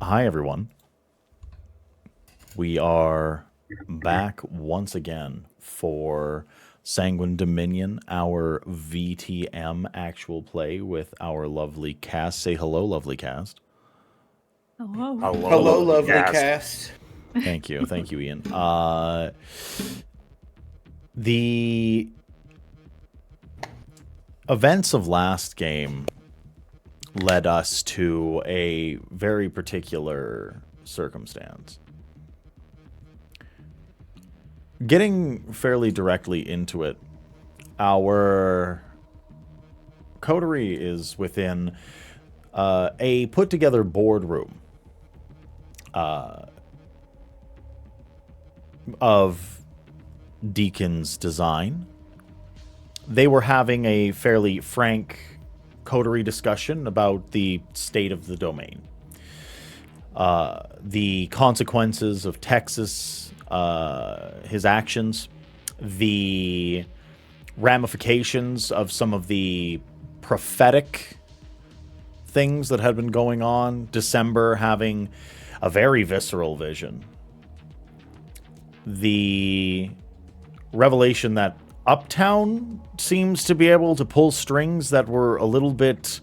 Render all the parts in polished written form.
Hi, everyone. We are back once again for Sanguine Dominion, our VTM actual play with our lovely cast. Say hello, lovely cast. Hello. Hello, lovely cast. Thank you, Ian. The events of last game led us to a very particular circumstance. Getting fairly directly into it, our coterie is within a put-together boardroom of Deacon's design. They were having a fairly frank coterie discussion about the state of the domain, the consequences of Texas, his actions, the ramifications of some of the prophetic things that had been going on. December having a very visceral vision. The revelation that Uptown seems to be able to pull strings that were a little bit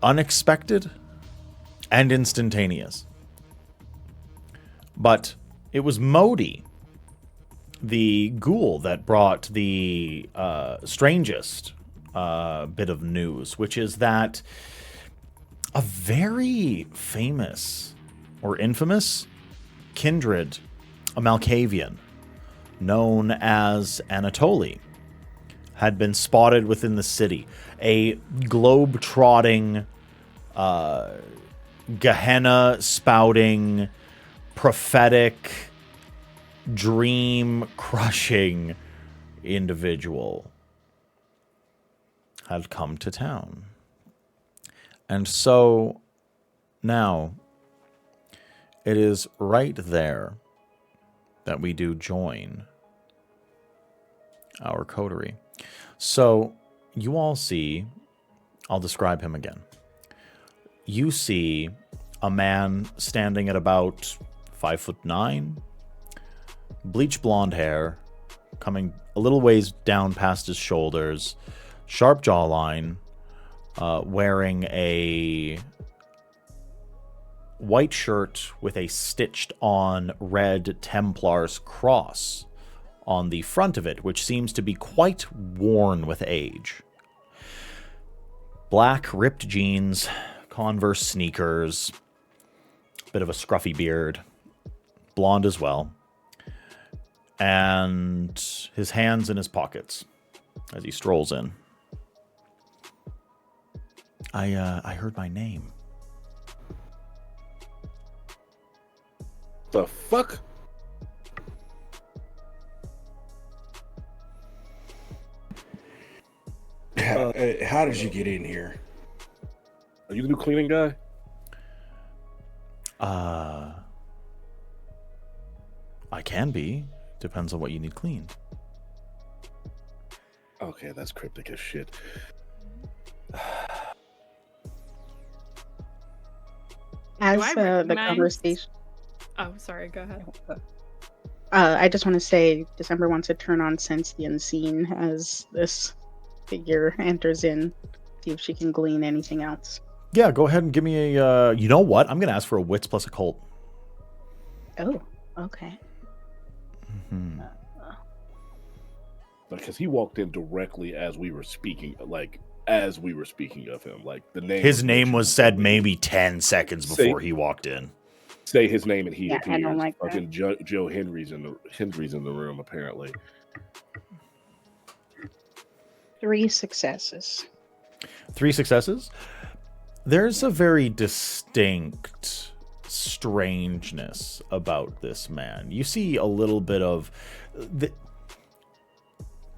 unexpected and instantaneous. But it was Modi, the ghoul, that brought the strangest bit of news, which is that a very famous or infamous Kindred, a Malkavian, known as Anatoly, had been spotted within the city. A globe-trotting, Gehenna-spouting, prophetic, dream-crushing individual had come to town. And so now it is right there that we do join our coterie. So you all see, I'll describe him again. You see a man standing at about 5'9", bleach blonde hair, coming a little ways down past his shoulders, sharp jawline, wearing a white shirt with a stitched on red Templar's cross on the front of it, which seems to be quite worn with age. Black ripped jeans, Converse sneakers, bit of a scruffy beard, blonde as well, and his hands in his pockets as he strolls in. I heard my name. The fuck? How did you get in here? Are you the new cleaning guy? I can be. Depends on what you need cleaned. Okay, that's cryptic as shit. Do As I the recognize- conversation, Oh, sorry, go ahead. I just want to say December wants to turn on Sense the Unseen as this figure enters in, see if she can glean anything else. Yeah, go ahead and give me a, you know what? I'm going to ask for a wits plus occult. Oh, okay. Mm-hmm. Because he walked in directly as we were speaking, as we were speaking of him. Like, the name. His name was said maybe 10 seconds before he walked in. Say his name and he Yeah, appears. I don't like that. Fucking Joe Henry's in the room, apparently. 3 successes. 3 successes? There's a very distinct strangeness about this man. You see a little bit of...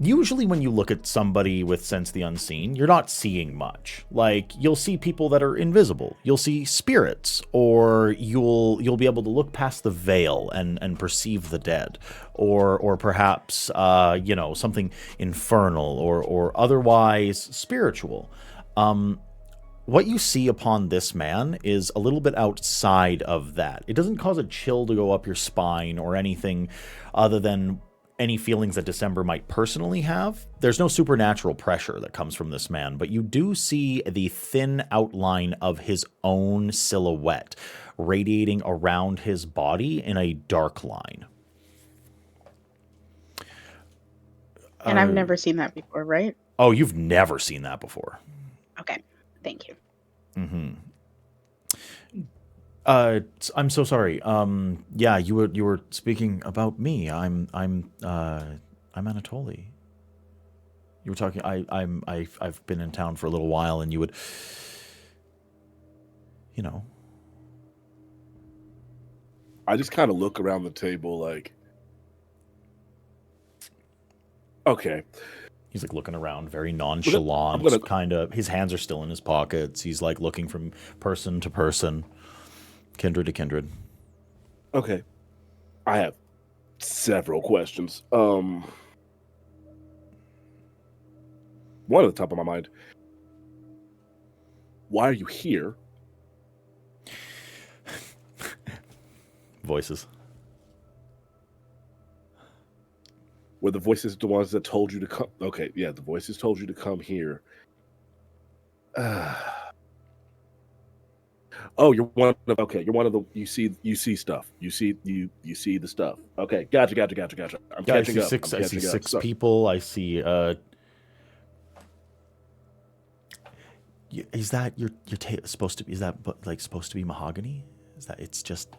Usually when you look at somebody with Sense the Unseen, you're not seeing much. Like, you'll see people that are invisible. You'll see spirits, or you'll be able to look past the veil and perceive the dead. Or perhaps, something infernal or otherwise spiritual. what you see upon this man is a little bit outside of that. It doesn't cause a chill to go up your spine or anything other than any feelings that December might personally have. There's no supernatural pressure that comes from this man, but you do see the thin outline of his own silhouette radiating around his body in a dark line. And I've never seen that before, right? Oh, you've never seen that before. Okay, thank you. Mm-hmm. I'm so sorry. Yeah, you were speaking about me. I'm Anatoly. You were talking. I've been in town for a little while, and you would, you know. I just kind of look around the table like, okay. He's like looking around, very nonchalant, kind of. His hands are still in his pockets. He's like looking from person to person, kindred to kindred. Okay, I have several questions. One at the top of my mind. Why are you here? Voices. Were the voices the ones that told you to come? Okay, yeah, the voices told you to come here. Oh, you're one of. Okay, you're one of the. You see stuff. You see the stuff. Okay, gotcha. I'm catching up. I see six people. I see. Is that your supposed to be? Is that like supposed to be mahogany? Is that it's just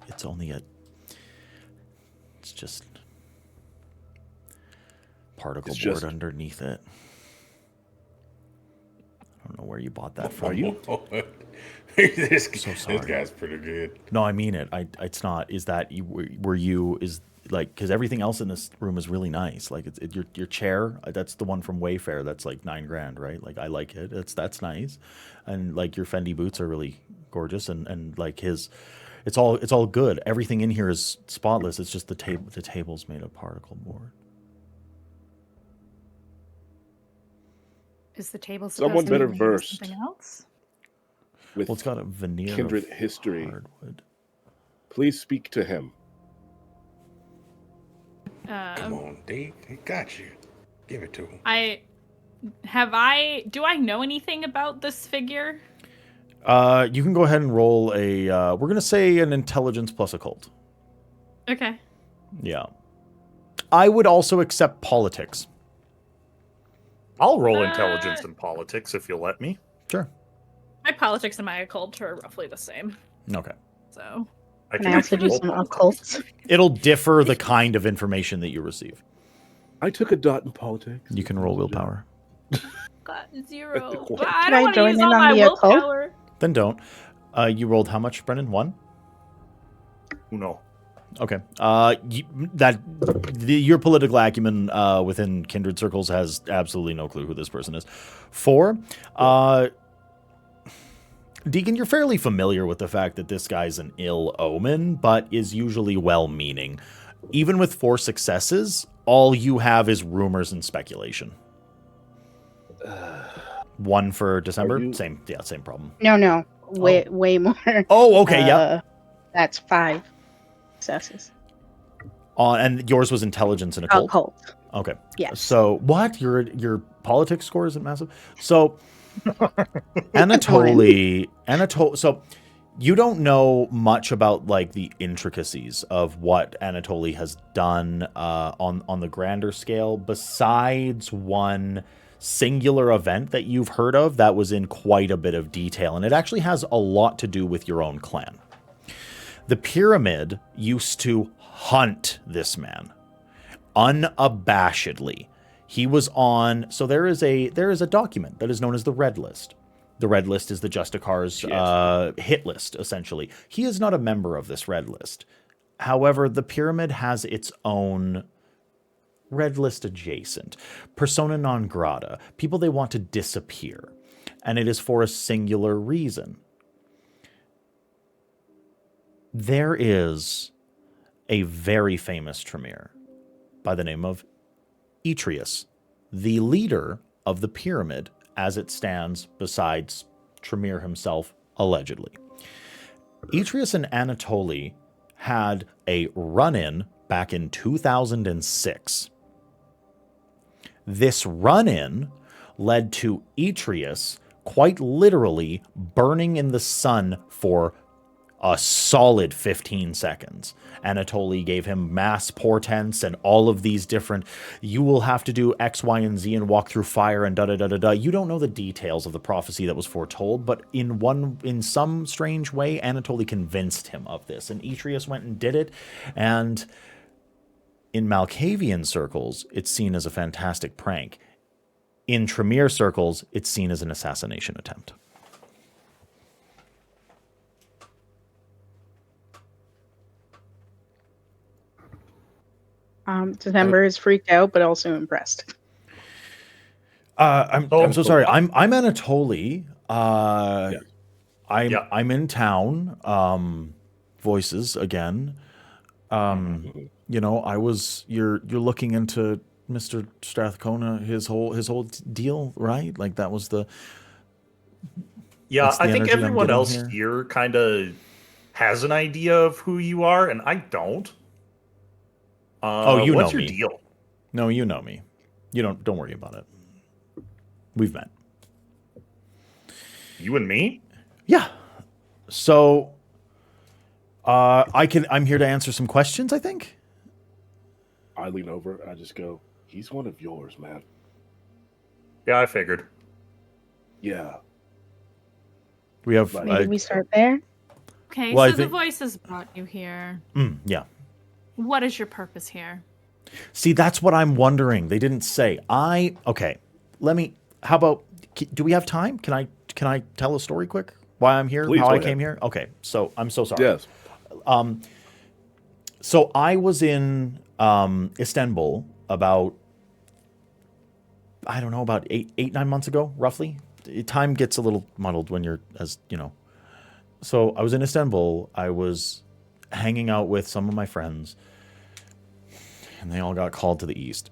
particle board underneath it. I don't know where you bought that from. Are you? This sorry. This guy's pretty good. No, I mean it. It's not. Is that you? Were you? Is like because everything else in this room is really nice. Like your chair. That's the one from Wayfair. That's like $9,000, right? Like I like it. That's nice, and like your Fendi boots are really gorgeous, and like his. It's all good. Everything in here is spotless. It's just the table's made of particle board. Is the table supposed Someone to better be versed. something else? With Well, it's got a veneer Kindred of history. hardwood. Please speak to him. Come on, Dave. He got you. Give it to him. Do I know anything about this figure? You can go ahead and roll a. We're gonna say an intelligence plus occult. Okay. Yeah. I would also accept politics. I'll roll intelligence and politics if you'll let me. Sure. My politics and my occult are roughly the same. Okay. So. Can I also do roll some politics. occults? It'll differ the kind of information that you receive. I took a dot in politics. You can roll willpower. Got 0. Can But I I don't want to join use in all on my the occult? willpower. Then don't. You rolled how much, Brendan? 1? No. Okay. Your political acumen within kindred circles has absolutely no clue who this person is. 4. Deacon, you're fairly familiar with the fact that this guy's an ill omen, but is usually well-meaning. Even with 4 successes, all you have is rumors and speculation. 1 for December? Same problem. No. Way more. Oh, okay, yeah. That's 5 successes. And yours was intelligence and occult? Occult. Okay. Yes. So what? Your politics score isn't massive? So Anatoly, so you don't know much about like the intricacies of what Anatoly has done on the grander scale, besides one singular event that you've heard of that was in quite a bit of detail, and it actually has a lot to do with your own clan. The pyramid used to hunt this man unabashedly. He was on. So there is a document that is known as the Red List. The Red List is the Justicar's hit list, essentially. He is not a member of this Red List. However, the pyramid has its own Red List adjacent. Persona non grata. People they want to disappear. And it is for a singular reason. There is a very famous Tremere by the name of Etrius, the leader of the pyramid as it stands besides Tremere himself, allegedly. Etrius and Anatoly had a run-in back in 2006. This run-in led to Etrius quite literally burning in the sun for a solid 15 seconds. Anatoly gave him mass portents and all of these different, you will have to do X, Y, and Z and walk through fire and da-da-da-da-da. You don't know the details of the prophecy that was foretold, but in some strange way, Anatoly convinced him of this. And Etrius went and did it. And in Malkavian circles, it's seen as a fantastic prank. In Tremere circles, it's seen as an assassination attempt. December is freaked out, but also impressed. I'm so sorry. I'm Anatoly. Yeah. I'm in town. Voices again. You know, I was. You're looking into Mr. Strathcona, his whole deal, right? Like that was the. Yeah, that's the I think energy I'm everyone getting else here. here kind of has an idea of who you are, and I don't. You what's know your me. deal? No, you know me. You don't worry about it. We've met. You and me? Yeah. So I'm here to answer some questions, I think. I lean over. I just go, he's one of yours, man. Yeah, I figured. Yeah. We have Right. Maybe we start there. Okay, Well, I so the think- voices brought you here. yeah. What is your purpose here? See, that's what I'm wondering. They didn't say. Okay. How about do we have time? Can I tell a story quick? Why I'm here? Please, how go I ahead. came here? Okay. So, I'm so sorry. Yes. So I was in Istanbul about I don't know, about 9 months ago, roughly. Time gets a little muddled when you're So I was in Istanbul. I was hanging out with some of my friends, and they all got called to the east.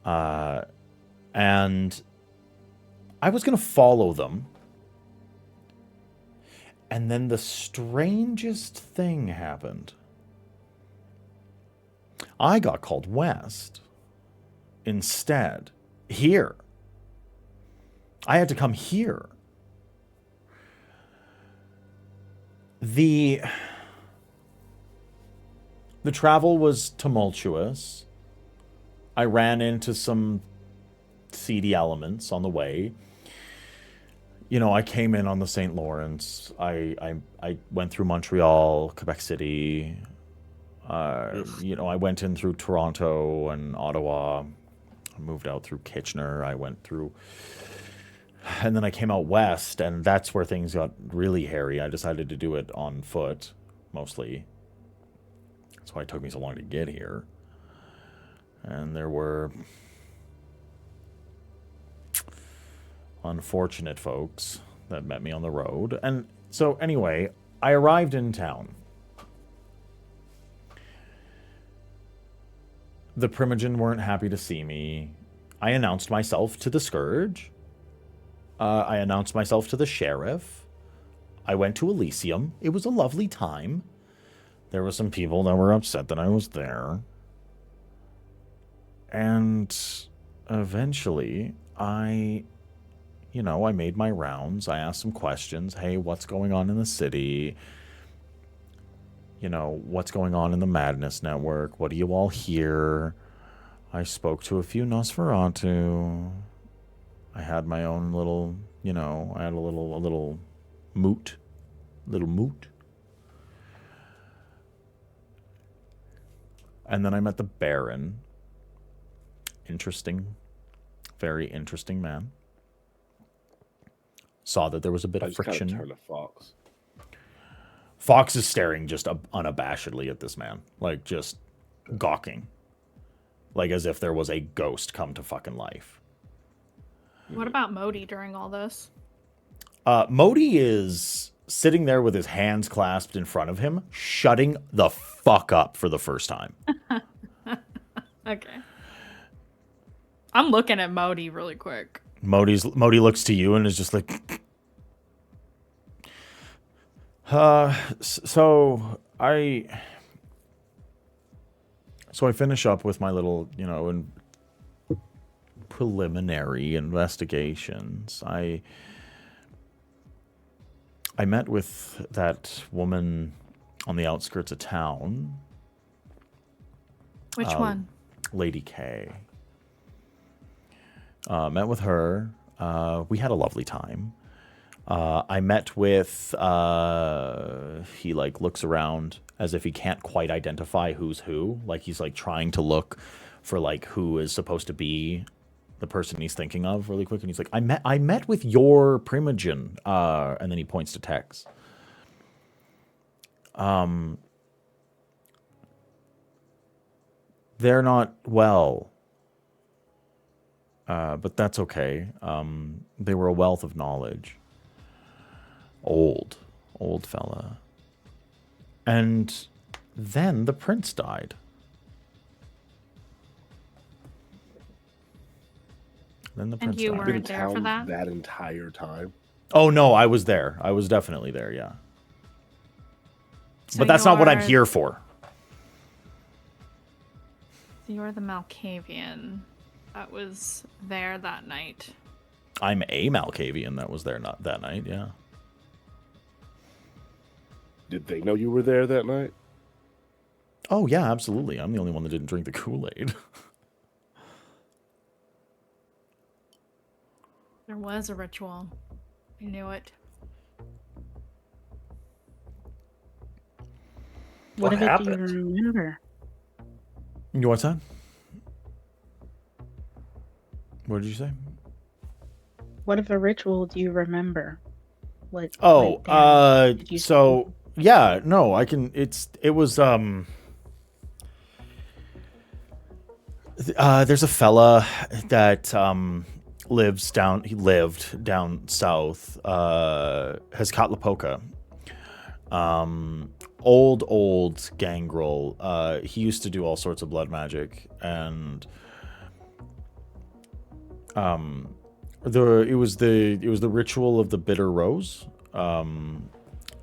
And I was going to follow them. And then the strangest thing happened. I got called west instead. Here. I had to come here. The travel was tumultuous. I ran into some seedy elements on the way. You know, I came in on the St. Lawrence. I went through Montreal, Quebec City. You know, I went in through Toronto and Ottawa. I moved out through Kitchener. I went through... And then I came out west, and that's where things got really hairy. I decided to do it on foot, mostly. That's why it took me so long to get here. And there were unfortunate folks that met me on the road. And so anyway, I arrived in town. The Primogen weren't happy to see me. I announced myself to the Scourge. I announced myself to the sheriff. I went to Elysium. It was a lovely time. There were some people that were upset that I was there. And eventually, I made my rounds. I asked some questions. Hey, what's going on in the city? You know, what's going on in the Madness Network? What do you all hear? I spoke to a few Nosferatu. I had my own little, I had a little moot. And then I met the Baron. Interesting. Very interesting man. Saw that there was a bit I of just kind friction. of turn to Fox. Fox is staring just unabashedly at this man. Like, just gawking. Like, as if there was a ghost come to fucking life. What about Modi during all this? Modi is sitting there with his hands clasped in front of him, shutting the fuck up for the first time. Okay. I'm looking at Modi really quick. Modi looks to you and is just like, So I finish up with my little, preliminary investigations. I met with that woman on the outskirts of town. Which one? Lady K. Met with her. We had a lovely time. I met with, he looks around as if he can't quite identify who's who. Like he's trying to look for who is supposed to be the person he's thinking of really quick. And he's like, I met with your primogen. And then he points to Tex. They're not well. But that's okay. They were a wealth of knowledge. Old fella. And then the prince died. And you weren't there for that? That entire time? Oh, no, I was there. I was definitely there, yeah. So but that's not what I'm here for. So you're the Malkavian that was there that night. I'm a Malkavian that was there that night, yeah. Did they know you were there that night? Oh, yeah, absolutely. I'm the only one that didn't drink the Kool-Aid. There was a ritual. I knew it. What of it do you happened? remember? What's that? What did you say? What of a ritual do you remember? What? Oh, went down? Did you so yeah, no, I can. It was there's a fella that lived down south, Hezcatlapoca. Old gangrel. He used to do all sorts of blood magic, and it was the ritual of the bitter rose.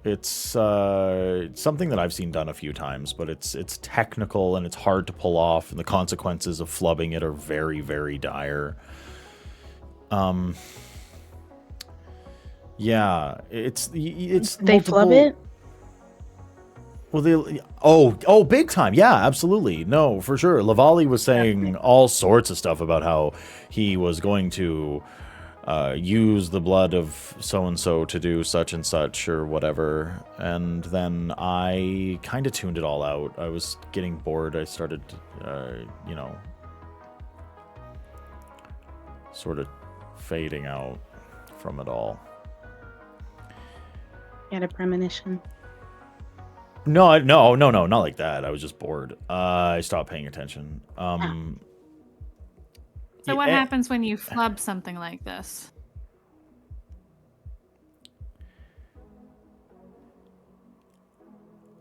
It's something that I've seen done a few times, but it's technical and it's hard to pull off, and the consequences of flubbing it are very, very dire. Yeah, it's They multiple... flub it? Well, big time. Yeah, absolutely. No, for sure. Lavali was saying all sorts of stuff about how he was going to use the blood of so-and-so to do such and such or whatever. And then I kind of tuned it all out. I was getting bored. I started, sort of fading out from it all. You had a premonition. No, not like that. I was just bored. I stopped paying attention. So what happens when you flub something like this?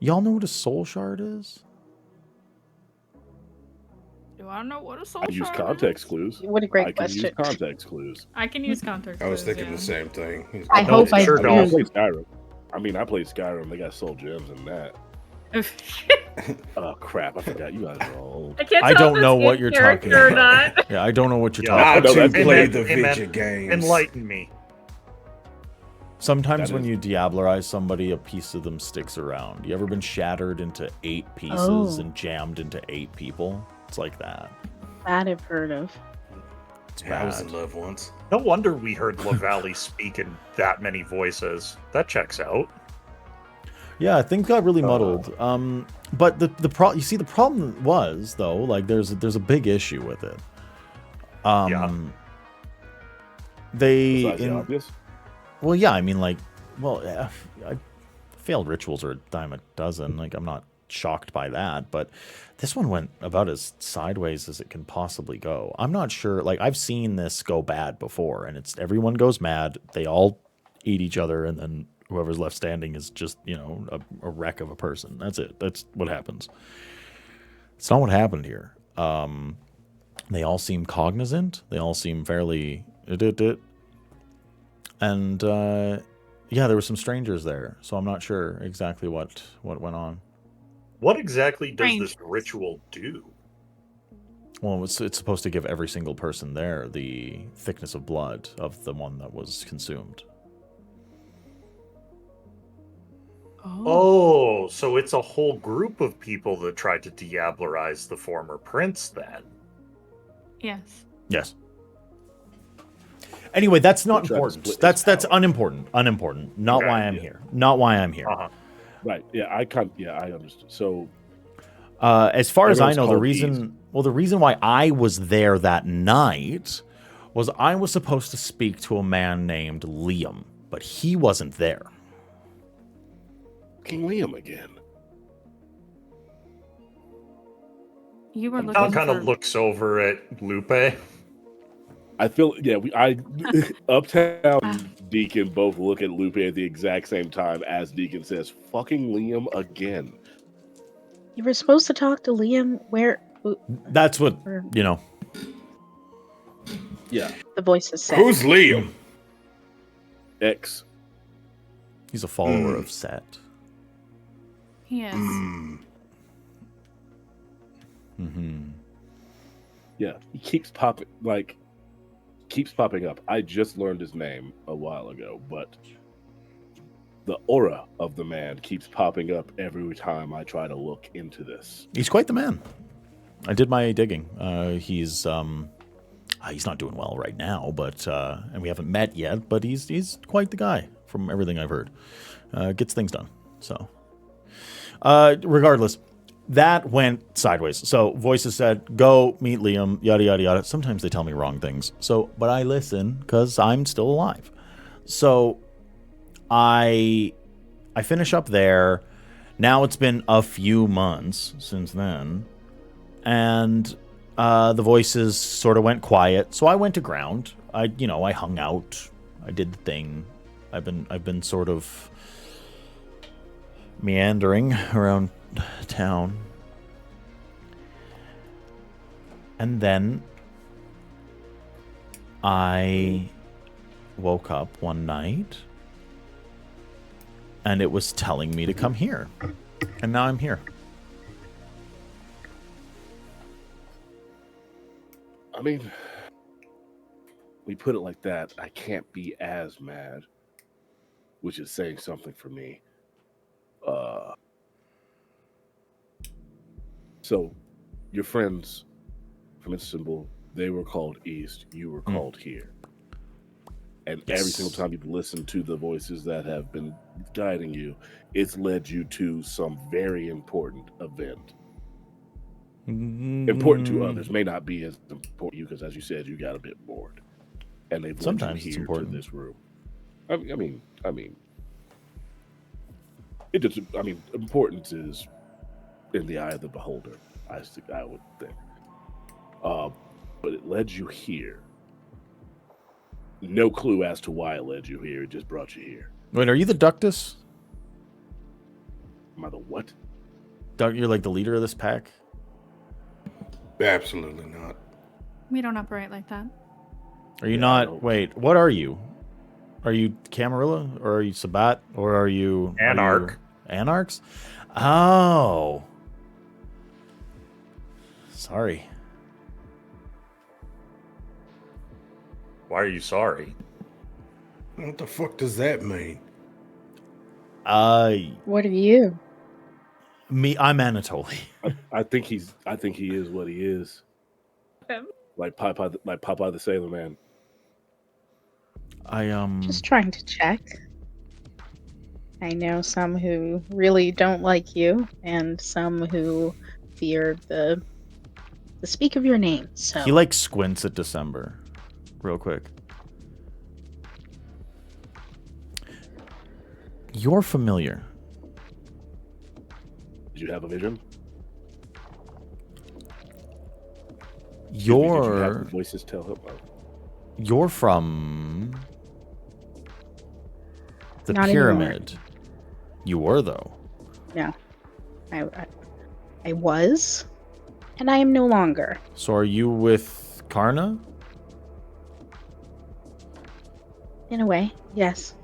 Y'all know what a soul shard is? Do I know what a soul I use shard context is? clues. What a great I can use question. context clues. I can use context. I was clues, thinking yeah. the same thing. I hope I sure do. don't. I played Skyrim. I played Skyrim. They got soul gems in that. Oh crap! I forgot you guys are old. I can't I tell don't if know it's what in you're character talking or about. not. Yeah, I don't know what you're Yeah. talking Not about. to play Amen, the amen. video games. Enlighten me. Sometimes That when is- you diablerize somebody, a piece of them sticks around. You ever been shattered into 8 pieces and jammed into 8 people? It's like that. That I've heard of. It's Yeah, I was in bad. love once. No wonder we heard LaValle speak in that many voices. That checks out. Yeah, things got really muddled. But the problem was though, like there's a big issue with it. Yeah. Besides the obvious. Well, yeah, failed rituals are a dime a dozen. Like, I'm not shocked by that, but this one went about as sideways as it can possibly go. I'm not sure. Like, I've seen this go bad before, and everyone goes mad. They all eat each other, and then whoever's left standing is just, a wreck of a person. That's it. That's what happens. It's not what happened here. They all seem cognizant. They all seem fairly... And Yeah, there were some strangers there, so I'm not sure exactly what went on. What exactly does Strange. this ritual do? Well, it's supposed to give every single person there the thickness of blood of the one that was consumed. Oh, so it's a whole group of people that tried to diablerize the former prince then. Yes. Yes. Anyway, that's not They tried to important. split That's his power. unimportant. Not Okay, why I'm yeah. here. Not why I'm here. Uh-huh. Right. Yeah, I understood. So As far as I Everyone's know, the called reason why I was there that night was I was supposed to speak to a man named Liam, but he wasn't there. King Liam again. You were Tom looking kind for... of looks over at Lupe. I feel Uptown and Deacon both look at Lupe at the exact same time as Deacon says, "Fucking Liam again." You were supposed to talk to Liam. Where? That's what, Or- you know. Yeah. The voices said. Who's Liam? X. He's a follower of Set. He is. Mm-hmm. Yeah. He keeps popping up. I just learned his name a while ago, but the aura of the man keeps popping up every time I try to look into this. He's quite the man. I did my digging. He's not doing well right now, but and we haven't met yet. But he's quite the guy from everything I've heard. Gets things done. So, regardless, that went sideways. So voices said, "Go meet Liam." Yada yada yada. Sometimes they tell me wrong things. So, but I listen because I'm still alive. So, I finish up there. Now it's been a few months since then. And the voices sort of went quiet, so I went to ground. I hung out. I did the thing. I've been sort of meandering around town, and then I woke up one night, and it was telling me to come here, and now I'm here. I mean, we put it like that, I can't be as mad, which is saying something for me. So, your friends from Istanbul, they were called East, you were called here. And Yes. every single time you've listened to the voices that have been guiding you, it's led you to some very important event. Important to others, may not be as important to you because, as you said, you got a bit bored, and they've Sometimes led it's you here important. to this room. I mean, it just. I mean, importance is in the eye of the beholder. I would think, but it led you here. No clue as to why it led you here. It just brought you here. Wait, are you the Ductus? Am I the what? You're like the leader of this pack? Absolutely not. We don't operate like that. Are you Yeah, not? I don't- Wait, what are you? Are you Camarilla? Or are you Sabat? Or are you... Anarch. Anarchs? Oh. Sorry. Why are you sorry? What the fuck does that mean? What are you? I'm Anatoly. I think he is what he is. Him? Like Popeye the Sailor Man. Just trying to check. I know some who really don't like you, and some who fear the speak of your name. So He like squints at December. Real quick. You're familiar. Did you have a vision? Did you have You're the voices tell him? Oh. you're from the Not pyramid. You were though. no, I was, and I am no longer. So are you with Karna? In a way, yes.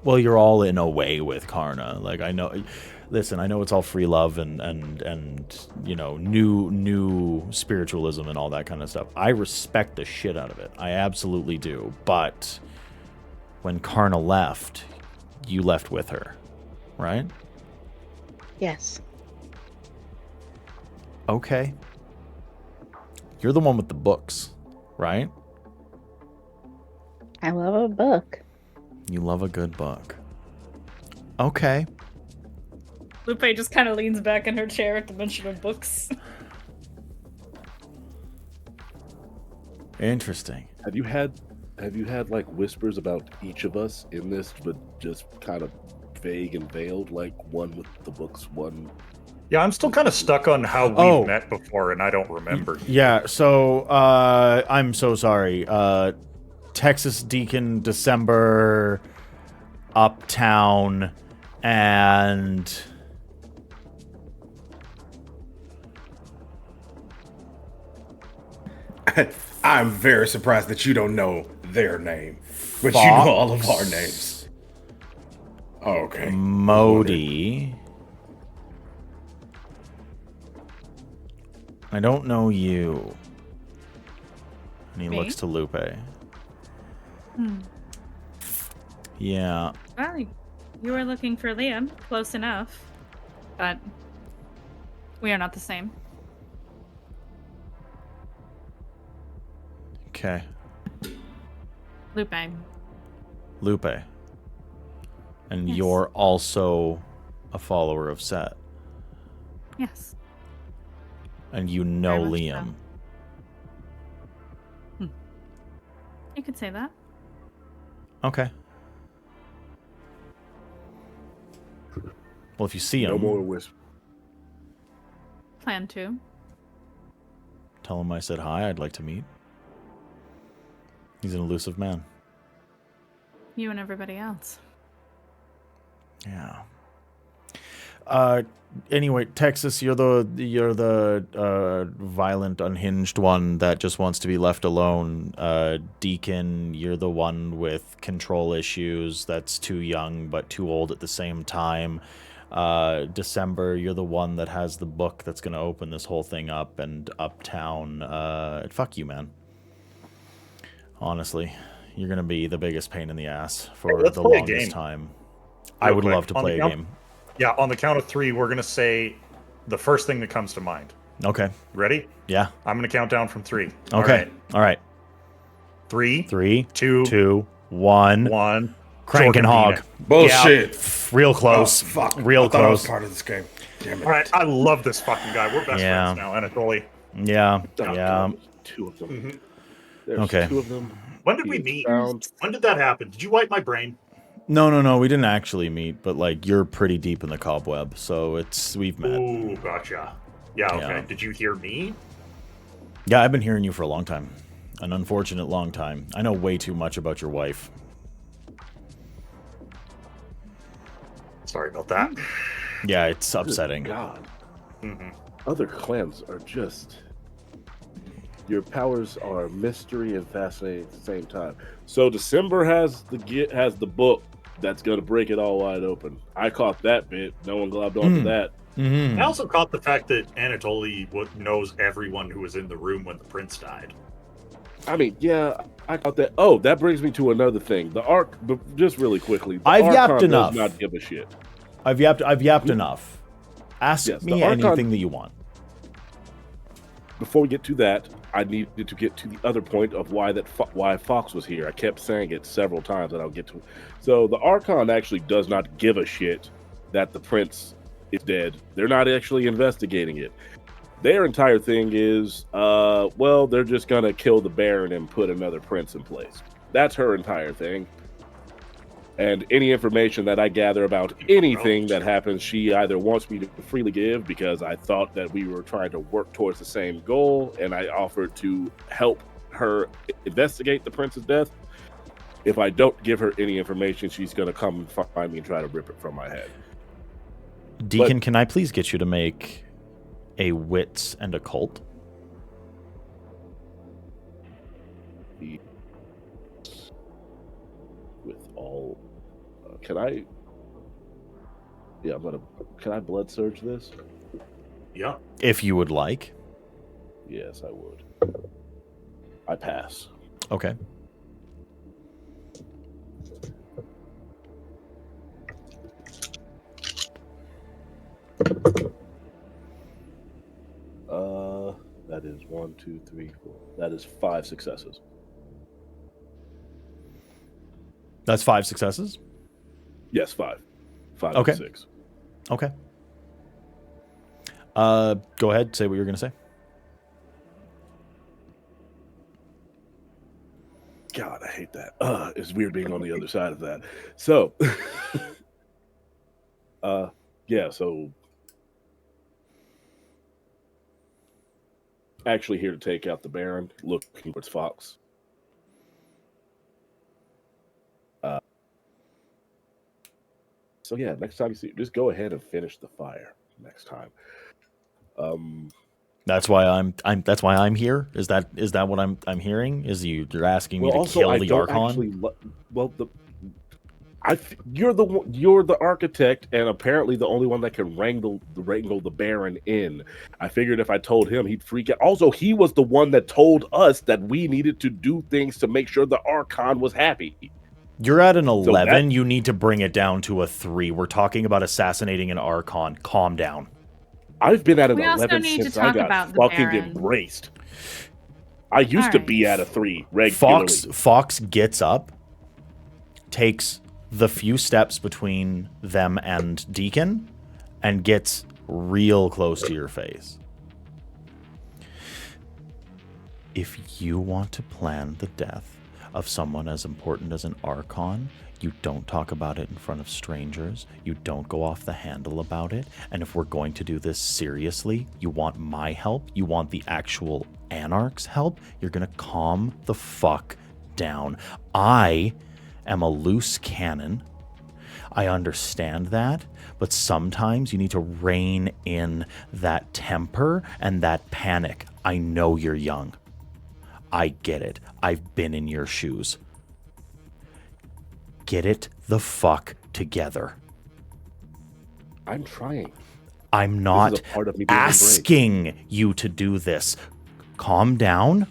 Well, you're all in a way with Karna. Like, I know. Listen, I know it's all free love and you know, new spiritualism and all that kind of stuff. I respect the shit out of it. I absolutely do. But when Karna left, you left with her, right? Yes. Okay. You're the one with the books, right? I love a book. You love a good book. Okay. Lupe just kind of leans back in her chair at the mention of books. Interesting. Have you had like whispers about each of us in this, but just kind of vague and veiled, like one with the books, one? Yeah, I'm still kind of stuck on how we've met before, and I don't remember. Yeah, so I'm so sorry. Texas Deacon, December, Uptown, and I'm very surprised that you don't know their name, but you know all of our names. Oh, okay. Modi. I don't know you. And he Me? looks to Lupe. Yeah. Well, you were looking for Liam. Close enough. But we are not the same. Okay. Lupe. Lupe. And Yes. you're also a follower of Set. Yes. And you know Very much Liam. You could say that. Okay. Well, if you see him, No more whispers. Plan to. tell him I said hi. I'd like to meet. He's an elusive man. You and everybody else. Yeah. Anyway, Texas, you're the violent, unhinged one that just wants to be left alone. Deacon, you're the one with control issues that's too young but too old at the same time. December, you're the one that has the book that's going to open this whole thing up. And Uptown, fuck you, man. Honestly, you're going to be the biggest pain in the ass for let's the play a longest game. time. Real I would quick. love to On the play a count- game. Yeah, on the count of three, we're going to say the first thing that comes to mind. Okay. Ready? Yeah. I'm going to count down from three. Okay. All right. 3, 3, 2, 2, 1. 1. Crank and hog. Bullshit. Yeah, real close. Oh, fuck. Real I thought I was close. part of this game. Damn it. All right, I love this fucking guy. We're best Yeah. friends now, Anatoly. Yeah. Oh, Yeah. God, there's two of them. Mm-hmm. There's Okay. two of them. When did we He meet? found- When did that happen? Did you wipe my brain? No. We didn't actually meet, but like you're pretty deep in the cobweb, so we've met. Ooh, gotcha. Yeah, okay. Yeah. Did you hear me? Yeah, I've been hearing you for a long time. An unfortunate long time. I know way too much about your wife. Sorry about that. Yeah, it's Good upsetting. God. Mm-hmm. Other clans are just. Your powers are mystery and fascinating at the same time. So December has the book that's gonna break it all wide open. I caught that bit. No one globbed onto that. Mm-hmm. I also caught the fact that Anatoly knows everyone who was in the room when the prince died. I mean, yeah, I caught that. Oh, that brings me to another thing. The Ark, but just really quickly. The I've yapped Archon enough. Does not give a shit. I've yapped enough. Ask Yes, me the Archon- anything that you want. Before we get to that, I needed to get to the other point of why Fox was here. I kept saying it several times, and I'll get to it. So the Archon actually does not give a shit that the prince is dead. They're not actually investigating it. Their entire thing is, well, they're just gonna kill the Baron and put another prince in place. That's her entire thing. And any information that I gather about anything that happens, she either wants me to freely give because I thought that we were trying to work towards the same goal, and I offered to help her investigate the prince's death. If I don't give her any information, she's going to come and find me and try to rip it from my head. Deacon, can I please get you to make a wits and occult? With all Can I? Yeah, Can I blood surge this? Yeah. If you would like. Yes, I would. I pass. Okay. That is 1, 2, 3, 4. That is 5 successes. That's 5 successes? Yes, 5. 5 Okay. and 6. Okay. Go ahead. Say what you're going to say. God, I hate that. It's weird being on the other side of that. So, yeah, so actually here to take out the Baron, looking towards Fox. So yeah, next time you see, just go ahead and finish the fire next time. That's why I'm here. Is that what I'm hearing? Is you're asking me to also, kill I the don't Archon? You're the architect, and apparently the only one that can wrangle the Baron in. I figured if I told him, he'd freak out. Also, he was the one that told us that we needed to do things to make sure the Archon was happy. You're at an 11. You need to bring it down to a 3. We're talking about assassinating an Archon. Calm down. I've been at an We also 11 need to since I talk about got the fucking Baron. embraced. I used to be at a 3 regularly. Fox gets up, takes the few steps between them and Deacon, and gets real close to your face. If you want to plan the death of someone as important as an Archon, you don't talk about it in front of strangers. You don't go off the handle about it. And if we're going to do this seriously, you want my help, you want the actual Anarch's help, you're going to calm the fuck down. I am a loose cannon. I understand that, but sometimes you need to rein in that temper and that panic. I know you're young. I get it. I've been in your shoes. Get it the fuck together. I'm trying. I'm not This is a part of me being asking you to do this. Calm down,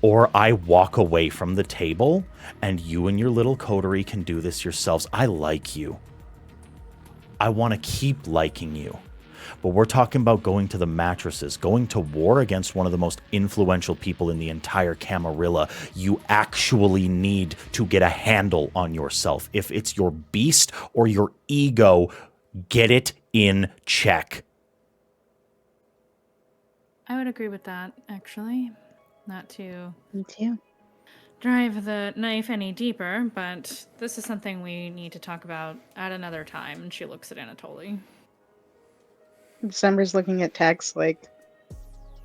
or I walk away from the table and you and your little coterie can do this yourselves. I like you. I want to keep liking you. But we're talking about going to the mattresses, going to war against one of the most influential people in the entire Camarilla. You actually need to get a handle on yourself. If it's your beast or your ego, get it in check. I would agree with that, actually. Not to Me too. drive the knife any deeper, but this is something we need to talk about at another time. And she looks at Anatoly. December's looking at Tex like,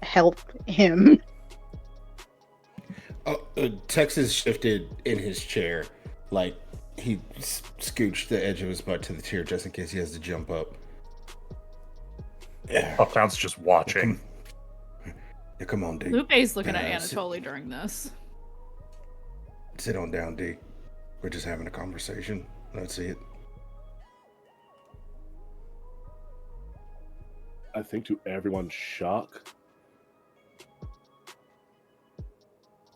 help him. Tex is shifted in his chair, like he scooched the edge of his butt to the chair just in case he has to jump up. Uptown's just watching. Yeah, come on, D. Lupe's looking at Anatoly during this. Sit on down, D. We're just having a conversation. Let's see it. I think to everyone's shock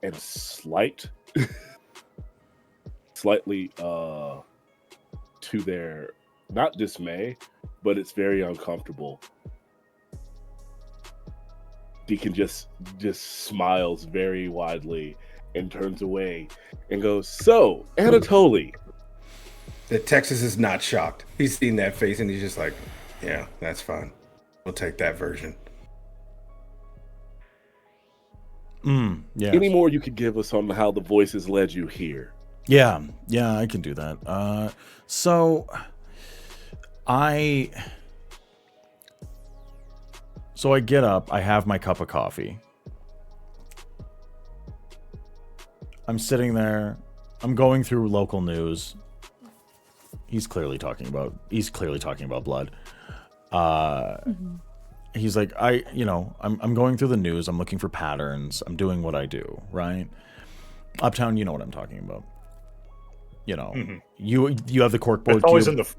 and slightly to their not dismay, but it's very uncomfortable. Deacon just smiles very widely and turns away and goes, "So, Anatoly." The Texas is not shocked. He's seen that face and he's just like, yeah, that's fine. We'll take that version. Yeah. Any more you could give us on how the voices led you here? Yeah, I can do that. So I get up, I have my cup of coffee. I'm sitting there, I'm going through local news. He's clearly talking about blood. He's like, I'm going through the news, I'm looking for patterns, I'm doing what I do, right? Uptown, you know what I'm talking about. you have the corkboard It's always cube. in the.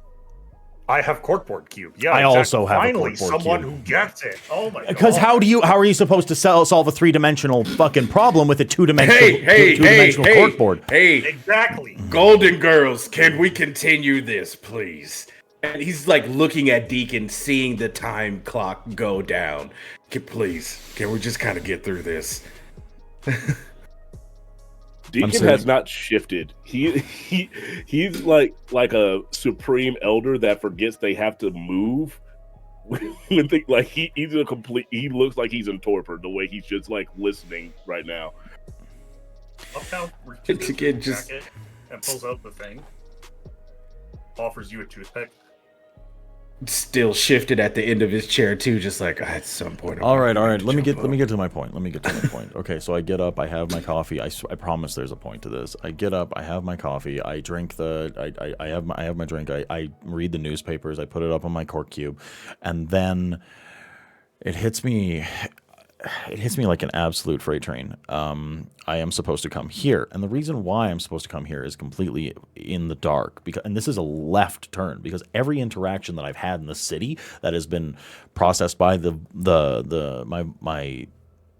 I have corkboard cube. Yeah, I also have a finally corkboard someone cube. who gets it. Oh my god! Because how are you supposed to solve a 3-dimensional fucking problem with a 2-dimensional two-dimensional corkboard? Hey, exactly. Golden Girls, can we continue this, please? And he's like looking at Deacon, seeing the time clock go down. Please, can we just kind of get through this? Deacon has not shifted. He's like a supreme elder that forgets they have to move. He's a complete. He looks like he's in torpor the way he's just like listening right now. Uptown It's again just jacket and pulls out the thing. Offers you a toothpick. still shifted at the end of his chair too, just like at some point. All right. Let me get to my point. Okay, so I get up. I have my coffee. I promise there's a point to this. I get up. I have my coffee. I drink I have my drink. I read the newspapers. I put it up on my cork cube, and then it hits me. It hits me like an absolute freight train. I am supposed to come here, and the reason why I'm supposed to come here is completely in the dark. And this is a left turn, because every interaction that I've had in the city that has been processed by my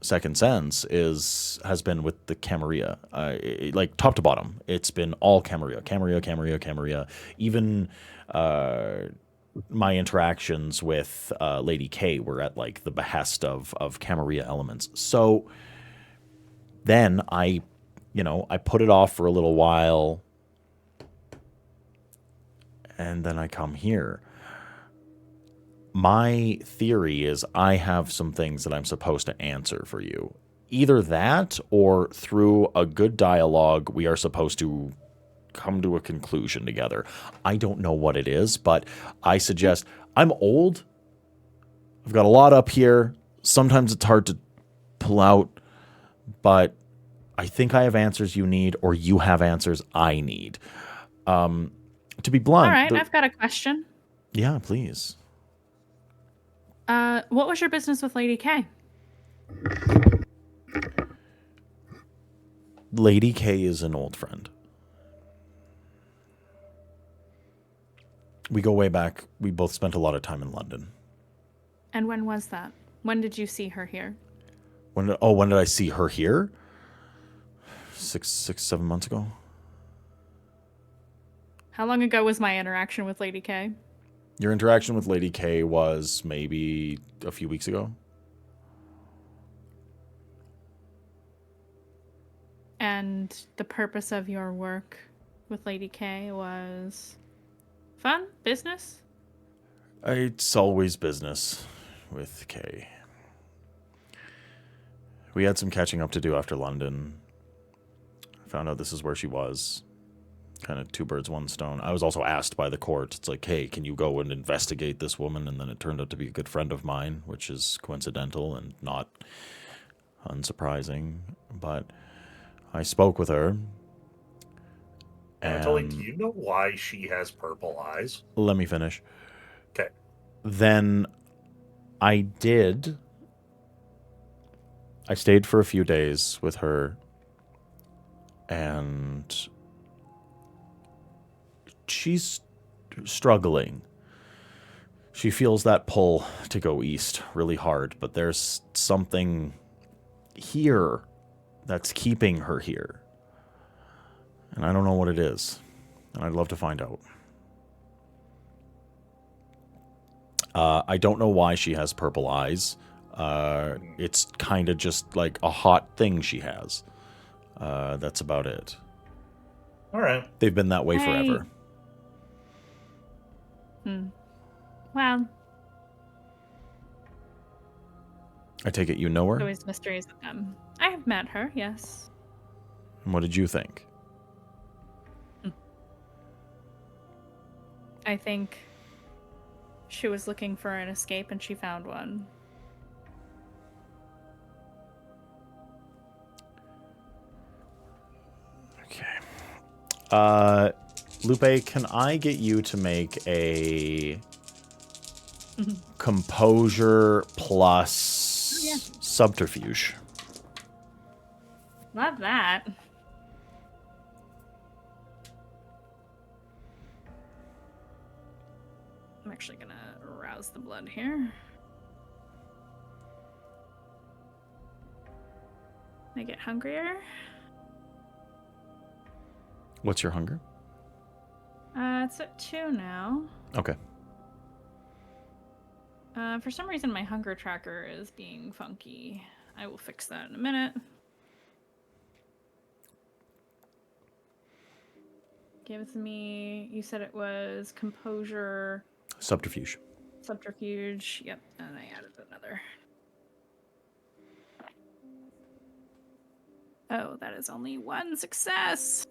second sense has been with the Camarilla, like top to bottom. It's been all Camarilla. Even my interactions with Lady K were at like the behest of Camarilla elements. So then I put it off for a little while, and then I come here. My theory is I have some things that I'm supposed to answer for you. Either that, or through a good dialogue, we are supposed to come to a conclusion together. I don't know what it is, but I suggest, I'm old. I've got a lot up here. Sometimes it's hard to pull out, but I think I have answers you need, or you have answers I need. To be blunt. All right, I've got a question. Yeah, please. What was your business with Lady K? Lady K is an old friend. We go way back. We both spent a lot of time in London. And when was that? When did you see her here? When did I see her here? 7 months ago. How long ago was my interaction with Lady K? Your interaction with Lady K was maybe a few weeks ago. And the purpose of your work with Lady K was fun? Business? It's always business with K. We had some catching up to do after London. I found out this is where she was. Kind of two birds, one stone. I was also asked by the court. It's like, hey, can you go and investigate this woman? And then it turned out to be a good friend of mine, which is coincidental and not unsurprising. But I spoke with her. Anatoly, do you know why she has purple eyes? Let me finish. Okay. Then I stayed for a few days with her, and she's struggling. She feels that pull to go east really hard, but there's something here that's keeping her here. And I don't know what it is, and I'd love to find out. I don't know why she has purple eyes. It's kind of just like a hot thing she has. That's about it. All right. They've been that way forever. Well, I take it you know her? always mysteries with them. I have met her, yes. And what did you think? I think she was looking for an escape and she found one. Okay. Lupe, can I get you to make a composure plus subterfuge? Love that. actually gonna rouse the blood here. I get hungrier. What's your hunger? It's at 2 now. Okay. For some reason, my hunger tracker is being funky. I will fix that in a minute. Gives me, you said it was composure. Subterfuge. Subterfuge. Yep, and I added another. Oh, that is only 1 success.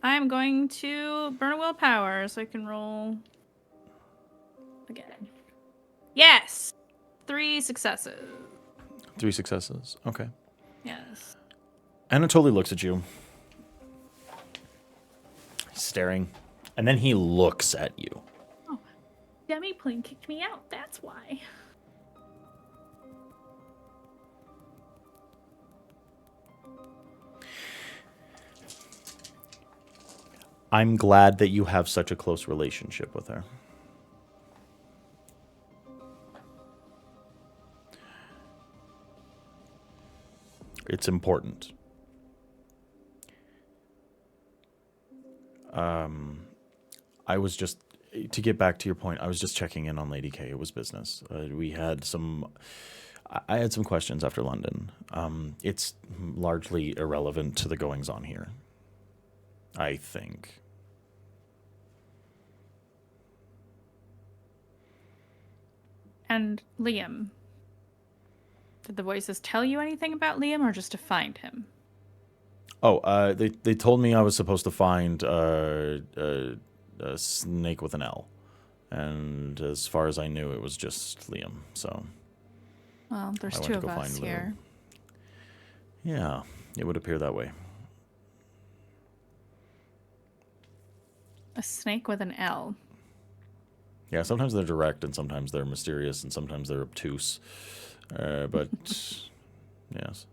I'm going to burn a willpower so I can roll again. Yes! 3 successes. 3 successes. Okay. Yes. Anatoly looks at you. Staring. And then he looks at you. Oh, Demi Plane kicked me out. That's why. I'm glad that you have such a close relationship with her. It's important. I was just, to get back to your point, I was just checking in on Lady K. It was business. We had some, I had some questions after London. It's largely irrelevant to the goings on here, I think. And Liam. Did the voices tell you anything about Liam or just to find him? Oh, they told me I was supposed to find a snake with an L. And as far as I knew, it was just Liam, so... Well, there's I went 2 to of go us find here. Yeah, it would appear that way. A snake with an L. Yeah, sometimes they're direct, and sometimes they're mysterious, and sometimes they're obtuse. But, yes.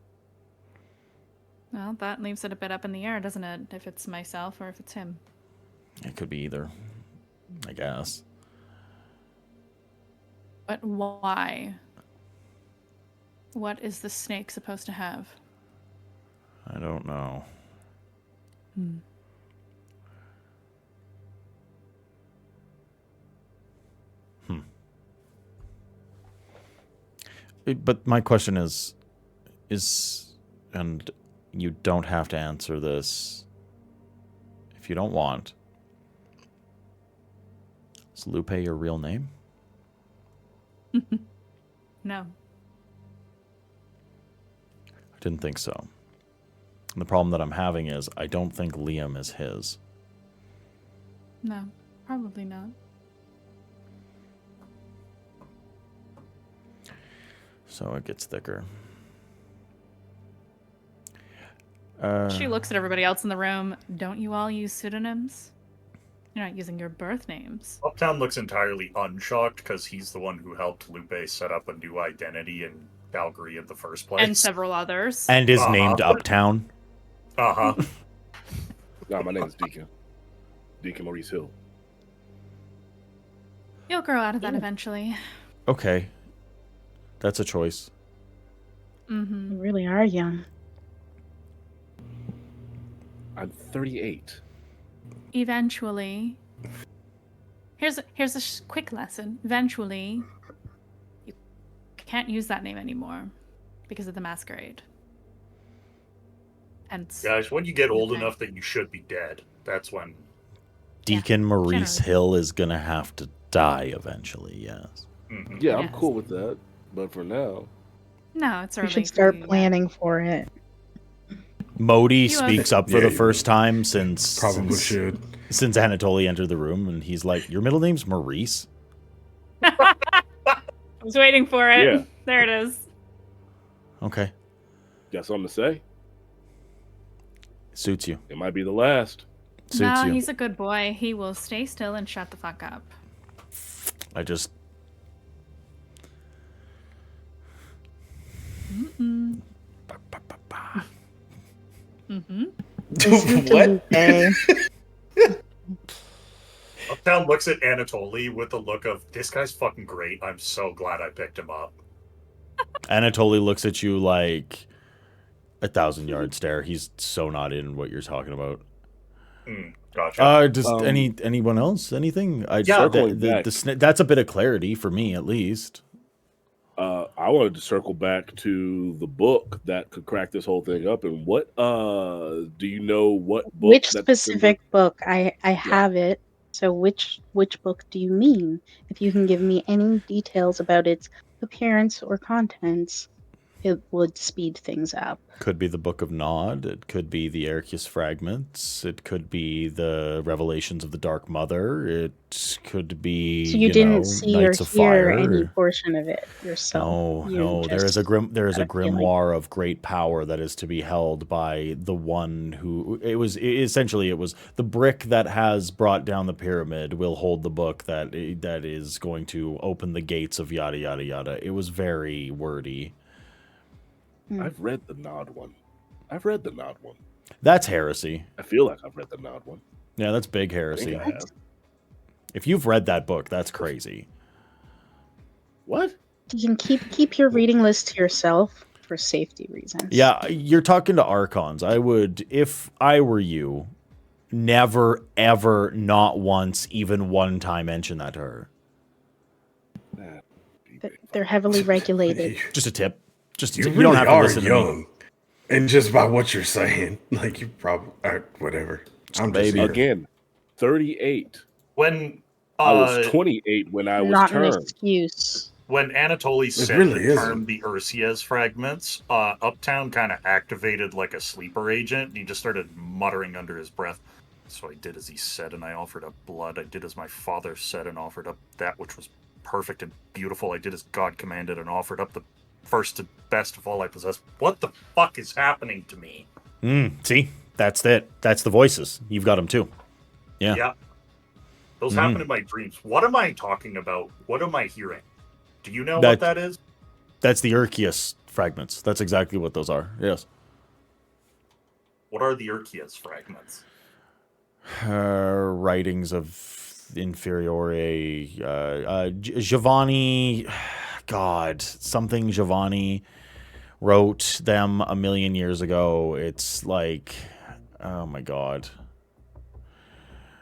Well, that leaves it a bit up in the air, doesn't it? If it's myself or if it's him. It could be either, I guess. But why? What is the snake supposed to have? I don't know. But my question is, and you don't have to answer this if you don't want. Is Lupe your real name? No. I didn't think so. And the problem that I'm having is I don't think Liam is his. No, probably not. So it gets thicker. She looks at everybody else in the room. Don't you all use pseudonyms? You're not using your birth names. Uptown looks entirely unshocked because he's the one who helped Lupe set up a new identity in Calgary in the first place. And several others. And is named Uptown. Uh-huh. No, my name is Deacon. Deacon Maurice Hill. You'll grow out of that eventually. Okay. That's a choice. Mm-hmm. You really are young. I'm 38. Eventually. Here's a quick lesson. Eventually, you can't use that name anymore because of the masquerade. And Guys, when you get old enough that you should be dead, that's when... Deacon Maurice generally. Hill is going to have to die eventually, yes. Mhm. Yeah, I'm Yes. cool with that. But for now, no, it's early. We should start for you. planning for it. Modi You have- speaks up for Yeah, the you first time since should. since Anatoly entered the room, and he's like, "Your middle name's Maurice?" I was waiting for it. Yeah. There it is. Okay, got something to say? suits you. It might be the last. Suits No, you. he's a good boy. He will stay still and shut the fuck up. I just Mm-mm. Mm-hmm. Listen to What? Lupe. Archtown looks at Anatoly with a look of, this guy's fucking great. I'm so glad I picked him up. Anatoly looks at you like 1,000-yard stare. He's so not in what you're talking about. Gotcha. Just anyone else? Anything? Circling back. That's a bit of clarity for me, at least. I wanted to circle back to the book that could crack this whole thing up. And what do you know? What book? Which specific book? I have it. So which book do you mean? If you can give me any details about its appearance or contents, it would speed things up. Could be the Book of Nod. It could be the Erchius Fragments. It could be the Revelations of the Dark Mother. It could be So you didn't see or Knights of hear Fire. any portion of it yourself. No. There is a got a feeling. grimoire of great power that is to be held by the one who it was the brick that has brought down the pyramid will hold the book that is going to open the gates of yada yada yada. It was very wordy. I've read the Nod one. That's heresy. I feel like I've read the Nod one. Yeah, that's big I heresy. think I have. If you've read that book, that's crazy. What? You can keep your reading list to yourself for safety reasons. Yeah, you're talking to Archons. I would, if I were you, never, ever, not once, even one time mention that to her. They're heavily regulated. Just a tip. Just a You tip. really You don't have to are listen to me. young. And just by what you're saying, like you probably whatever. I'm just baby. here. Again, 38. When I was 28 when I was Not an turned. excuse. when Anatoly said really the isn't. term the Ursias fragments, Uptown kind of activated like a sleeper agent, and he just started muttering under his breath. So I did as he said, and I offered up blood. I did as my father said, and offered up that which was perfect and beautiful. I did as God commanded, and offered up the first and best of all I possess. What the fuck is happening to me? See? That's it. That's the voices. You've got them too. Yeah. Those happen in my dreams. What am I talking about? What am I hearing? Do you know what that is? That's the Erchius fragments. That's exactly what those are. Yes. What are the Urkias fragments? Writings of Inferiore. Giovanni. God. Something Giovanni wrote them a million years ago. It's like, oh my God.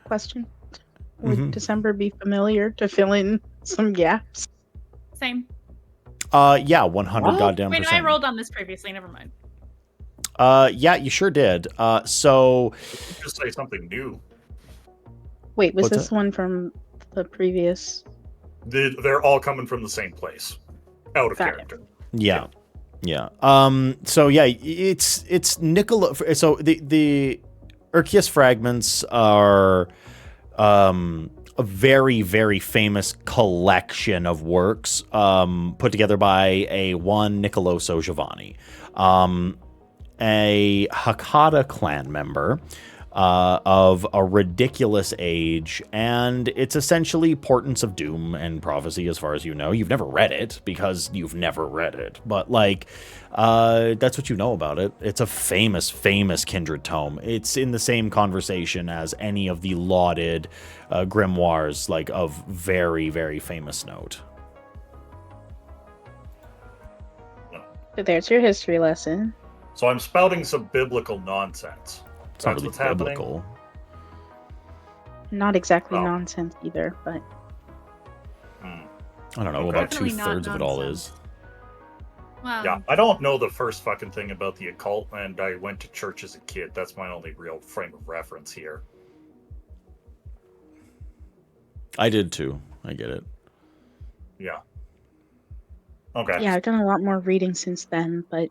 Question. Would December be familiar to fill in some gaps? Same. Yeah, 100 goddamn Wait, percent. I rolled on this previously. Never mind. Yeah, you sure did. So Just say something new. Wait, was What's this one from the previous? They're all coming from the same place. Out of Got it. character. yeah. So yeah, it's Nicola. So the Urkias fragments are a very, very famous collection of works put together by a one Nicoloso Giovanni, a Hakata clan member of a ridiculous age, and it's essentially Portents of Doom and Prophecy as far as you know. You've never read it because you've never read it, but like that's what you know about it. It's a famous, famous Kindred tome. It's in the same conversation as any of the lauded grimoires, like of very, very famous note. So there's your history lesson. So I'm spouting some biblical nonsense. It's not That's really what's happening. biblical. Not exactly Oh. nonsense either, but I don't know, Okay. about Definitely not 2/3 of it all nonsense. is. Well, Yeah, I don't know the first fucking thing about the occult, and I went to church as a kid. That's my only real frame of reference here. I did too. I get it. Yeah. Okay. yeah, I've done a lot more reading since then, but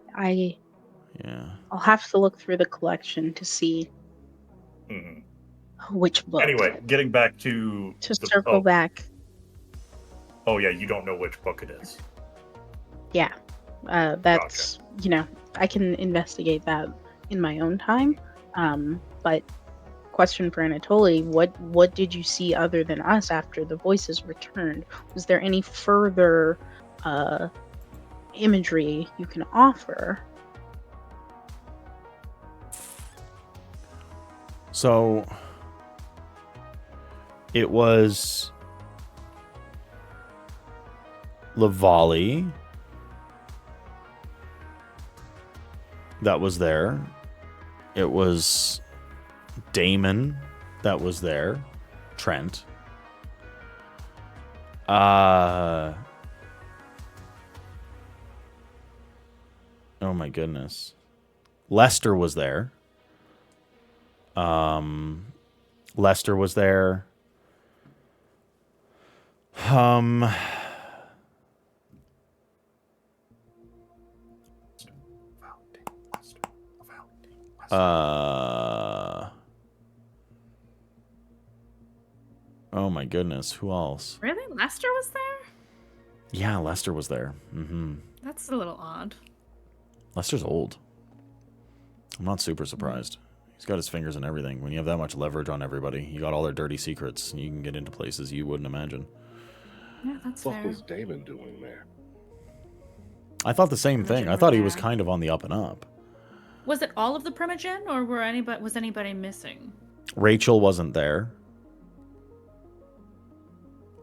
Yeah. I'll have to look through the collection to see Mhm. which book. Anyway, getting back to To circle back. Oh yeah, you don't know which book it is. Yeah. That's, I can investigate that in my own time. But question for Anatoly, what did you see other than us after the voices returned? Was there any further imagery you can offer? So It was Lavali that was there. It was Damon that was there. Trent. Oh my goodness. Lester was there. Lester was there. Oh my goodness, who else? Really? Lester was there? Yeah, Lester was there. That's a little odd. Lester's old. I'm not super surprised. He's got his fingers in everything. When you have that much leverage on everybody, you got all their dirty secrets, and you can get into places you wouldn't imagine. Yeah, that's What fair. was Damon doing there? I thought the same thing. I thought he was kind of on the up and up. Was it all of the Primogen, or was anybody missing? Rachel wasn't there.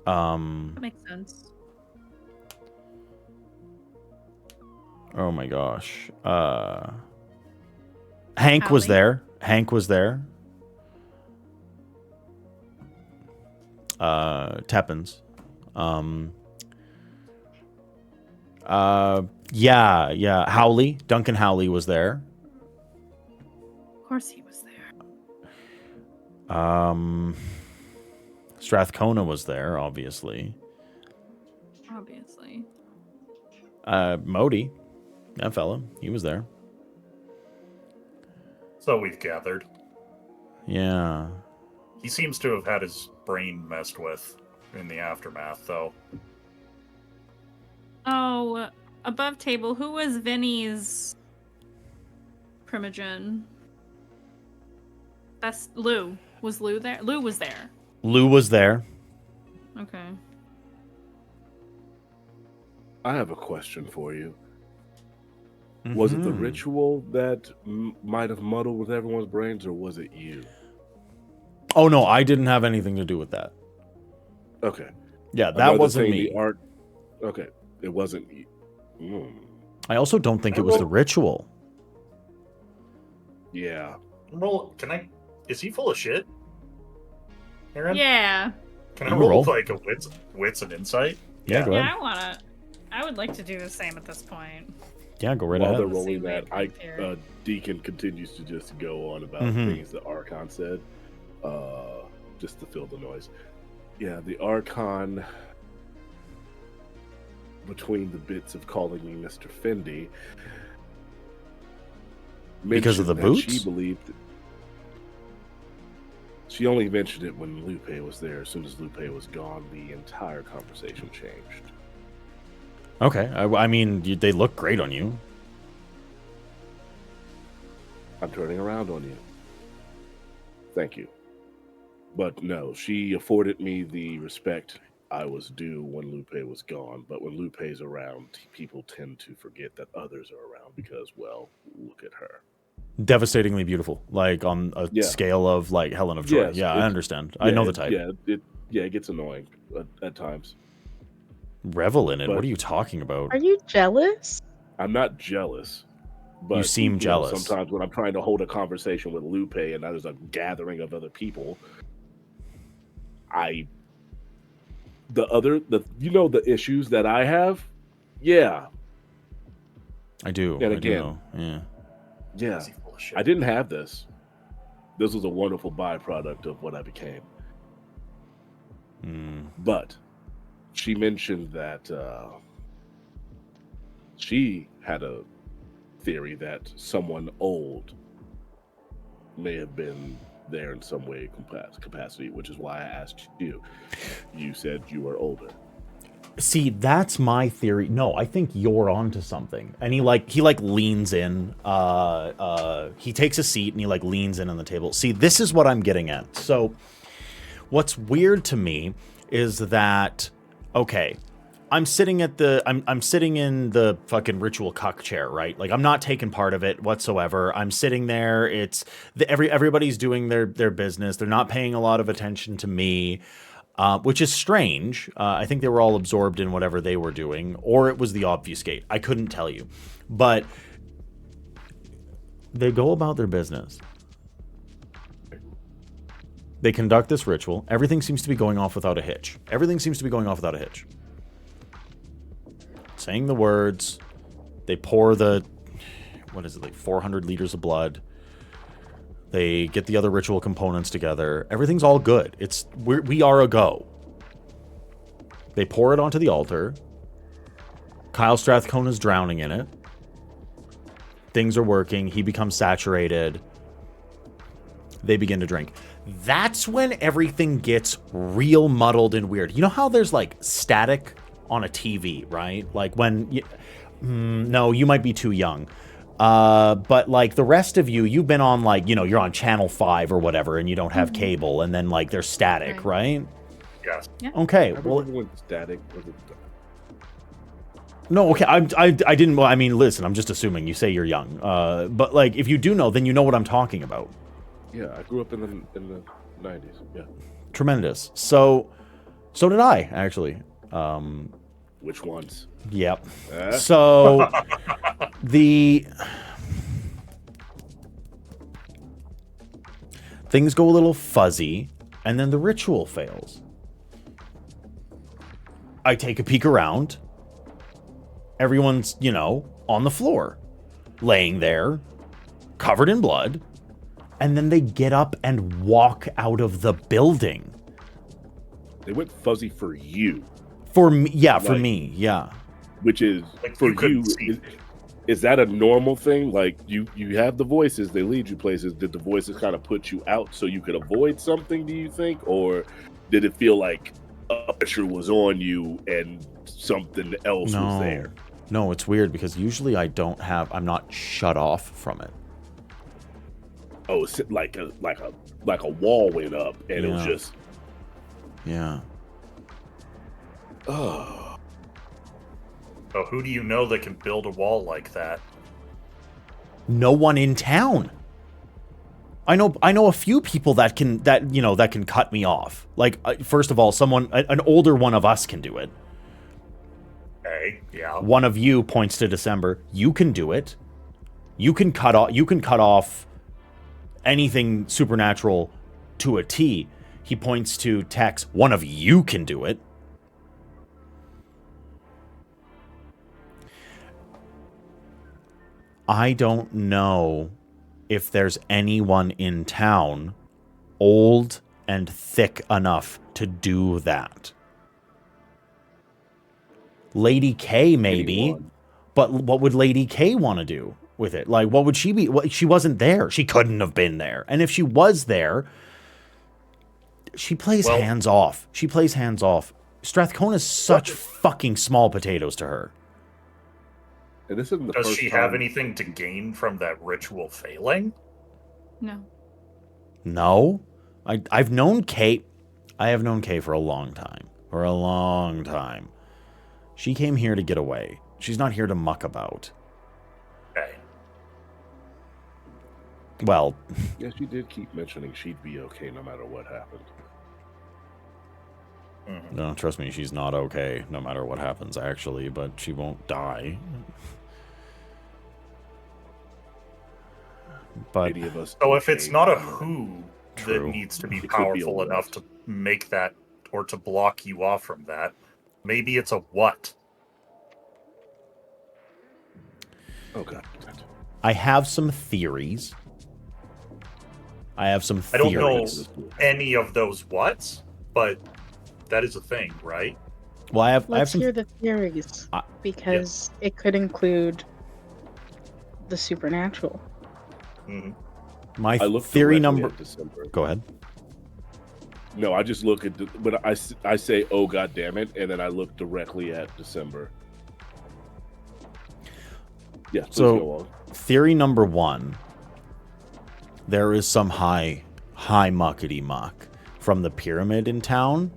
That makes sense. Oh my gosh. Hank was Howley. there. Hank was there. Teppins. Yeah. Howley. Duncan Howley was there. Of course he was there. Strathcona was there, obviously. Obviously. Modi. That fella. He was there. So we've gathered. Yeah. He seems to have had his brain messed with in the aftermath, though. Oh, above table, who was Vinny's Primogen? That's Lou. Was Lou there? Lou was there. Lou was there. Okay. I have a question for you. Was it the ritual that might have muddled with everyone's brains, or was it you? Oh, no, I didn't have anything to do with that. Okay. Yeah, that wasn't me. The art. Okay, it wasn't. I also don't think it was the ritual. Yeah. Roll. Can I? Is he full of shit? Aaron? Yeah. Can I You roll roll. like a wits and insight? Yeah, go ahead. I would like to do the same at this point. Yeah, go right While ahead. they're rolling Let's that, see what Deacon continues to just go on about things that Archon said, just to fill the noise. Yeah, the Archon, between the bits of calling me Mr. Fendi, Because of the mentioned that boots? She believed. She only mentioned it when Lupe was there. As soon as Lupe was gone, the entire conversation changed. Okay. I mean, they look great on you. I'm turning around on you. Thank you. But no, she afforded me the respect I was due when Lupe was gone. But when Lupe's around, people tend to forget that others are around because, well, look at her. Devastatingly beautiful. Like on a scale of like Helen of Troy. Yes, Yeah, I understand. I know the type. It gets annoying at times. Revel in it. But- What are you talking about? Are you jealous? I'm not jealous. But You seem jealous. Sometimes when I'm trying to hold a conversation with Lupe and there's a gathering of other people, the issues that I have, yeah. I do. And I do again, know. Yeah. Yeah. Is he full of shit? I didn't have this. This was a wonderful byproduct of what I became. But she mentioned that she had a theory that someone old may have been there in some way capacity, which is why I asked you. You said you were older. See, that's my theory. No, I think you're onto something. And he leans in. He takes a seat and he leans in on the table. See, this is what I'm getting at. So, what's weird to me is that, okay, I'm sitting at the I'm sitting in the fucking ritual cuck chair, right? Like I'm not taking part of it whatsoever. I'm sitting there. It's everybody's doing their business. They're not paying a lot of attention to me, which is strange. I think they were all absorbed in whatever they were doing, or it was the obfuscate. I couldn't tell you, but they go about their business. They conduct this ritual. Everything seems to be going off without a hitch. Saying the words. They pour the, what is it, like 400 liters of blood. They get the other ritual components together. Everything's all good. We are a go. They pour it onto the altar. Kyle Strathcona's drowning in it. Things are working. He becomes saturated. They begin to drink. That's when everything gets real muddled and weird. You know how there's like static on a TV, right? Like when no, you might be too young. But like the rest of you, you've been on like, you're on channel 5 or whatever and you don't have cable and then like there's static, right? Yes. Yeah. Okay. I Well, remember when static was no, okay. I didn't. Well, I mean, listen. I'm just assuming you say you're young. But like, if you do know, then you know what I'm talking about. Yeah, I grew up in the 90s. Yeah. Tremendous. So did I actually. Which ones? Yep. So the things go a little fuzzy, and then the ritual fails. I take a peek around. Everyone's, on the floor, laying there, covered in blood, and then they get up and walk out of the building. They went fuzzy for you. For me, yeah, for me, yeah. Which is, Like, for you couldn't you, see. is that a normal thing? Like, you have the voices, they lead you places. Did the voices kind of put you out so you could avoid something, do you think? Or did it feel like a pressure was on you and something else was there? No, it's weird because usually I'm not shut off from it. Oh, it's like a wall went up and it was just... Yeah. Oh. So who do you know that can build a wall like that? No one in town. I know a few people that can cut me off. Like, first of all, an older one of us can do it. Okay, yeah. One of you points to December. You can do it. You can cut off anything supernatural to a T. He points to Tex. One of you can do it. I don't know if there's anyone in town old and thick enough to do that. Lady K, maybe. Anyone. But what would Lady K want to do with it? Like, what would she be? She wasn't there. She couldn't have been there. And if she was there, she plays hands off. Strathcona's such fucking small potatoes to her. And this isn't the Does first she time. have anything to gain from that ritual failing? No. No. I've known Kate. I have known Kate for a long time. For a long time. She came here to get away. She's not here to muck about. Okay. Well, Yeah, she did keep mentioning she'd be okay no matter what happened. no, trust me, she's not okay no matter what happens, actually, but she won't die. But Any of us So if it's not a okay, who True. that needs to be It could be a powerful enough what. to make that or to block you off from that, maybe it's a what? Oh god. I have some theories. I don't know any of those whats, but that is a thing, right? Well, I have Let's some. hear the theories, Uh, because it could include the supernatural. Mhm. My I look theory directly number. at December. Go ahead. No, I just look at but I say, oh god damn it, and then I look directly at December. Yeah, please So- go on. Theory number 1. There is some high muckety muck from the pyramid in town,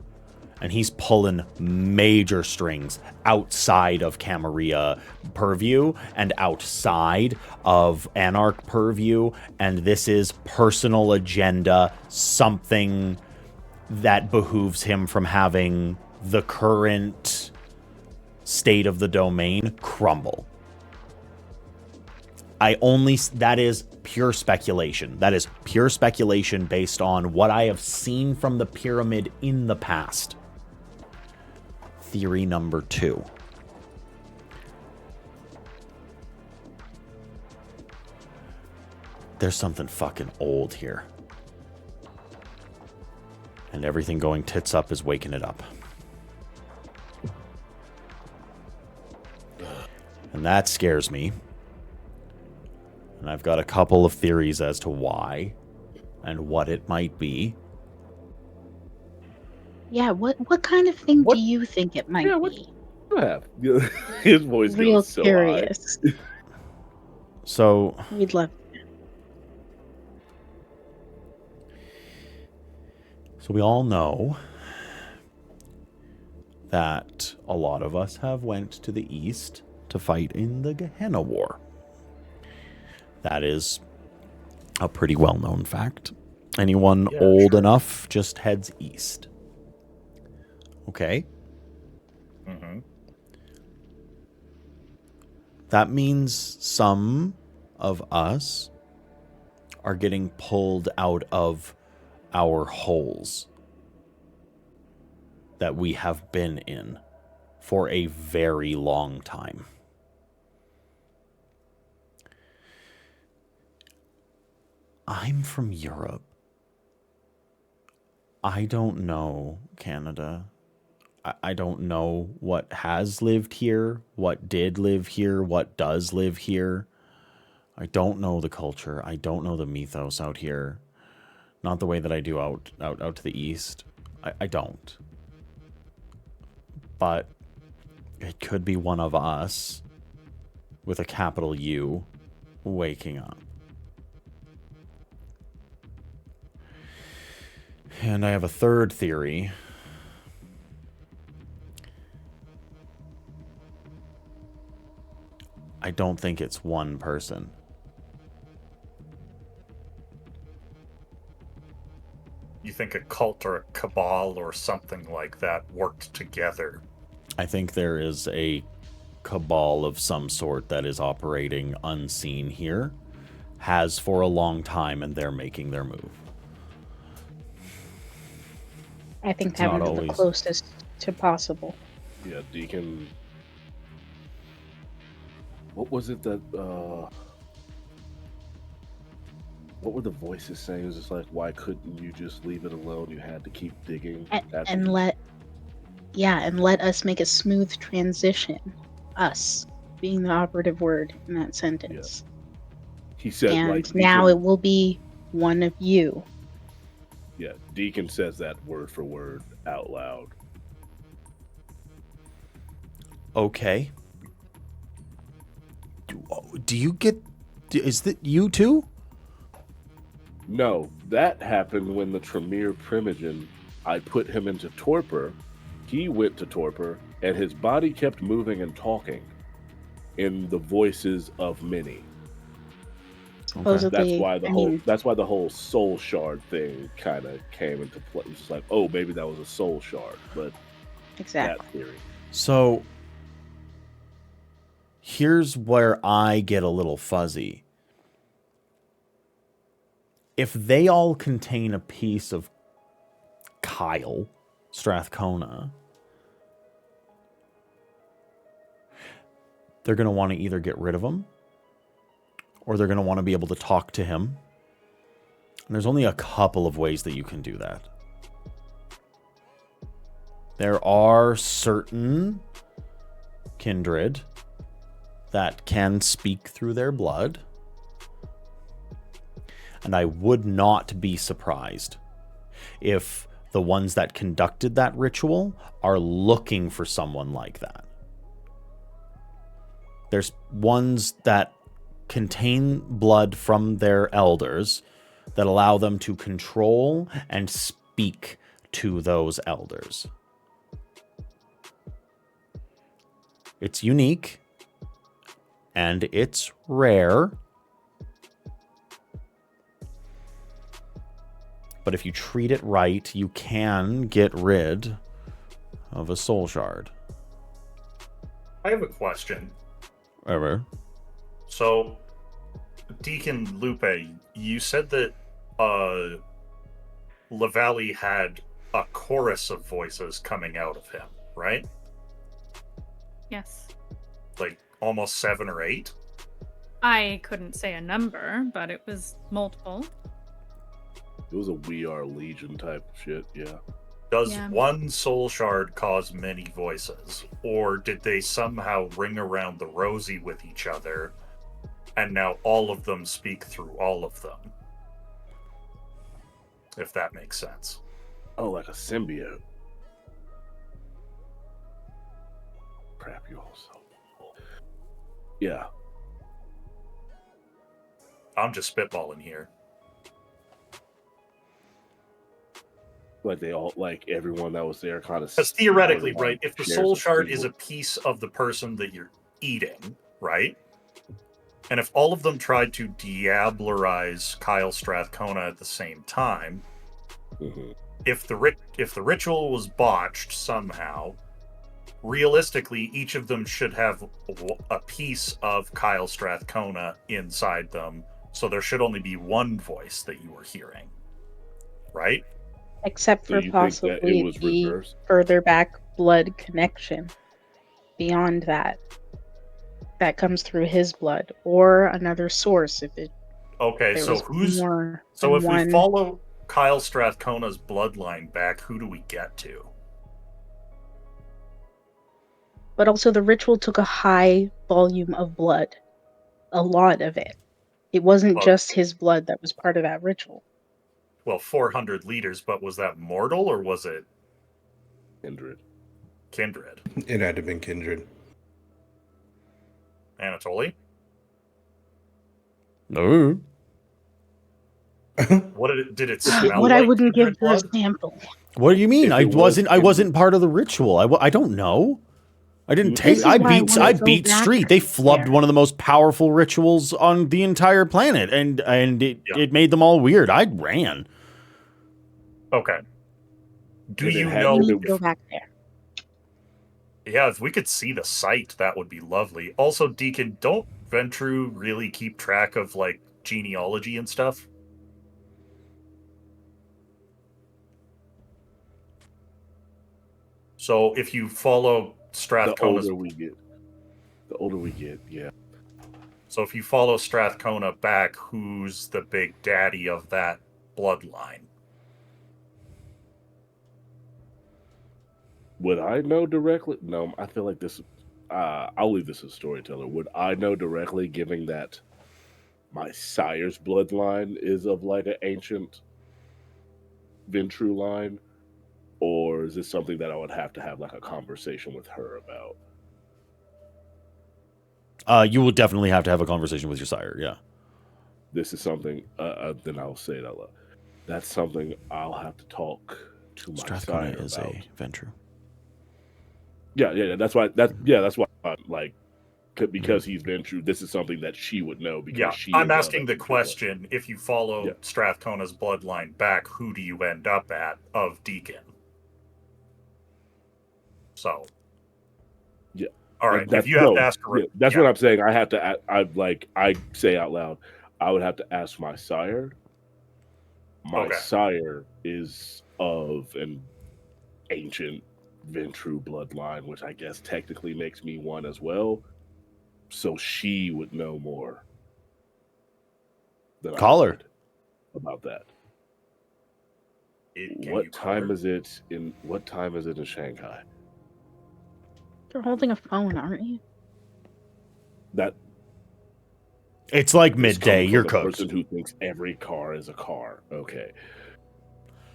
And he's pulling major strings outside of Camarilla purview and outside of Anarch purview. And this is personal agenda, something that behooves him from having the current state of the domain crumble. That is pure speculation. That is pure speculation based on what I have seen from the pyramid in the past. Theory number 2. There's something fucking old here. And everything going tits up is waking it up. And that scares me. And I've got a couple of theories as to why and what it might be. Yeah, what kind of thing do you think it might be? You have. His voice Real goes so curious. high. So We'd love. So we all know that a lot of us have went to the east to fight in the Gehenna War. That is a pretty well-known fact. Anyone old enough just heads east. Okay? Mm-hmm. That means some of us are getting pulled out of our holes that we have been in for a very long time. I'm from Europe. I don't know Canada. I don't know what has lived here, what did live here, what does live here. I don't know the culture. I don't know the mythos out here. Not the way that I do out to the east. I don't. But it could be one of us with a capital U waking up. And I have a third theory. I don't think it's one person. You think a cult or a cabal or something like that worked together? I think there is a cabal of some sort that is operating unseen here, has for a long time, and they're making their move. I think It's that not would be the always- closest to possible. Yeah, Deacon. What was it that? What were the voices saying? It was just like, why couldn't you just leave it alone? You had to keep digging. And let us make a smooth transition. Us being the operative word in that sentence. He said, And like, now Deacon, it will be one of you. Yeah, Deacon says that word for word out loud. Okay. Do you get... Is that you too? No, that happened when the Tremere Primogen, I put him into torpor. He went to torpor, and his body kept moving and talking in the voices of many. Supposedly, That's why the whole soul shard thing kind of came into play. It was just like, oh, maybe that was a soul shard, but exactly. that theory. So here's where I get a little fuzzy. If they all contain a piece of Kyle Strathcona, they're going to want to either get rid of him or they're going to want to be able to talk to him. And there's only a couple of ways that you can do that. There are certain kindred that can speak through their blood. And I would not be surprised if the ones that conducted that ritual are looking for someone like that. There's ones that contain blood from their elders that allow them to control and speak to those elders. It's unique. And it's rare. But if you treat it right, you can get rid of a soul shard. I have a question. Ever. So, Deacon Lupe, you said that LaValle had a chorus of voices coming out of him, right? Yes. Like almost 7 or 8? I couldn't say a number, but it was multiple. It was a We Are Legion type shit, yeah. Does Yeah. one soul shard cause many voices? Or did they somehow ring around the rosy with each other, and now all of them speak through all of them? If that makes sense. Oh, like a symbiote. Crap, you also. Yeah. I'm just spitballing here. Like they all, like everyone that was there kind of. Because theoretically, right, if the soul shard is a piece of the person that you're eating, right? And if all of them tried to diablerize Kyle Strathcona at the same time, if the ritual was botched somehow, realistically, each of them should have a piece of Kyle Strathcona inside them, so there should only be one voice that you were hearing, right? Except So for you think that possibly it was the reversed? further back blood connection. Beyond that, that comes through his blood or another source. If it Okay, there so was more so than if one, we follow Kyle Strathcona's bloodline back, who do we get to? but also the ritual took a high volume of blood, a lot of it. It wasn't Well- just his blood that was part of that ritual. Well, 400 liters, but was that mortal or was it Kindred. Kindred? It had to have been Kindred. Anatoly? No. What did it smell What like? I wouldn't give Kindred for a blood? sample. What do you mean? If I it was wasn't. I Kindred- wasn't part of the ritual. I don't know. I didn't This take. is I why I beat. wanna I go beat back Street. They flubbed there. one of the most powerful rituals on the entire planet, and it made them all weird. I ran. Okay. Do And it you had know We to need if to go back there. Yeah, if we could see the site, that would be lovely. Also, Deacon, don't Ventru really keep track of, like, genealogy and stuff? So, if you follow The Strathcona's... older we get, yeah. So, if you follow Strathcona back, who's the big daddy of that bloodline? Would I know directly? No, I feel like this. I'll leave this as storyteller. Would I know directly, given that my sire's bloodline is of like an ancient Ventru line, or is this something that I would have to have like a conversation with her about? You will definitely have to have a conversation with your sire. Yeah. This is something. Then I'll say it out loud. That's something I'll have to talk to my Strathcona sire is about. a Ventru. Yeah. That's why. That's why. Like, because he's been true. This is something that she would know because Yeah, she. I'm is asking the Ventru. question, if you follow Yeah. Strathcona's bloodline back, who do you end up at of Deacon? So... Yeah. All right, That's- if you have no, to ask... yeah, that's what I'm saying. I have to. I say out loud. I would have to ask my sire. My Okay. sire is of an ancient Ventru bloodline, which I guess technically makes me one as well. So she would know more than Call I her. would about that. Can you What call time her? is it in? What time is it in Shanghai? You're holding a phone, aren't you? That It's like is midday. coming from You're the cooked. person who thinks every car is a car. Okay.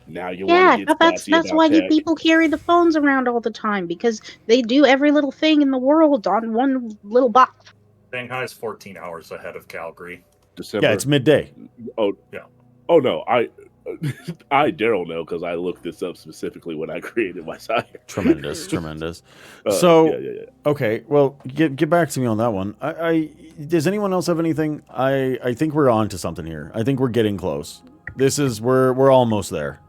Now you Yeah, want to get that's sassy about why you tech. people carry the phones around all the time, because they do every little thing in the world on one little box. Shanghai is 14 hours ahead of Calgary. December. Yeah, it's midday. Oh Yeah. Oh no, Daryl, know because I looked this up specifically when I created my sire. Tremendous, tremendous. Yeah. Okay, well, get back to me on that one. Does anyone else have anything? I think we're on to something here. I think we're getting close. We're almost there.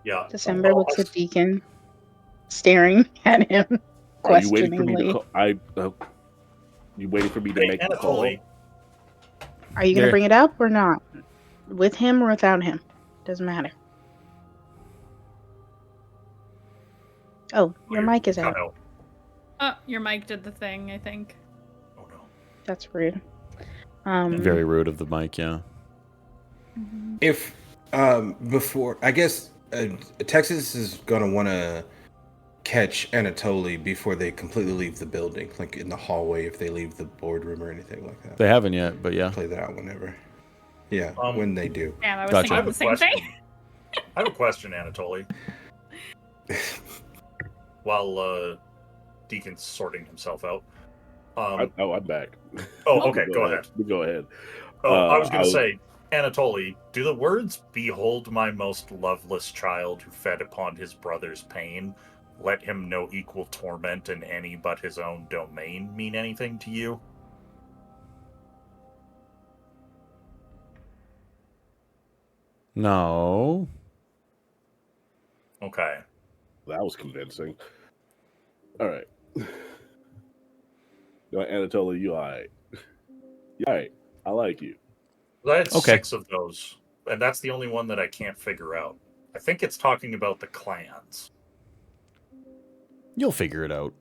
Yeah. December looks at Deacon, staring at him Are you waiting for me to questioningly. call? You waiting for me to Hey, make the call? Anatoly, Are you going Yeah. to bring it up or not? With him or without him? Doesn't matter. Oh, your mic is out. Kyle. Oh, your mic did the thing, I think. Oh no. That's rude. Very rude of the mic, yeah. If before, I guess Texas is gonna want to catch Anatoly before they completely leave the building, like in the hallway if they leave the boardroom or anything like that. They haven't yet, but yeah. Play that out whenever. Yeah, when they do. Damn, I was Gotcha. thinking I have the a same question. thing. I have a question, Anatoly. While Deacon's sorting himself out. I'm back. Oh, okay, go ahead. Go ahead. Oh, I was going to say, Anatoly, do the words, "Behold my most loveless child who fed upon his brother's pain, let him know equal torment in any but his own domain," mean anything to you? No. Okay. That was convincing. All right. Anatoly, you all right? You all right? I like you. I had Okay. 6 of those, and that's the only one that I can't figure out. I think it's talking about the clans. You'll figure it out.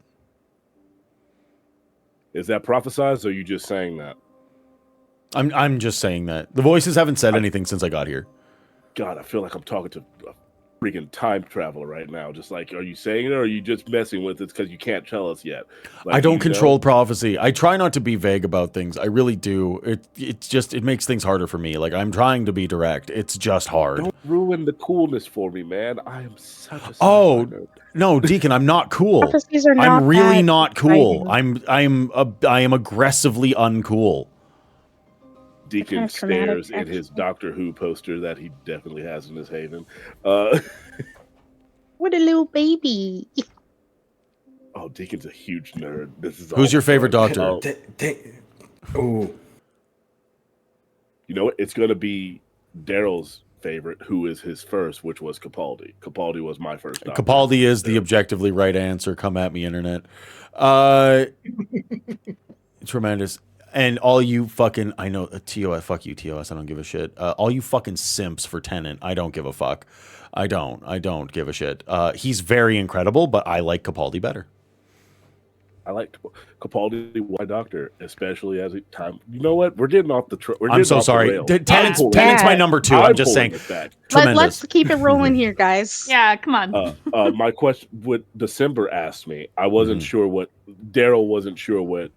Is that prophesized, or are you just saying that? I'm just saying that. The voices haven't said anything since I got here. God, I feel like I'm talking to a freaking time traveler right now. Just like, are you saying it, or are you just messing with it because you can't tell us yet? Like, I don't you control know? prophecy. I try not to be vague about things. I really do. It makes things harder for me. Like, I'm trying to be direct. It's just hard. Don't ruin the coolness for me, man. I am such a Oh, nerd. no, Deacon, I'm not cool. Prophecies are not I'm really that not cool. exciting. I am aggressively uncool. Deacon kind of traumatic, stares at his actually. Doctor Who poster that he definitely has in his haven. What a little baby. Oh, Deacon's a huge nerd. This is Who's all your favorite fun. doctor? Oh, You know what? It's going to be Daryl's favorite, who is his first, which was Capaldi. Capaldi was my first doctor. Capaldi is the objectively right answer. Come at me, internet. Tremendous. And all you fucking, I know, TOS, fuck you, TOS, I don't give a shit. All you fucking simps for Tenant, I don't give a fuck. I don't give a shit. He's very incredible, but I like Capaldi better. I like Capaldi, why doctor, especially as it time. You know what? We're getting off the. I'm so sorry. Tenant's my number 2. I'm just saying. Tremendous. Let's keep it rolling here, guys. Yeah, come on. My question, what December asked me, I wasn't sure what Daryl wasn't sure what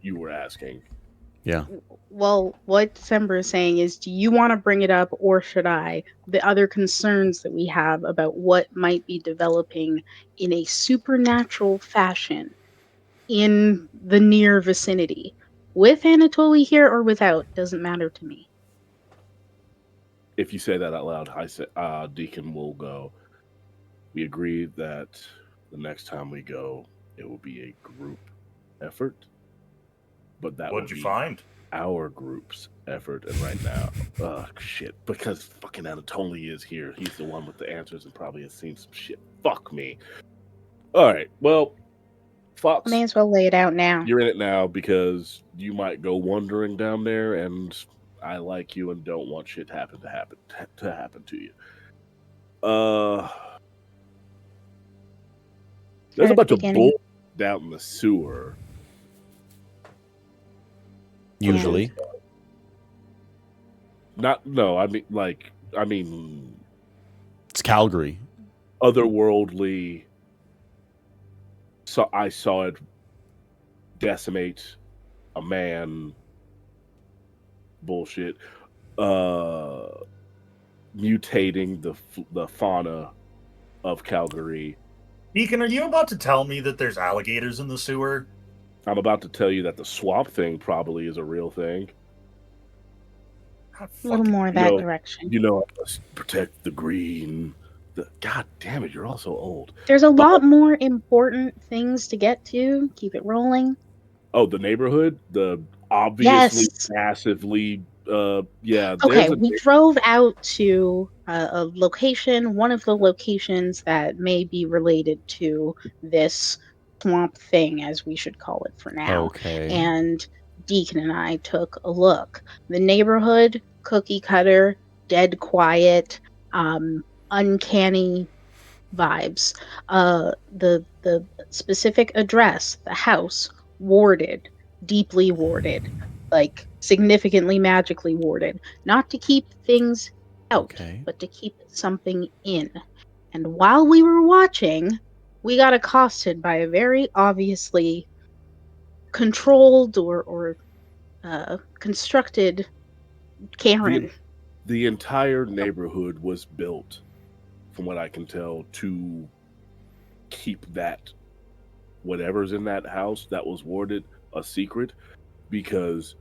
you were asking. Yeah. Well, what December is saying is, do you want to bring it up or should I? The other concerns that we have about what might be developing in a supernatural fashion in the near vicinity. With Anatoly here or without, doesn't matter to me. If you say that out loud, I say, Deacon will go. We agree that the next time we go, it will be a group effort. But that What'd will you be find? our group's effort. And right now, shit, because fucking Anatoly is here. He's the one with the answers and probably has seen some shit. Fuck me. All right, well, Fox, I may as well lay it out now. you're in it now because you might go wandering down there, and I like you and don't want shit to happen to you. There's a bunch of bull down in the sewer. Usually. I mean, It's Calgary. otherworldly. So I saw it decimate a man. Bullshit. Mutating the fauna of Calgary. Deacon, are you about to tell me that there's alligators in the sewer? I'm about to tell you that the swamp thing probably is a real thing. A little more that direction. You know, I must protect the green. God damn it, you're all so old. There's a lot more important things to get to. Keep it rolling. Oh, the neighborhood? The obviously massively yeah. Okay, we drove out to a location, one of the locations that may be related to this swamp thing, as we should call it for now. Okay. And Deacon and I took a look. The neighborhood, cookie cutter, dead quiet, uncanny vibes. The specific address, the house, warded, deeply warded, like significantly magically warded, not to keep things out, but to keep something in. And while we were watching, we got accosted by a very obviously controlled or constructed Karen. The entire neighborhood was built, from what I can tell, to keep that whatever's in that house that was warded a secret, because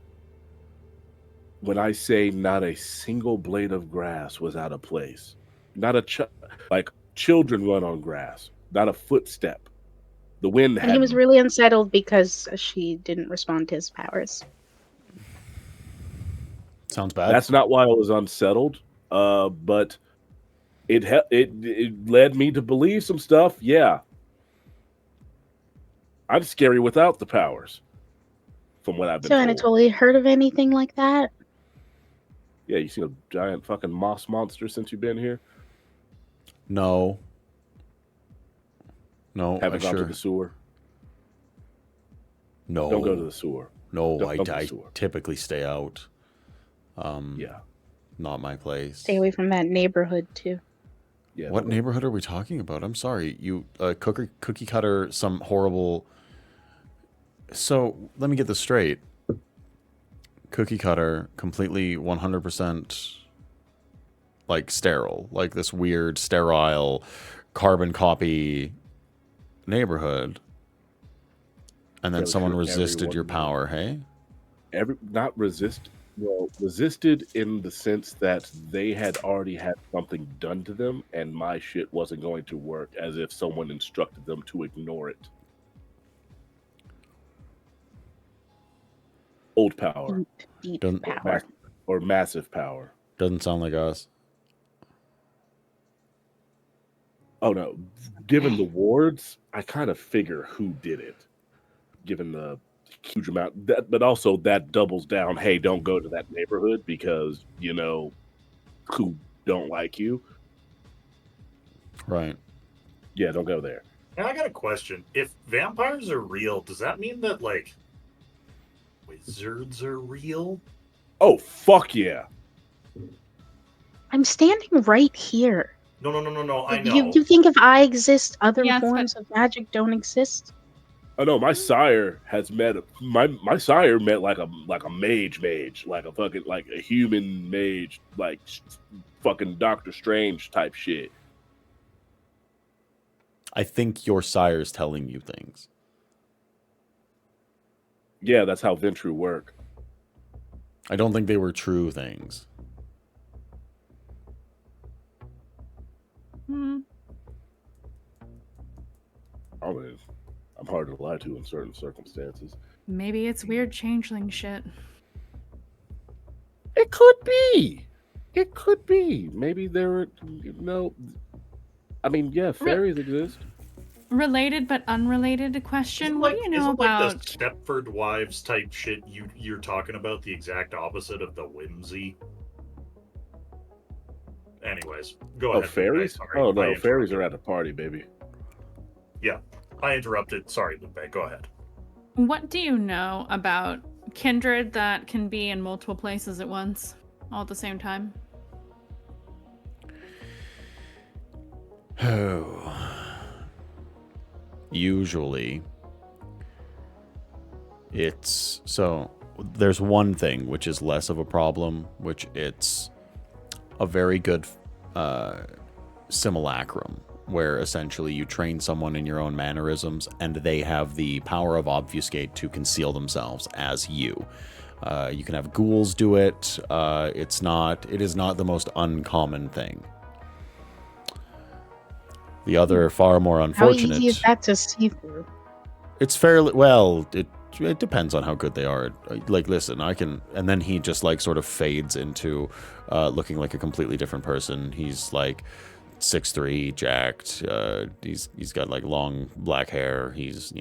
when I say not a single blade of grass was out of place, not a like children run on grass, not a footstep. The wind and he was really unsettled because she didn't respond to his powers. Sounds bad. That's not why I was unsettled, but it led me to believe some stuff. Yeah, I'm scary without the powers, from what I've been told. So Anatoly, heard of anything like that? Yeah, you seen a giant fucking moss monster since you've been here? No. Haven't gone to the sewer? No. Don't go to the sewer. No, I typically stay out. Yeah. Not my place. Stay away from that neighborhood too. Yeah. What neighborhood are we talking about? I'm sorry. You cookie cutter, some horrible. So let me get this straight. Cookie cutter, completely 100% like sterile, like this weird sterile carbon copy neighborhood, and then someone resisted your power. Hey, resisted in the sense that they had already had something done to them, and my shit wasn't going to work, as if someone instructed them to ignore it. Old power. Deep power. Or massive power. Doesn't sound like us. Oh no. Given the wards, I kind of figure who did it. Given the huge amount. But also that doubles down, hey, don't go to that neighborhood because, you know, who don't like you. Right. Yeah, don't go there. And I got a question. If vampires are real, does that mean that, like, wizards are real? Oh, fuck yeah. I'm standing right here. No, I know. You think if I exist, other forms of magic don't exist? Oh no, my sire has met my sire met like a mage, like a fucking like a human mage, like fucking Doctor Strange type shit. I think your sire's telling you things. Yeah, that's how Ventru work. I don't think they were true things. I mean, I'm hard to lie to in certain circumstances. Maybe it's weird changeling shit. It could be. It could be. Maybe there are, I mean, yeah, fairies exist. Related but unrelated question. What do you know about like the Stepford Wives type shit you're talking about? The exact opposite of the whimsy. Anyways, go ahead. Fairies? Oh no, fairies are at a party, baby. Yeah, I interrupted. Sorry, Lupe. Go ahead. What do you know about kindred that can be in multiple places at once, all at the same time? Oh. Usually, it's so there's one thing which is less of a problem, which it's a very good simulacrum, where essentially you train someone in your own mannerisms and they have the power of obfuscate to conceal themselves as you. You can have ghouls do it. It is not the most uncommon thing. The other far more unfortunate. How easy is that to see through? It's fairly well. It depends on how good they are. Like, listen, I can, and then he just like sort of fades into looking like a completely different person. He's like 6'3", jacked. He's got like long black hair. He's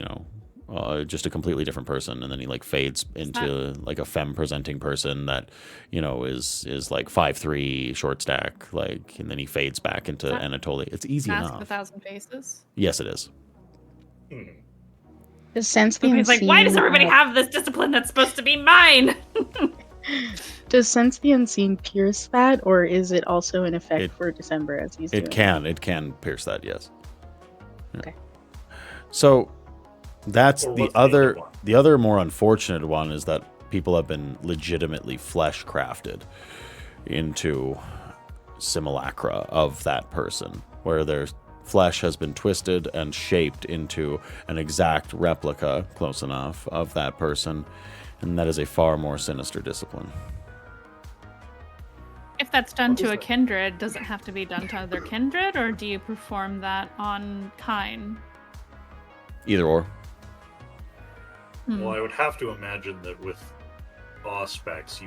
just a completely different person, and then he like fades into like a femme presenting person that is like 5'3", short stack, like, and then he fades back into Anatoly. It's easy Mask enough. of a Thousand Faces. Yes, it is. Does Sense-the He's like, why does everybody have this discipline that's supposed to be mine? Does Sense the Unseen pierce that, or is it also in effect for December as he's doing It can pierce that, yes. Yeah. Okay. So that's Or the what's other one? the other more unfortunate one is that people have been legitimately flesh crafted into simulacra of that person, where their flesh has been twisted and shaped into an exact replica, close enough, of that person, and that is a far more sinister discipline. If that's done to a kindred, does it have to be done to other kindred, or do you perform that on Kine? Either or. Well, I would have to imagine that with Auspex,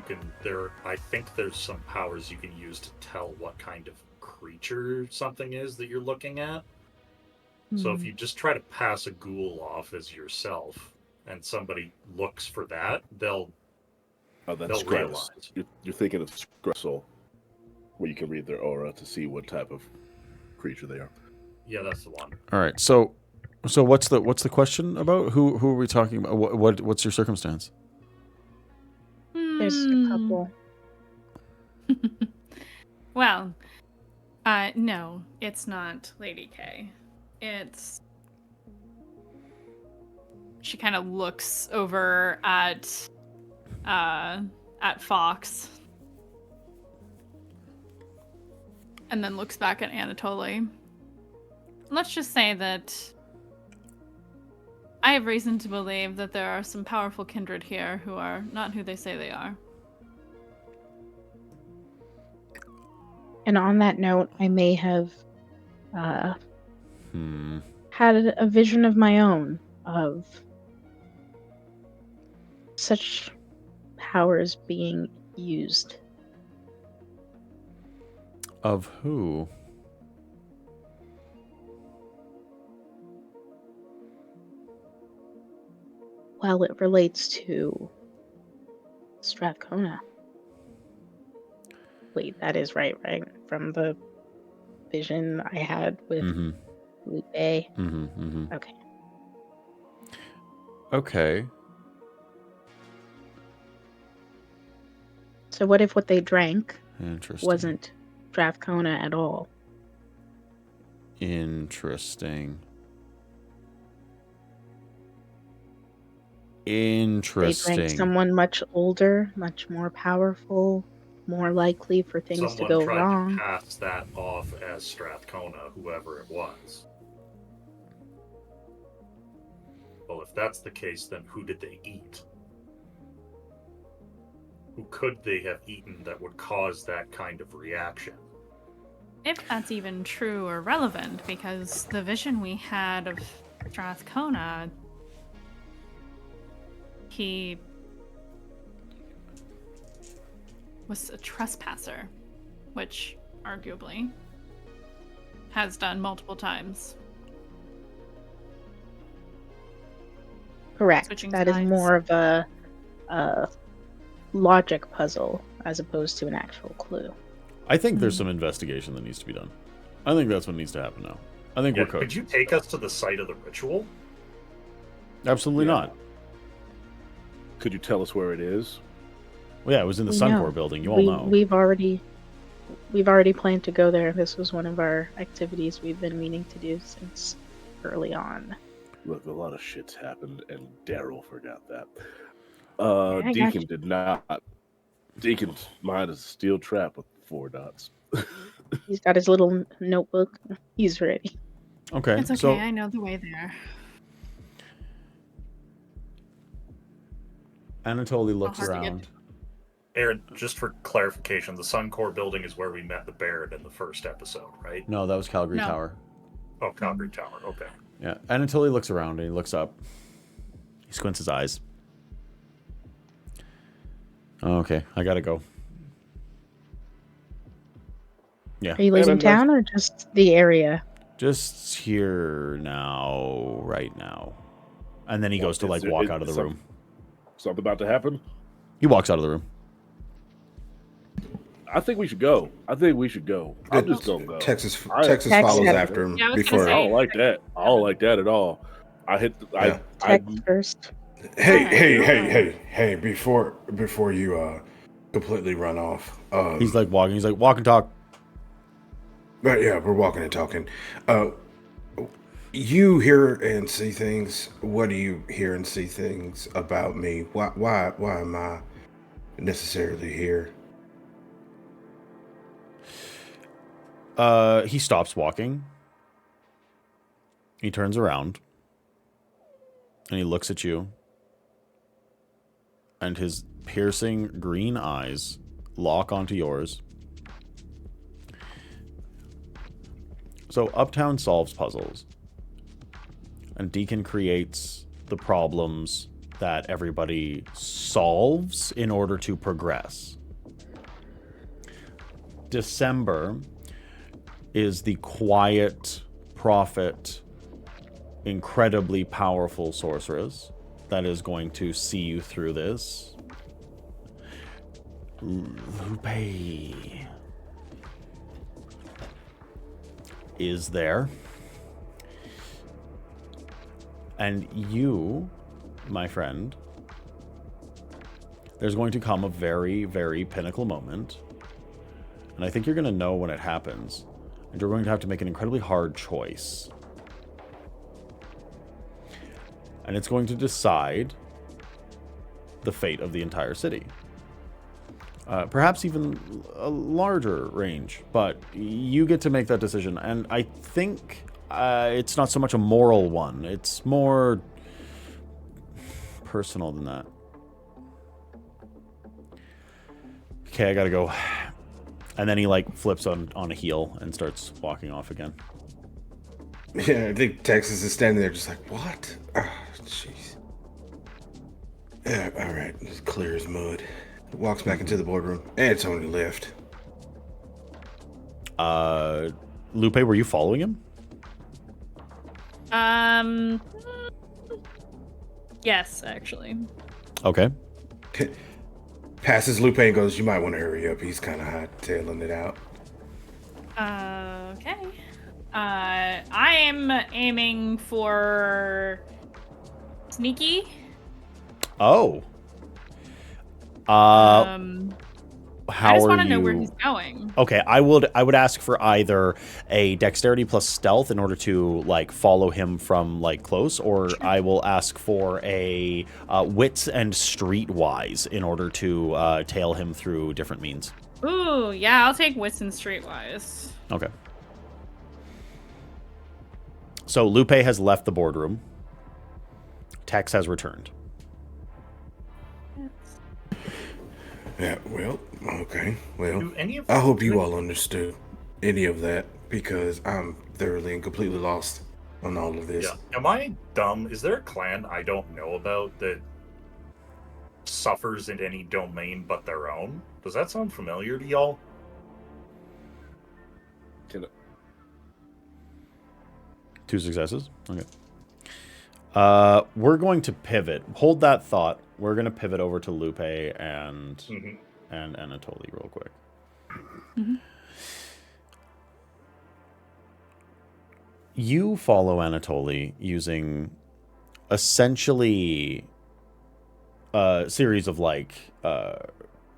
I think there's some powers you can use to tell what kind of creature something is that you're looking at. So if you just try to pass a ghoul off as yourself, and somebody looks for that, they'll realize. You're thinking of Scressel, where you can read their aura to see what type of creature they are. Yeah, that's the one. All right. So what's the question about? Who are we talking about? What's your circumstance? There's a couple. Well, no, it's not Lady K. She kind of looks over at Fox, and then looks back at Anatoly. Let's just say that I have reason to believe that there are some powerful kindred here who are not who they say they are. And on that note, I may have had a vision of my own of such powers being used. Of who? Well, it relates to Strathcona. Wait, that is right? From the vision I had with LePage. Okay. Okay. So what if what they drank Interesting. wasn't Strathcona at all? Interesting. They drank someone much older, much more powerful, more likely for things to go Someone tried wrong. to pass that off as Strathcona, whoever it was. Well, if that's the case, then who did they eat? Who could they have eaten that would cause that kind of reaction? If that's even true or relevant, because the vision we had of Strathcona, he was a trespasser, which arguably has done multiple times. Correct. Switching That is sides. more of a logic puzzle as opposed to an actual clue. I think there's some investigation that needs to be done. I think that's what needs to happen now. I think we're cooked. Could you take us to the site of the ritual? Absolutely not. Could you tell us where it is? Well, yeah, it was in the Suncor building. You all know. We've already planned to go there. This was one of our activities we've been meaning to do since early on. Look, a lot of shit's happened, and Daryl forgot that. I Deacon got did not. Deacon's mind is a steel trap with 4 dots. He's got his little notebook. He's ready. Okay. It's okay, So I know the way there. Anatoly looks hard to get around. Aaron, just for clarification, the Suncore building is where we met the Baron in the first episode, right? No, that was Calgary No. Tower. Oh, Calgary Tower. Okay. Yeah, Anatoly looks around and he looks up. He squints his eyes. Okay, I gotta go. Yeah. Are you leaving town or just the area? Just here now, right now. And then he goes to like walk out of the room. Something about to happen? He walks out of the room. I think we should go. I'm just gonna go. Texas Texas follows had- after him Yeah, I was before. gonna I don't like that. I don't like that at all. Text first. Hey! Before you completely run off. He's like walking. He's like, walk and talk. But yeah, we're walking and talking. You hear and see things. What do you hear and see things about me? Why am I necessarily here? He stops walking. He turns around. And he looks at you. And his piercing green eyes lock onto yours. So Uptown solves puzzles. And Deacon creates the problems that everybody solves in order to progress. December is the quiet prophet, incredibly powerful sorceress that is going to see you through this. Lupe is there. And you, my friend, there's going to come a very, very pinnacle moment. And I think you're going to know when it happens. And you're going to have to make an incredibly hard choice. And it's going to decide the fate of the entire city. Perhaps even a larger range. But you get to make that decision. And I think it's not so much a moral one. It's more personal than that. Okay, I gotta go. And then he like flips on a heel and starts walking off again. Yeah, I think Texas is standing there just like, what? Oh, jeez. Yeah, all right, it's clear as mud. Walks back into the boardroom, and it's only left. Lupe, were you following him? Yes, actually. Okay. Passes Lupe and goes, you might want to hurry up. He's kind of hot-tailing it out. Okay. I am aiming for sneaky. Oh. How I just are want to know you- where he's going. Okay, I would ask for either a dexterity plus stealth in order to like follow him from like close, or I will ask for a wits and streetwise in order to tail him through different means. Ooh, yeah, I'll take wits and streetwise. Okay. So Lupe has left the boardroom. Tex has returned. Yeah, well, okay. Well, Do any of I hope you all understood any of that, because I'm thoroughly and completely lost on all of this. Yeah. Am I dumb? Is there a clan I don't know about that suffers in any domain but their own? Does that sound familiar to y'all? Two successes. Okay. We're going to pivot. Hold that thought. We're going to pivot over to Lupe and Anatoly real quick. Mm-hmm. You follow Anatoly using essentially a series of like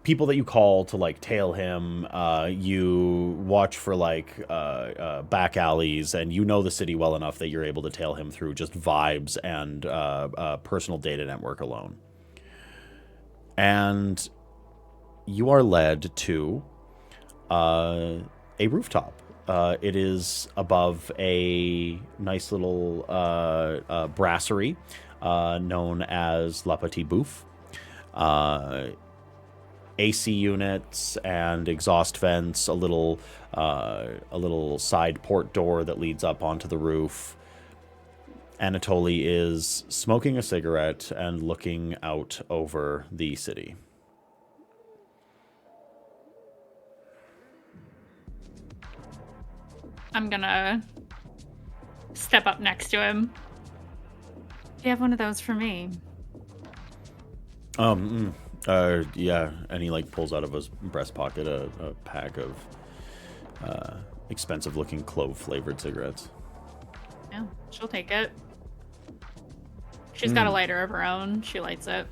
people that you call to like tail him. You watch for like back alleys, and you know the city well enough that you're able to tail him through just vibes and personal data network alone. And you are led to a rooftop. It is above a nice little brasserie known as La Petite Bouffe. AC units and exhaust vents, a little side port door that leads up onto the roof. Anatoly is smoking a cigarette and looking out over the city. I'm gonna step up next to him. Do you have one of those for me? Yeah, and he like pulls out of his breast pocket a pack of expensive-looking clove-flavored cigarettes. Yeah, she'll take it. She's got a lighter of her own. She lights it.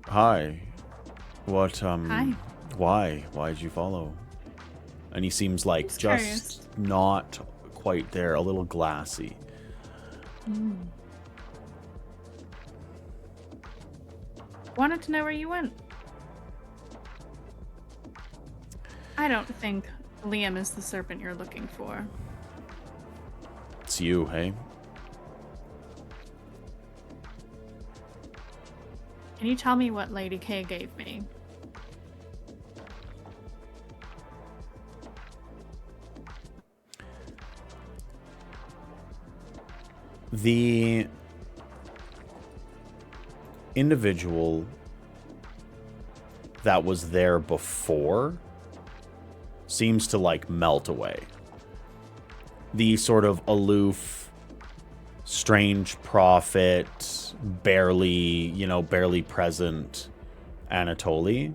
Hi. What, Hi. Why? Why'd you follow? And he seems like Just just curious. not quite there, a little glassy. Wanted to know where you went. I don't think Liam is the serpent you're looking for. It's you, hey? Can you tell me what Lady K gave me? The individual that was there before seems to like melt away. The sort of aloof, strange prophet, barely present Anatoly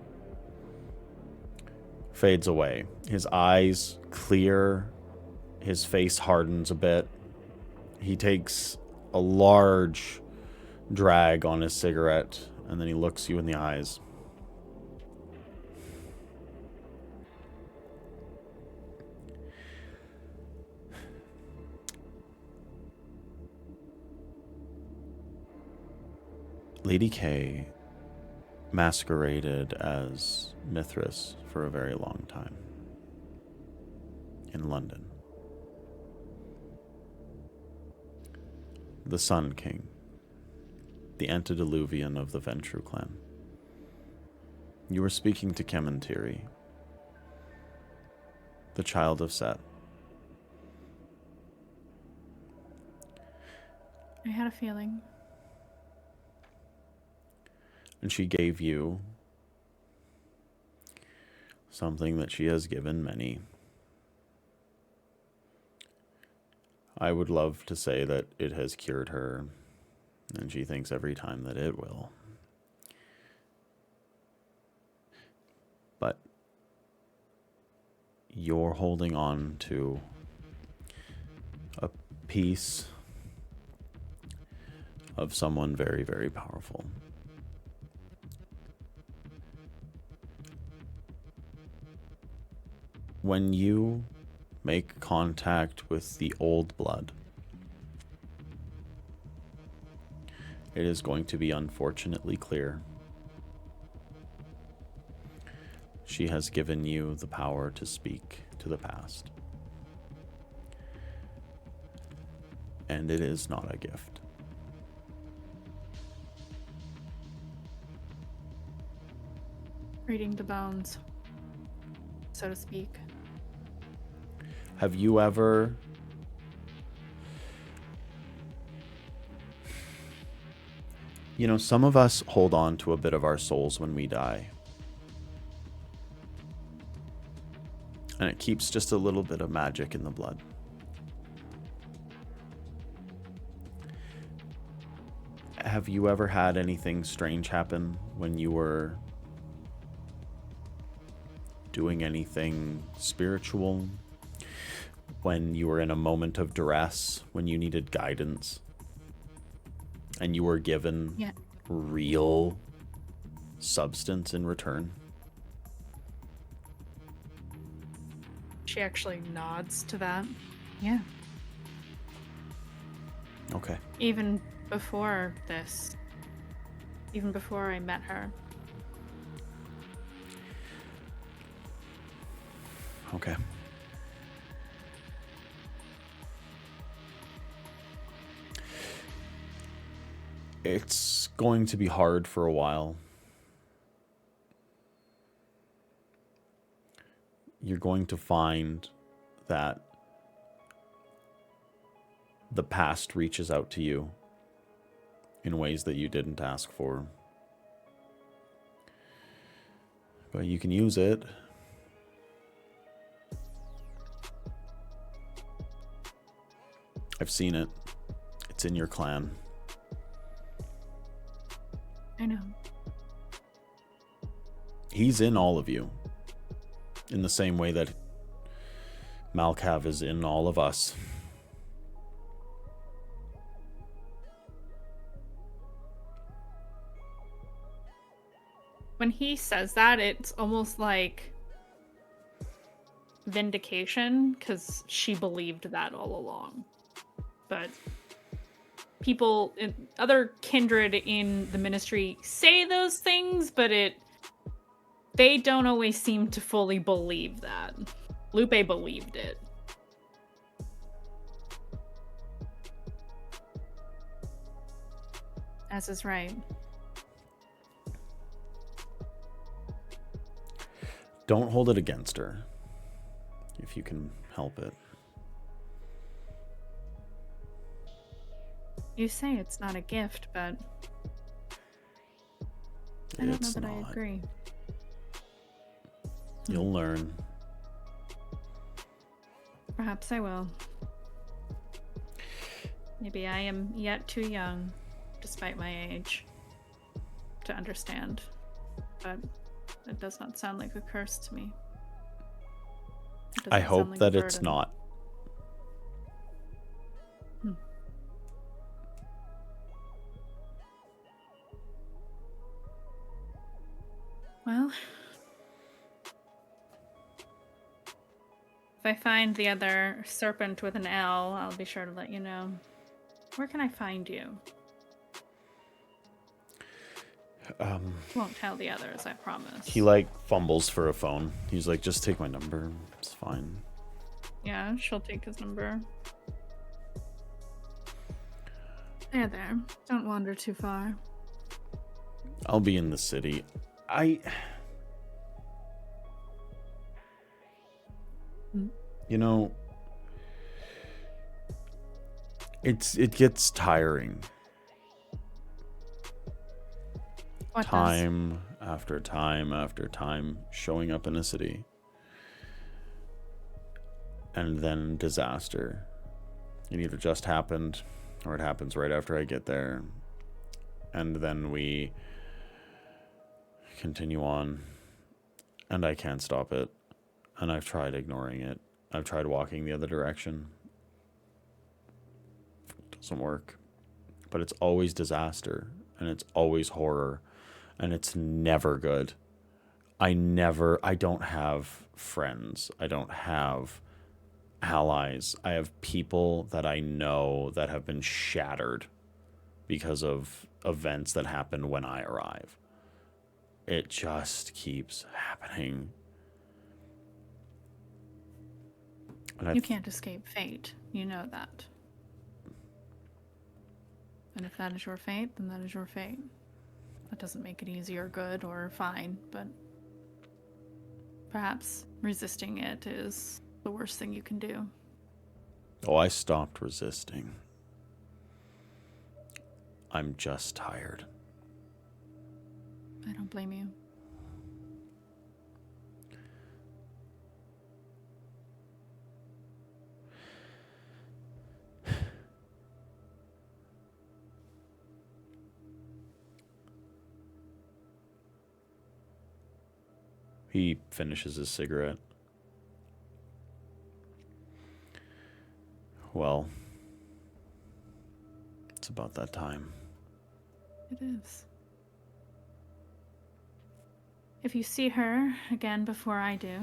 fades away. His eyes clear, his face hardens a bit. He takes a large drag on his cigarette, and then he looks you in the eyes. Lady K masqueraded as Mithras for a very long time in London. The Sun King, the antediluvian of the Ventru clan. You were speaking to Kementiri, the child of Set. I had a feeling. And she gave you something that she has given many. I would love to say that it has cured her, and she thinks every time that it will. But you're holding on to a piece of someone very, very powerful. When you make contact with the old blood, it is going to be unfortunately clear. She has given you the power to speak to the past. And it is not a gift. Reading the bones, so to speak. Have you ever some of us hold on to a bit of our souls when we die. And it keeps just a little bit of magic in the blood. Have you ever had anything strange happen when you were doing anything spiritual? When you were in a moment of duress, when you needed guidance, and you were given real substance in return? She actually nods to that. Yeah. Okay. Even before this. Even before I met her. Okay. It's going to be hard for a while. You're going to find that the past reaches out to you in ways that you didn't ask for. But you can use it. I've seen it. It's in your clan. I know. He's in all of you. In the same way that Malkav is in all of us. When he says that, it's almost like vindication, because she believed that all along. But people, other kindred in the ministry say those things, but they don't always seem to fully believe that. Lupe believed it. As is right. Don't hold it against her, if you can help it. You say it's not a gift, but I don't know that I agree. You'll learn. Perhaps I will. Maybe I am yet too young, despite my age, to understand. But it does not sound like a curse to me. I hope that it's not. Well, if I find the other serpent with an L, I'll be sure to let you know. Where can I find you? Won't tell the others, I promise. He fumbles for a phone. He's like, just take my number. It's fine. Yeah, she'll take his number. There. Don't wander too far. I'll be in the city. You know, it gets tiring. Time after time after time showing up in a city. And then disaster. It either just happened or it happens right after I get there. And then we continue on. And I can't stop it. And I've tried ignoring it. I've tried walking the other direction. It doesn't work. But it's always disaster. And it's always horror. And it's never good. I don't have friends. I don't have allies. I have people that I know that have been shattered because of events that happen when I arrive. It just keeps happening. And you can't escape fate. You know that. And if that is your fate, then that is your fate. That doesn't make it easy or good or fine, but perhaps resisting it is the worst thing you can do. Oh, I stopped resisting. I'm just tired. I don't blame you. He finishes his cigarette. Well, it's about that time. It is. If you see her again before I do,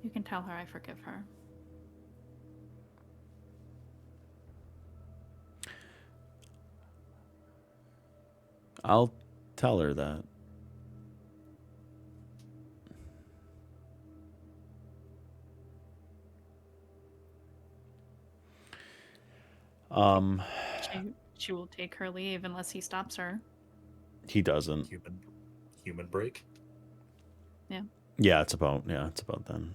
you can tell her I forgive her. I'll tell her that. She will take her leave unless he stops her. He doesn't. Human break. Yeah, it's about then.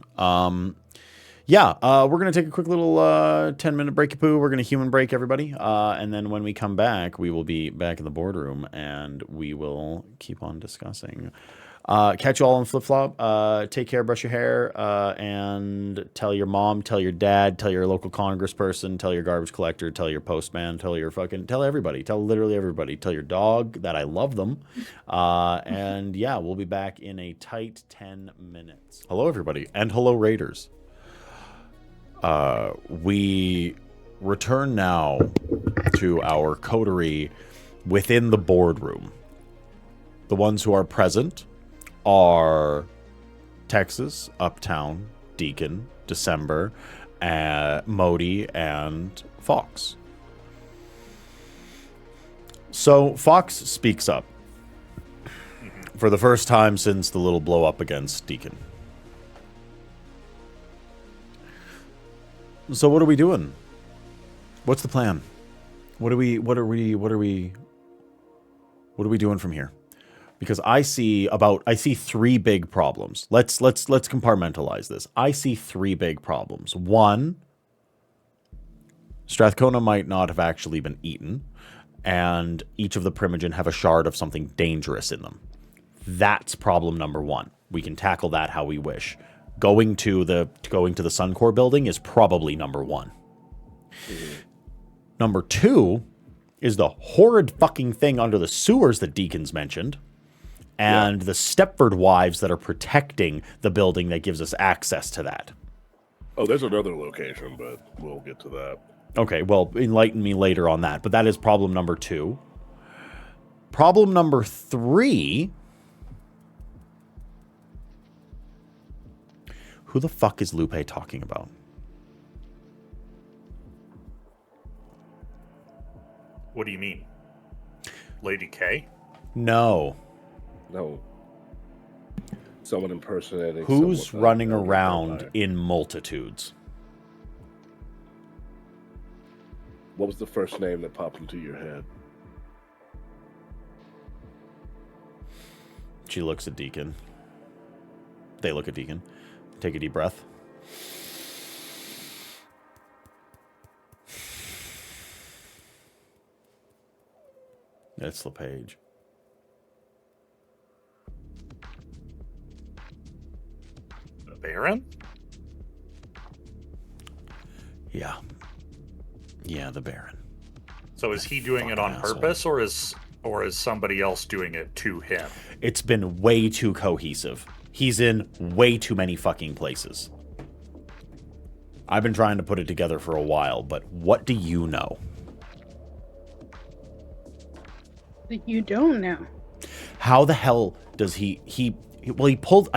We're gonna take a quick little 10-minute breaky poo. We're gonna human break everybody, and then when we come back, we will be back in the boardroom and we will keep on discussing. Catch you all on Flip Flop. Take care, brush your hair, and tell your mom, tell your dad, tell your local congressperson, tell your garbage collector, tell your postman, tell everybody, tell literally everybody, tell your dog that I love them. And yeah, we'll be back in a tight 10 minutes. Hello, everybody, and hello, Raiders. We return now to our coterie within the boardroom. The ones who are present are Texas, Uptown, Deacon, December, Modi, and Fox. So Fox speaks up for the first time since the little blow up against Deacon. So what are we doing? What's the plan? What are we doing from here? Because I see 3 big problems. Let's compartmentalize this. I see 3 big problems. 1, Strathcona might not have actually been eaten, and each of the Primogen have a shard of something dangerous in them. That's problem number 1. We can tackle that how we wish. Going to the Suncore building is probably number 1. Number 2 is the horrid fucking thing under the sewers that Deacon's mentioned. And the Stepford wives that are protecting the building that gives us access to that. Oh, there's another location, but we'll get to that. Okay, well, enlighten me later on that. But that is problem number 2. Problem number 3. Who the fuck is Lupe talking about? What do you mean? Lady K? No. No. Someone impersonating. Who's someone running around in multitudes? What was the first name that popped into your head? She looks at Deacon. They look at Deacon. Take a deep breath. It's LePage. The Baron? Yeah. Yeah, the Baron. So is he doing it on purpose, or is somebody else doing it to him? It's been way too cohesive. He's in way too many fucking places. I've been trying to put it together for a while, but what do you know? You don't know. How the hell does he pulled...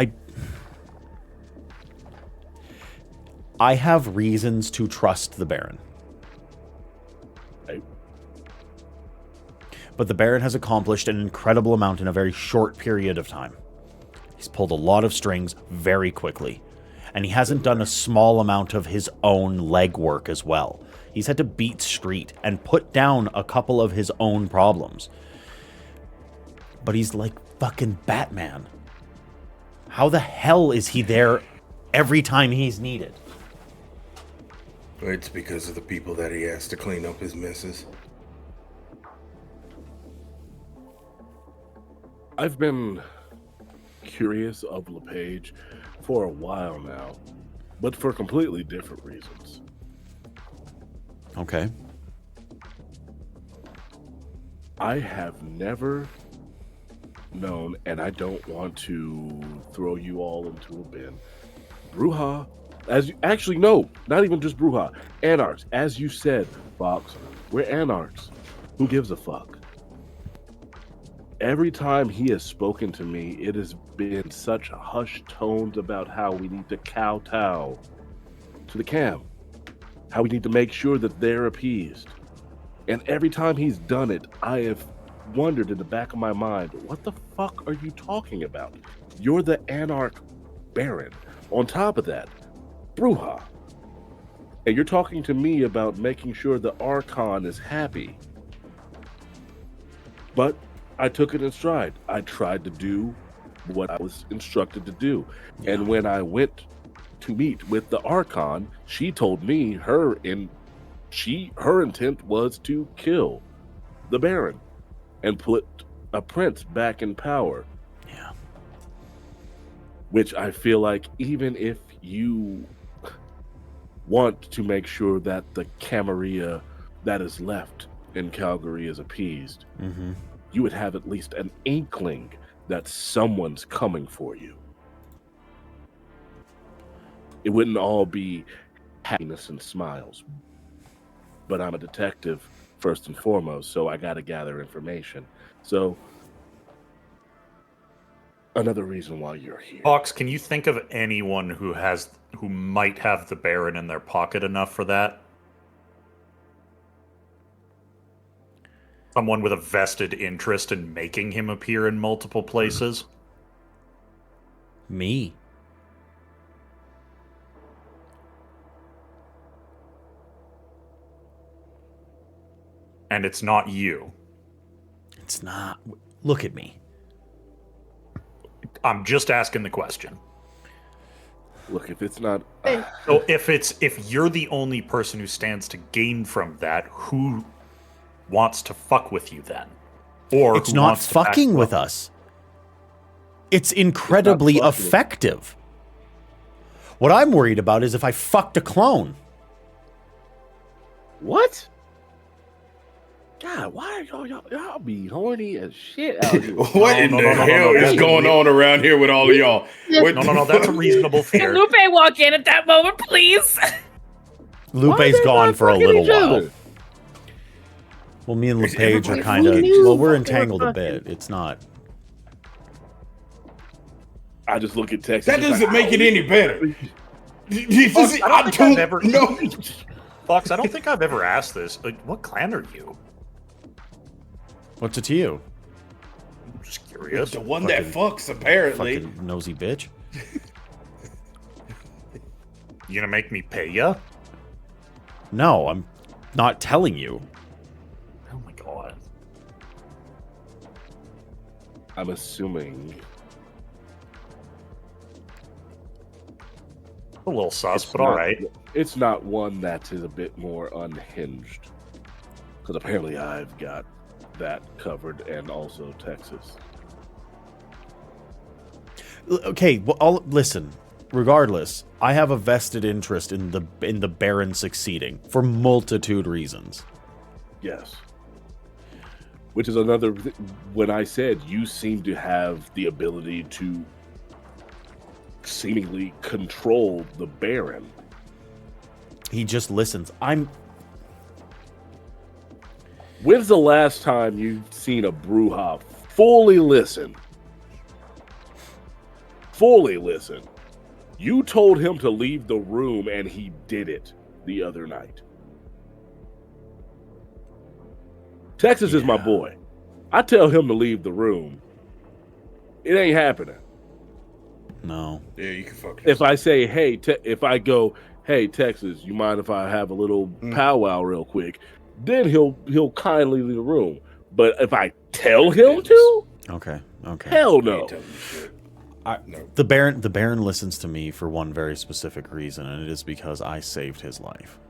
I have reasons to trust the Baron. But the Baron has accomplished an incredible amount in a very short period of time. He's pulled a lot of strings very quickly. And he hasn't done a small amount of his own legwork as well. He's had to beat street and put down a couple of his own problems. But he's like fucking Batman. How the hell is he there every time he's needed? It's because of the people that he has to clean up his messes. I've been curious of LePage for a while now, but for completely different reasons. Okay. I have never known, and I don't want to throw you all into a bin. Brujah, not even just Brujah. Anarchs, as you said, Fox, we're Anarchs. Who gives a fuck? Every time he has spoken to me, it has been such hushed tones about how we need to kowtow to the camp, how we need to make sure that they're appeased. And every time he's done it, I have wondered in the back of my mind, what the fuck are you talking about? You're the Anarch Baron. On top of that, Brujah. And you're talking to me about making sure the Archon is happy. But I took it in stride. I tried to do what I was instructed to do. Yeah. And when I went to meet with the Archon, she told me her intent was to kill the Baron and put a prince back in power. Yeah. Which I feel like even if you want to make sure that the Camarilla that is left in Calgary is appeased, you would have at least an inkling that someone's coming for you. It wouldn't all be happiness and smiles. But I'm a detective first and foremost, so I got to gather information. So another reason why you're here. Fox, can you think of anyone who might have the Baron in their pocket enough for that? Someone with a vested interest in making him appear in multiple places? Me. And it's not you. It's not. Look at me. I'm just asking the question. Look, if it's not... So if you're the only person who stands to gain from that, who wants to fuck with you then? Or it's who not wants to back fucking you with up? us. It's incredibly It's not fucking. effective. What I'm worried about is if I fucked a clone. What? God, why are y'all be horny as shit out here? What in no, the no, no, hell no, is no. going on around here with all of y'all? What No, the no, that's a fuck? reasonable Can fear. Lupe walk in at that moment, please? Why Lupe's they gone not for a fucking little each while. other? Well, me and Is LePage are everybody kind of... We knew Well, we're they were entangled a fucking. bit. It's not... I just look at Texas. That just doesn't like, make it any better. Fox, I don't think I've ever... know. Fox, I don't think I've ever asked this. What clan are you? What's it to you? I'm just curious. The one that fucks, apparently. Fucking nosy bitch. You gonna make me pay ya? No, I'm not telling you. Oh my god. I'm assuming A little sus, it's but not- alright. It's not one that is a bit more unhinged. Because apparently I've got that covered, and also Texas. Okay, well, listen. Regardless, I have a vested interest in the Baron succeeding for multitude reasons. Yes. Which is another... When I said you seem to have the ability to seemingly control the Baron. He just listens. When's the last time you've seen a Brujah fully listen? Fully listen. You told him to leave the room and he did it the other night. Texas is my Yeah. boy. I tell him to leave the room. It ain't happening. No. Yeah, you can fuck If I say, hey, if I go, hey, Texas, you mind if I have a little powwow real quick? Then he'll kindly leave the room. But if I tell him to, Okay. hell no. No. The Baron listens to me for one very specific reason, and it is because I saved his life.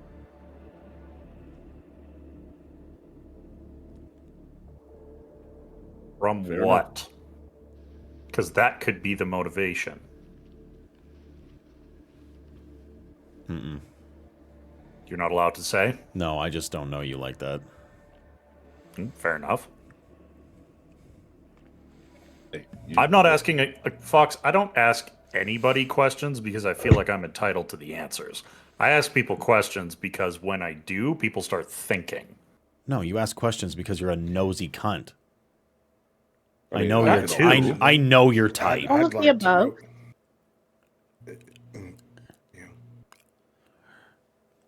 From Fair what? Because that could be the motivation. Mm-mm. You're not allowed to say? No, I just don't know you like that. Fair enough. Hey, I'm not asking a Fox. I don't ask anybody questions because I feel like I'm entitled to the answers. I ask people questions because when I do, people start thinking. No, you ask questions because you're a nosy cunt. I mean, know that your too. I know your type. All of the above.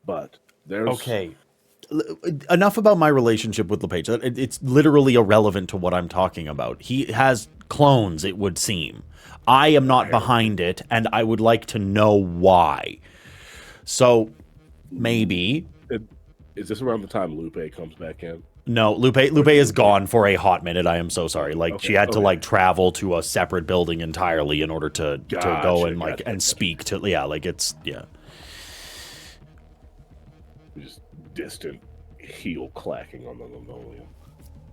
But there's Okay. Enough about my relationship with LePage. It's literally irrelevant to what I'm talking about. He has clones, it would seem. I am not behind it, and I would like to know why. So, maybe... Is this around the time Lupe comes back in? No, Lupe is gone for a hot minute. I am so sorry. Like she had to like travel to a separate building entirely in order to go and and speak to like it's just distant heel clacking on the linoleum.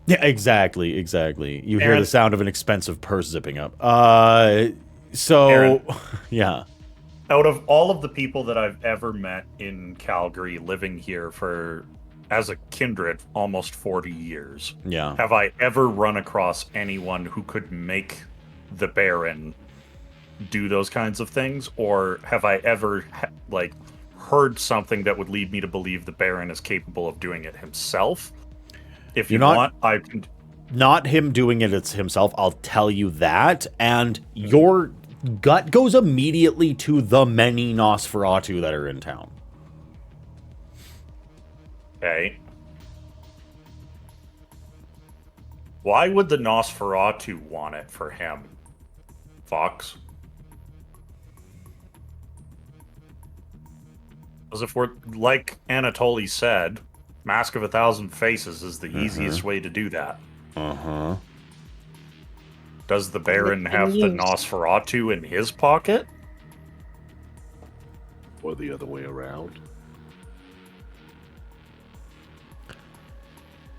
Yeah, exactly. You hear the sound of an expensive purse zipping up. So Aaron. yeah. Out of all of the people that I've ever met in Calgary living here as a kindred almost 40 years. Yeah. Have I ever run across anyone who could make the Baron do those kinds of things? Or have I ever heard something that would lead me to believe the Baron is capable of doing it himself? If you want, I can... Not him doing it himself, I'll tell you that. And your gut goes immediately to the many Nosferatu that are in town. Okay. Why would the Nosferatu want it for him, Fox? Because if we're, like Anatoly said, Mask of 1,000 Faces is the easiest way to do that. Does the Baron have the Nosferatu in his pocket? Or the other way around?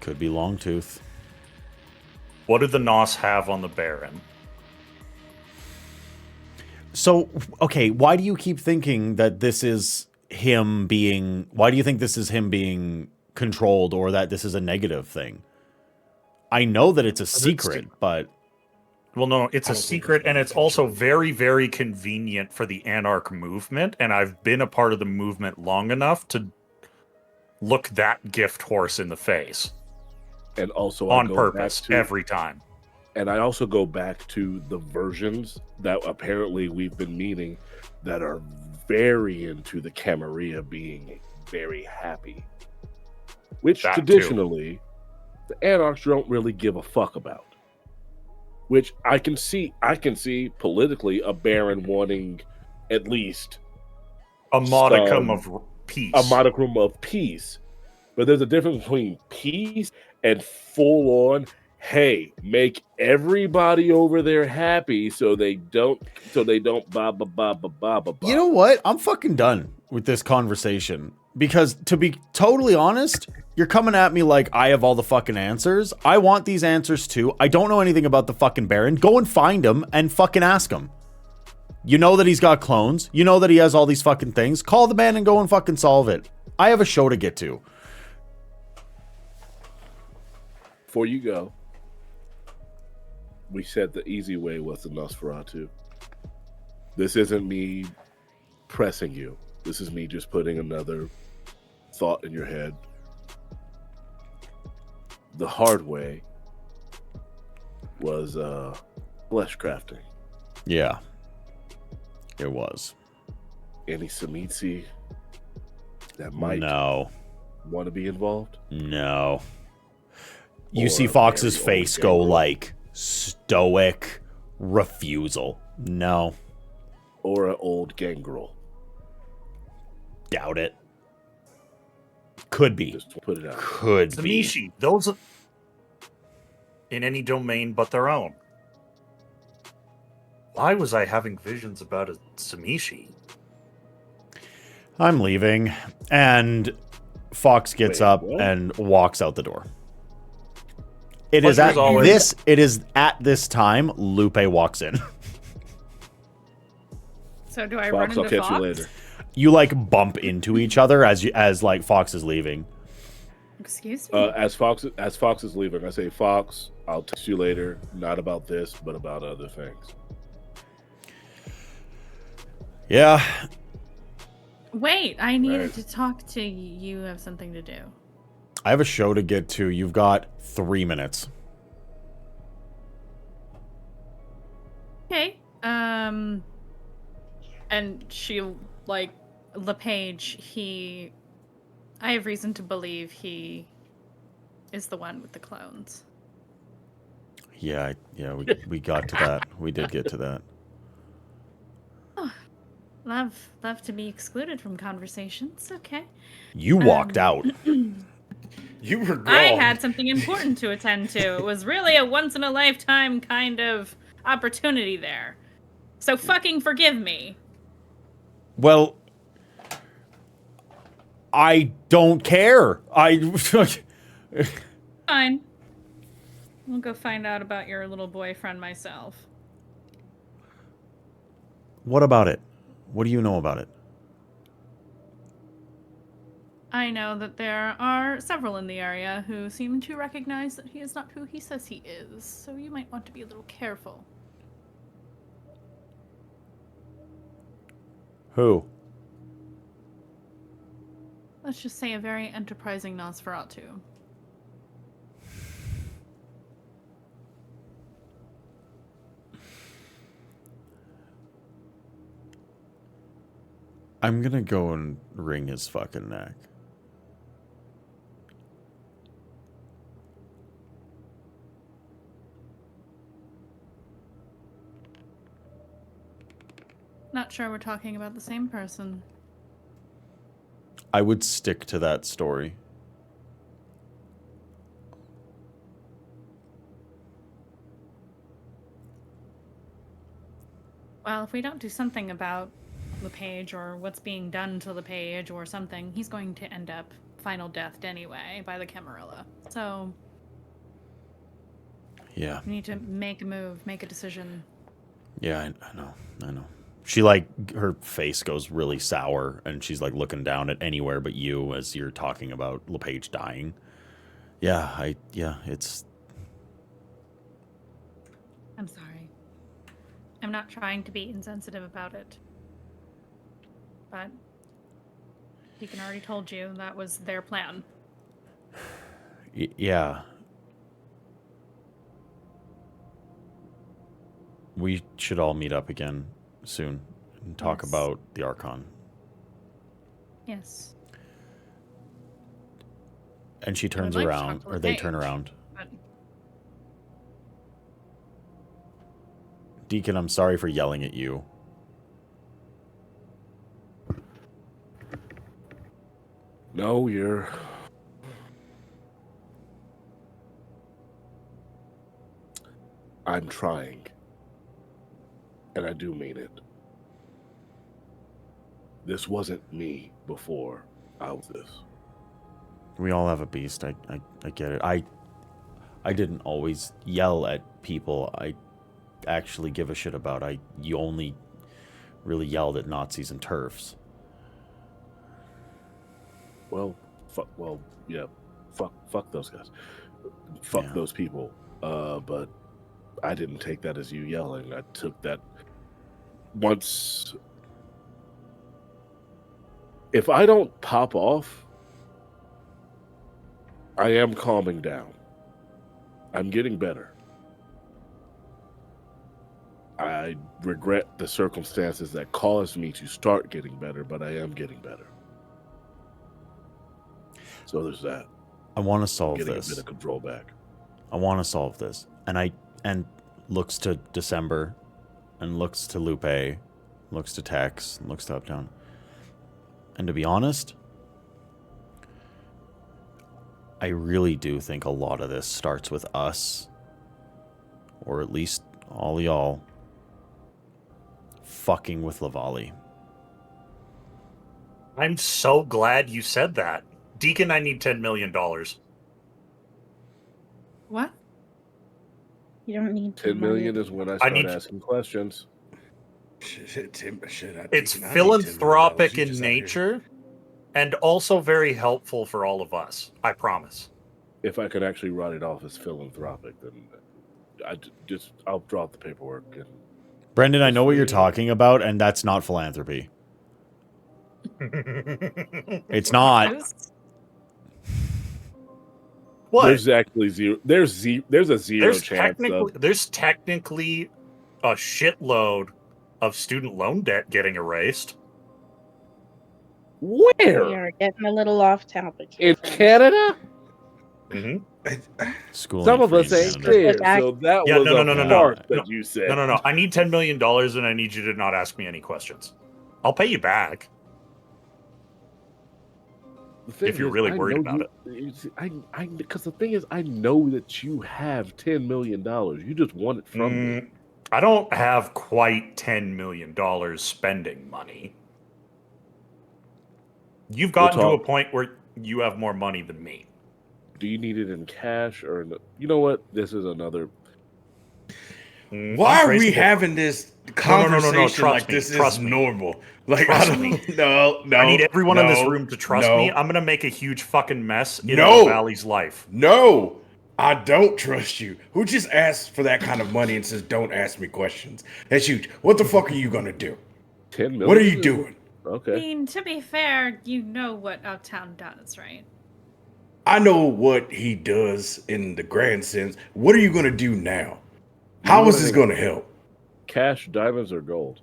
Could be Longtooth. What did the Nos have on the Baron? So, okay, why do you keep thinking that this is him being... Why do you think this is him being controlled or that this is a negative thing? I know that it's a secret, but... Well, no, it's a secret, and it's also very, very convenient for the Anarch movement, and I've been a part of the movement long enough to look that gift horse in the face. And also on purpose, every time. And I also go back to the versions that apparently we've been meeting that are very into the Camarilla being very happy. Which that traditionally, the Anarchs don't really give a fuck about. Which I can see politically a Baron wanting at least a modicum of peace. A modicum of peace. But there's a difference between peace and full on, hey, make everybody over there happy so they don't ba ba ba ba ba ba. You know what? I'm fucking done with this conversation. Because to be totally honest, you're coming at me like I have all the fucking answers. I want these answers too. I don't know anything about the fucking Baron. Go and find him and fucking ask him. You know that he's got clones. You know that he has all these fucking things. Call the man and go and fucking solve it. I have a show to get to. Before you go, we said the easy way was the Nosferatu. This isn't me pressing you. This is me just putting another thought in your head. The hard way was flesh crafting. Yeah. It was. Any Samitsi that might want to be involved? No. You see Fox's face go like stoic refusal. No. Or an old gangrel. Doubt it. Could be. Just put it out. Could be. Samishi, those in any domain but their own. Why was I having visions about a Samishi? I'm leaving. And Fox gets up and walks out the door. It is at this time Lupe walks in. So do I Fox, run into I'll catch Fox? you later. You like bump into each other as like Fox is leaving. Excuse me. As Fox is leaving, I say, Fox, I'll text you later. Not about this, but about other things. Yeah. Wait, I needed to talk to you. You have something to do. I have a show to get to. You've got 3 minutes. Okay. And she'll LePage, I have reason to believe he is the one with the clones. Yeah, we got to that. We did get to that. Oh, love to be excluded from conversations. Okay. You walked out. You were gone. I had something important to attend to. It was really a once-in-a-lifetime kind of opportunity there. So fucking forgive me. Well, I don't care. Fine. I'll go find out about your little boyfriend myself. What about it? What do you know about it? I know that there are several in the area who seem to recognize that he is not who he says he is, so you might want to be a little careful. Who? Let's just say a very enterprising Nosferatu. I'm gonna go and wring his fucking neck. Not sure we're talking about the same person. I would stick to that story. Well, if we don't do something about LePage or what's being done to LePage or something, he's going to end up final deathed anyway by the Camarilla. So, Yeah. we need to make a move, make a decision. Yeah, I know. She, like, her face goes really sour, and she's, like, looking down at anywhere but you as you're talking about LePage dying. Yeah, it's... I'm sorry. I'm not trying to be insensitive about it. But Deacon already told you that was their plan. Yeah. We should all meet up again soon and talk Yes. about the Archon. Yes. And she turns like to around, talk to or they LePage, turn around. But Deacon, I'm sorry for yelling at you. No, you're... I'm trying. And I do mean it. This wasn't me before I was this. We all have a beast. I get it. I didn't always yell at people I actually give a shit about. You only really yelled at Nazis and TERFs. Well, fuck those guys. Fuck Yeah. those people. But I didn't take that as you yelling. I took that once. If I don't pop off, I am calming down. I'm getting better. I regret the circumstances that caused me to start getting better, but I am getting better. So there's that. I want to solve Getting this. a bit of control back. I want to solve this. And looks to December, and looks to Lupe, looks to Tex, and looks to Uptown. And to be honest, I really do think a lot of this starts with us, or at least all y'all, fucking with Lavali. I'm so glad you said that. Deacon, I need $10 million. what? You don't need 10 million is when I start asking questions. It's I need philanthropic $10 million. You in just out here. nature and also very helpful for all of us. I promise. If I could actually write it off as philanthropic, then I'll drop the paperwork. And Brendan, I know what you're talking about, and that's not philanthropy. It's not. What? There's actually zero. There's a zero chance of. There's technically a shitload of student loan debt getting erased. We Where? are getting a little off topic. In Canada? Mm-hmm. School Some of free us in ain't Canada. clear. Back- So that Yeah, was no, a no, no, no, part no. that you said. No. I need $10 million, and I need you to not ask me any questions. I'll pay you back. The thing If you're is, really I worried know about because the thing is, I know that you have $10 million. You just want it from me. I don't have quite $10 million spending money. You've gotten to a point where you have more money than me. Do you need it in cash or you know what? This is another. Why are we having this conversation Trust like me, this trust is me. normal? Like, Trust I don't me. no. I need everyone in this room to trust me. I'm gonna make a huge fucking mess in Valley's life. No, I don't trust you. Who just asked for that kind of money and says, "Don't ask me questions"? That's huge. What the fuck are you gonna do? 10 million. What are you doing? Okay. I mean, to be fair, you know what Uptown does, right? I know what he does in the grand sense. What are you gonna do now? How is this gonna help? Cash, diamonds, or gold?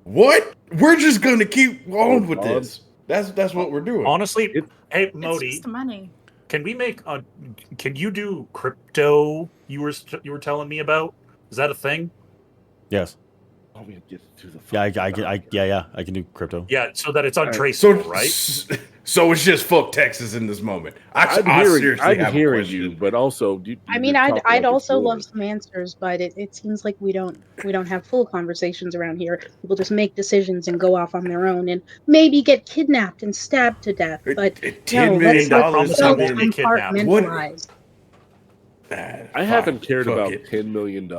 What? We're just gonna keep on with this. That's what we're doing. Honestly, hey It's Modi, just money. can we make a? Can you do crypto? You were telling me about. Is that a thing? Yes. Oh, we get to the Yeah, I can do crypto. Yeah, so that it's untraceable, right? So it's just fuck Texas in this moment. I'm hearing you, but also, I'd also love some answers, but it seems like we don't have full conversations around here. People just make decisions and go off on their own, and maybe get kidnapped and stabbed to death. But $10 million compartmentalize. I haven't cared about $10 million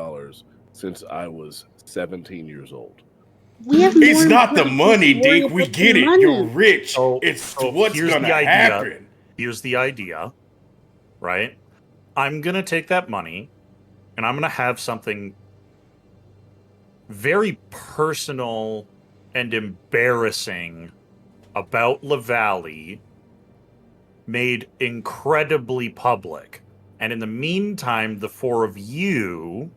since I was 17 years old. It's not the money, Dink. We get it. You're rich. It's what's going to happen. Here's the idea, right? I'm going to take that money and I'm going to have something very personal and embarrassing about LaValle made incredibly public. And in the meantime, the four of you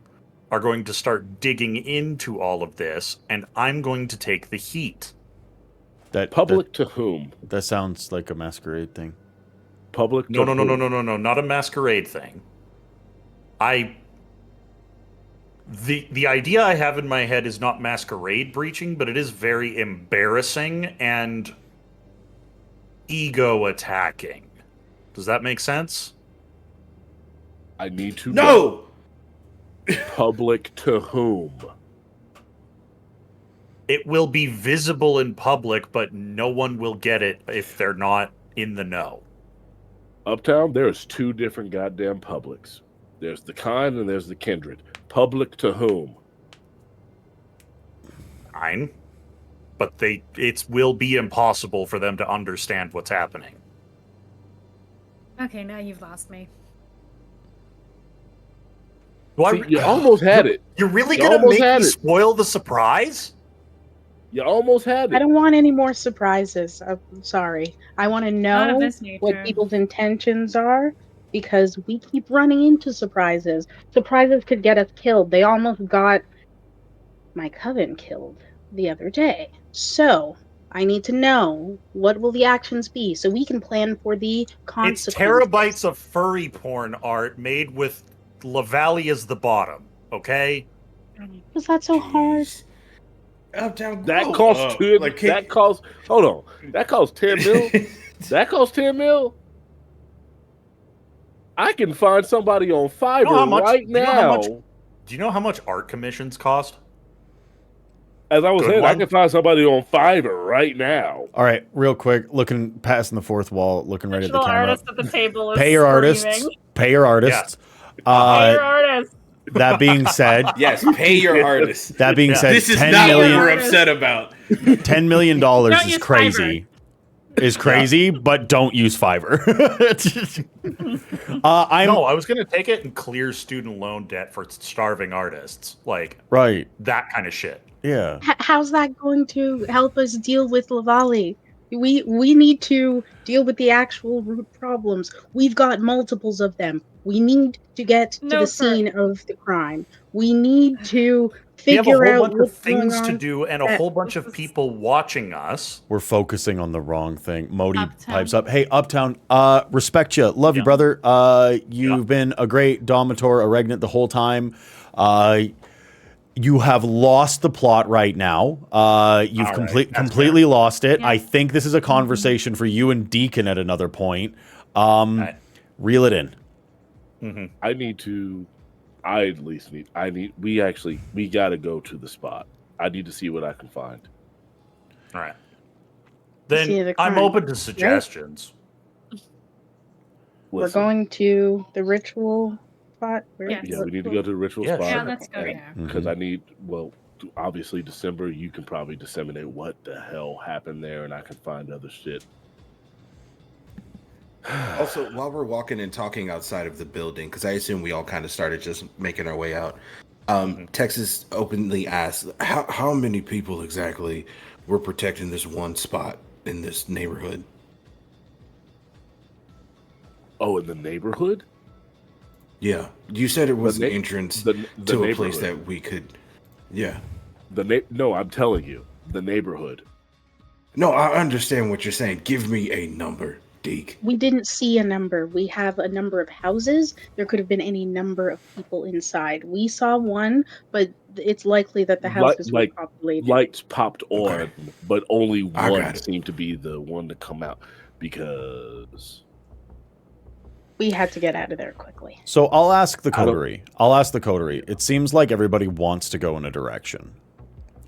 are going to start digging into all of this, and I'm going to take the heat. To whom? That sounds like a masquerade thing. Public to No, not a masquerade thing. The idea I have in my head is not masquerade breaching, but it is very embarrassing and ego attacking. Does that make sense? I need to know. Public to whom? It will be visible in public, but no one will get it if they're not in the know. Uptown, there's two different goddamn publics. There's the Kind and there's the Kindred. Public to whom? Fine. But it will be impossible for them to understand what's happening. Okay, now you've lost me. You almost had it. You're really going to make me spoil the surprise? You almost had it. I don't want any more surprises. I'm sorry. I want to know what people's intentions are, because we keep running into surprises. Surprises could get us killed. They almost got my coven killed the other day. So I need to know, what will the actions be so we can plan for the consequences. It's terabytes of furry porn art made with LaValle as the bottom, okay? Was that so hard? Uptown, that costs hold on. That costs 10 mil. That costs 10 mil. I can find somebody on Fiverr right now. Do you know how much art commissions cost? As I was saying, I can find somebody on Fiverr right now. All right, real quick, passing the fourth wall, looking right at the camera. Artist at the table is Pay your artists. Pay your artists. Pay your artists. That being said, yes, pay your artists. That being said, this is not what we're upset about. $10 million is crazy. Is crazy, but don't use Fiverr. I was going to take it and clear student loan debt for starving artists, like that kind of shit. Yeah. How's that going to help us deal with LaValle? We need to deal with the actual root problems. We've got multiples of them. We need to get to the scene of the crime. We need to figure out what's things to do and a whole bunch of people watching us. We're focusing on the wrong thing. Modi pipes up. Hey, Uptown, respect you. Love you, brother. You've been a great Domitor, a regnant the whole time. You have lost the plot right now. You've All right, completely lost it. Yeah. I think this is a conversation for you and Deacon at another point. Reel it in. We gotta go to the spot. I need to see what I can find. All right. See Then the I'm crime, open to suggestions. We're Listen, going to the ritual spot. Yes. Yeah, we need to go to the ritual Yeah, spot. Yeah, sure. let's go there. Because I need, obviously December, you can probably disseminate what the hell happened there, and I can find other shit. Also, while we're walking and talking outside of the building, because I assume we all kind of started just making our way out, Texas openly asked, how many people exactly were protecting this one spot in this neighborhood? Oh, in the neighborhood? Yeah, you said it was The an na- entrance the to a place neighborhood. that we could. Yeah. No, I'm telling you, the neighborhood. No, I understand what you're saying. Give me a number, Deke. We didn't see a number. We have a number of houses. There could have been any number of people inside. We saw one, but it's likely that the houses were populated. Lights popped on, Okay. but only I one got it. seemed to be the one to come out because We had to get out of there quickly. So I'll ask the coterie. It seems like everybody wants to go in a direction.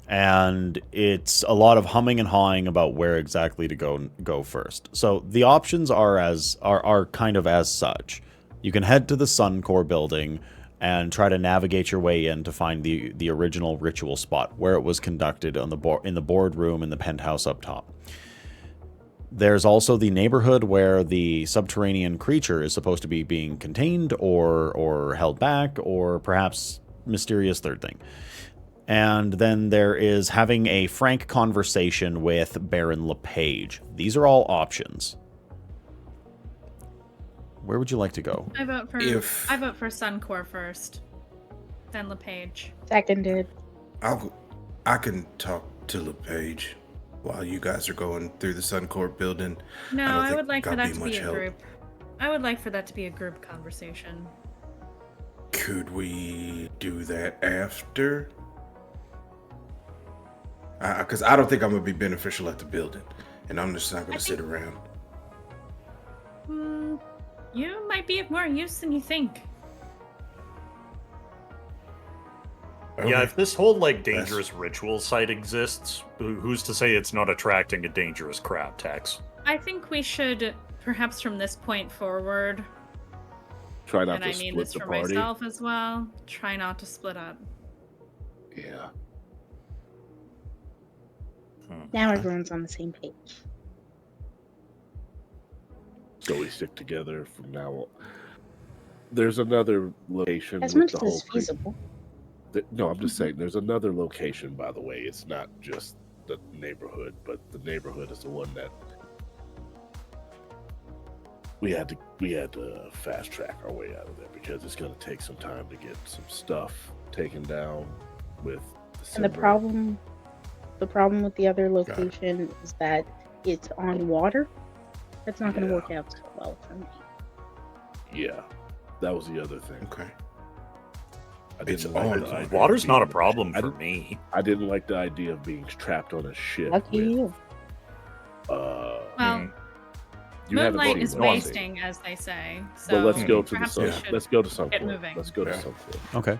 And it's a lot of humming and hawing about where exactly to go first. So the options are kind of as such. You can head to the Sun Core building and try to navigate your way in to find the original ritual spot where it was conducted in the boardroom in the penthouse up top. There's also the neighborhood where the subterranean creature is supposed to be being contained or held back, or perhaps mysterious third thing. And then there is having a frank conversation with Baron LePage. These are all options. Where would you like to go? I vote for Suncore first, then LePage. Seconded. I can talk to LePage while you guys are going through the Suncorp building. No, I would like for that'd that to be much a help. group. I would like for that to be a group conversation. Could we do that after? Because I don't think I'm gonna be beneficial at the building, and I'm just not gonna sit around. You might be of more use than you think. Yeah, if this whole dangerous ritual site exists, who's to say it's not attracting a dangerous crowd, Tex? I think we should, perhaps from this point forward, try not and to I mean split this the for party. myself as well, try not to split up. Yeah. Now everyone's on the same page. So we stick together from now on. There's another location As with much the as whole is feasible. No, I'm just saying there's another location, by the way. It's not just the neighborhood, but the neighborhood is the one that we had to fast track our way out of there because it's going to take some time to get some stuff taken down with And the problem with the other location is that it's on water. That's not going to work out so well for me. Yeah, that was the other thing. Okay. I didn't Water's not a problem for me. I didn't like the idea of being trapped on a ship. Lucky you. Well, you haven't moonlight seen is one. wasting, as they say. So But let's go to the perhaps sun. we should Let's go to Suncore. get moving. Let's go to Suncore. Okay.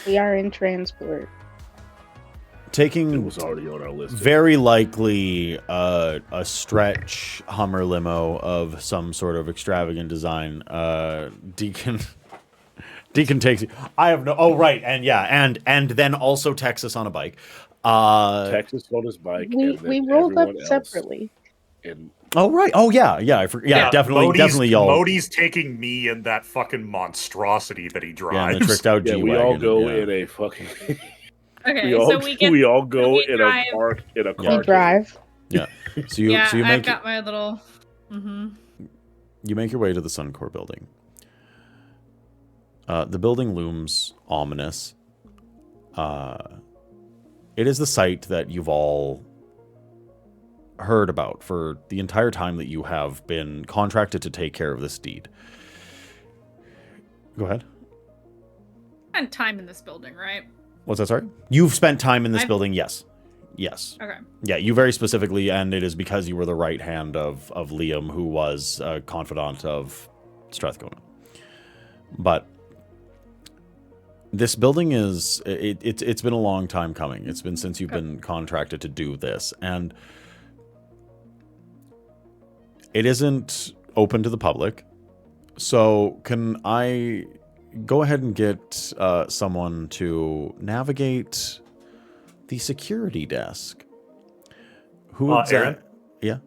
We are in transport. It Taking was already on our list. very likely a stretch Hummer limo of some sort of extravagant design. Deacon takes you. I have no. Oh right, and then also Texas on a bike. Texas on his bike. We rolled up separately. And Oh right. Oh yeah. Definitely y'all. Modi's taking me in that fucking monstrosity that he Yeah, drives. and the tricked out yeah, G-Wagon. we all go yeah. in a fucking. Okay, we so we all go we in drive. a car in a car. We drive. Yeah. So you I've make got my little. you make your way to the Suncore building. The building looms ominous. It is the site that you've all heard about for the entire time that you have been contracted to take care of this deed. Go ahead. Spent time in this building, right? What's that, sorry? You've spent time in this I've- building, yes. Yes. Okay. Yeah, you very specifically, and it is because you were the right hand of Liam, who was a confidant of Strathcona. But this building is, it's been a long time coming. It's been since you've been contracted to do this, and it isn't open to the public. So can I go ahead and get someone to navigate the security desk? Who Aaron? Yeah.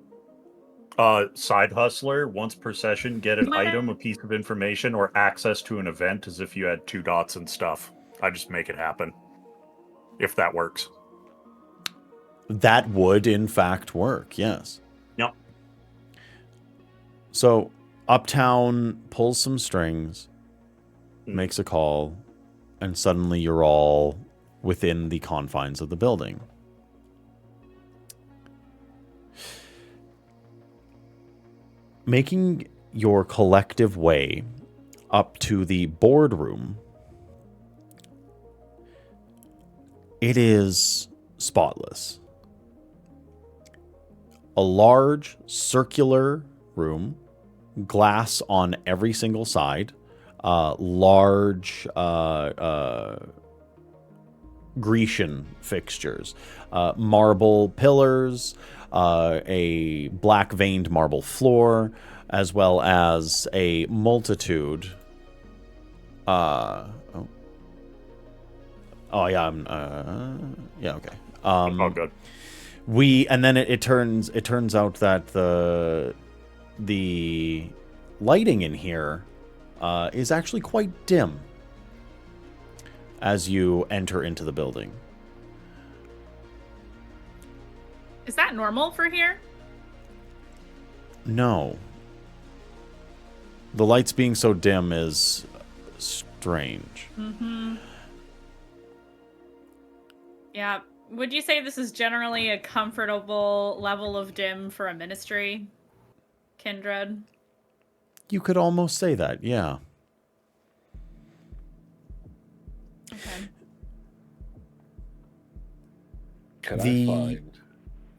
Side hustler, once per session, get an item, a piece of information, or access to an event as if you had 2 dots and stuff. I just make it happen. If that works. That would, in fact, work, yes. Yep. So, Uptown pulls some strings, makes a call, and suddenly you're all within the confines of the building. Making your collective way up to the boardroom, it is spotless. A large circular room, glass on every single side, large Grecian fixtures, marble pillars, a black veined marble floor, as well as a multitude. Okay. Oh, good. And then it turns out that the lighting in here is actually quite dim as you enter into the building. Is that normal for here? No. The lights being so dim is strange. Mm-hmm. Yeah. Would you say this is generally a comfortable level of dim for a ministry, Kindred? You could almost say that, yeah. Okay. Can I find...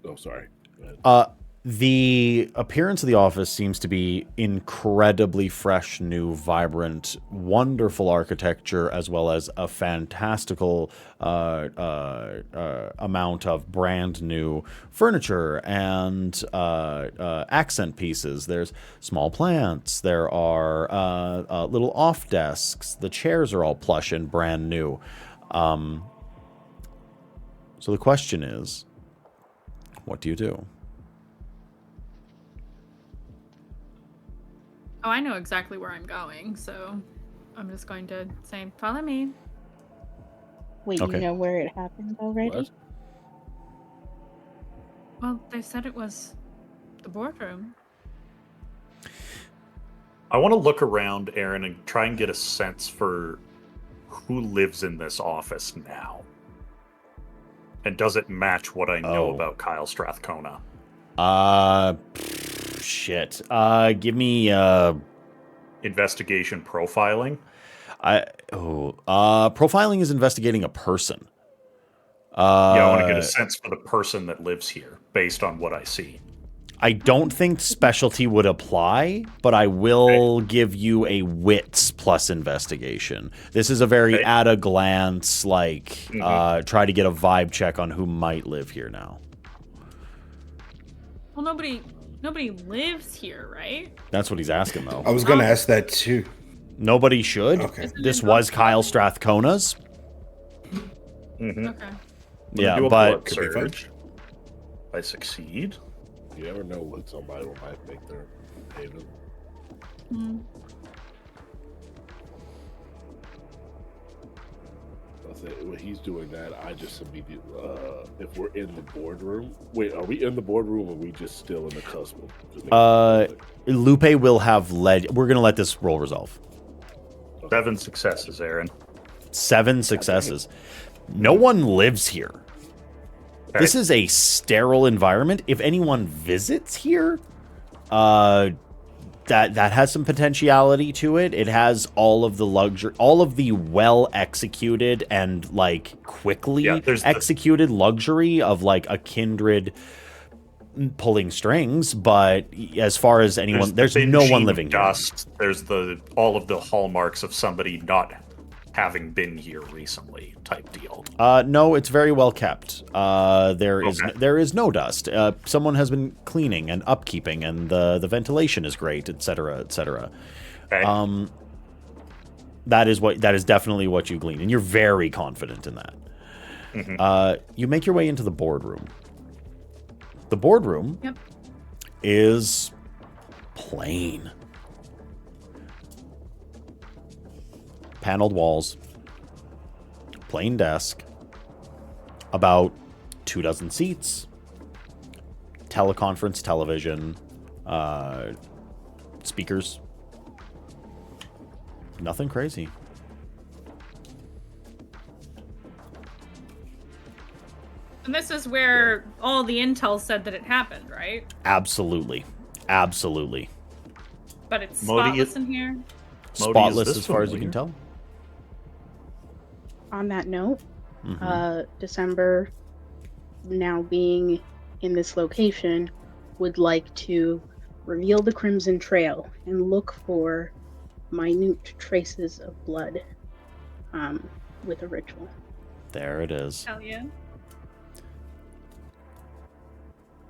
Oh, sorry. Go ahead. The appearance of the office seems to be incredibly fresh, new, vibrant, wonderful architecture, as well as a fantastical amount of brand new furniture and accent pieces. There's small plants. There are little off desks. The chairs are all plush and brand new. So the question is, what do you do? Oh, I know exactly where I'm going, so I'm just going to say, follow me. Wait, Okay. you know where it happened already? What? Well, they said it was the boardroom. I want to look around, Aaron, and try and get a sense for who lives in this office now. And does it match what I know about Kyle Strathcona? Shit. Give me Investigation profiling? profiling is investigating a person. Yeah, I want to get a sense for the person that lives here based on what I see. I don't think specialty would apply, but I will give you a wits plus investigation. This is a very at a glance, like, try to get a vibe check on who might live here now. Well, nobody lives here, right? That's what he's asking, though. I was going to ask that too. Nobody should. Okay. This was Kyle Strathcona's. Mm-hmm. Okay. Yeah, Do a but blood surge. I succeed. You never know when somebody might make their haven. Mm. When he's doing that, I just immediately, if we're in the boardroom, wait, are we in the boardroom or are we just still in the cusp? Lupe will have led. We're going to let this roll resolve. 7 successes, Aaron. 7 successes. No one lives here. Okay. This is a sterile environment. If anyone visits here, that has some potentiality to it. It has all of the luxury, all of the well executed and like quickly executed luxury of like a Kindred pulling strings. But as far as anyone, there's no one living here. There's all of the hallmarks of somebody not having been here recently type deal. No, it's very well kept. There is no dust. Someone has been cleaning and upkeeping, and the ventilation is great, etc., etc. Okay. That is definitely what you glean, and you're very confident in that. Mm-hmm. You make your way into the boardroom. The boardroom is plain. Paneled walls, plain desk, about 24 seats, teleconference television, speakers. Nothing crazy. And this is where all the intel said that it happened, right? Absolutely. Absolutely. But it's Modi, spotless in here. Spotless is as far as you familiar? can tell. On that note, Mhm. December, now being in this location, would like to reveal the Crimson Trail and look for minute traces of blood with a ritual. There it is. Hell yeah.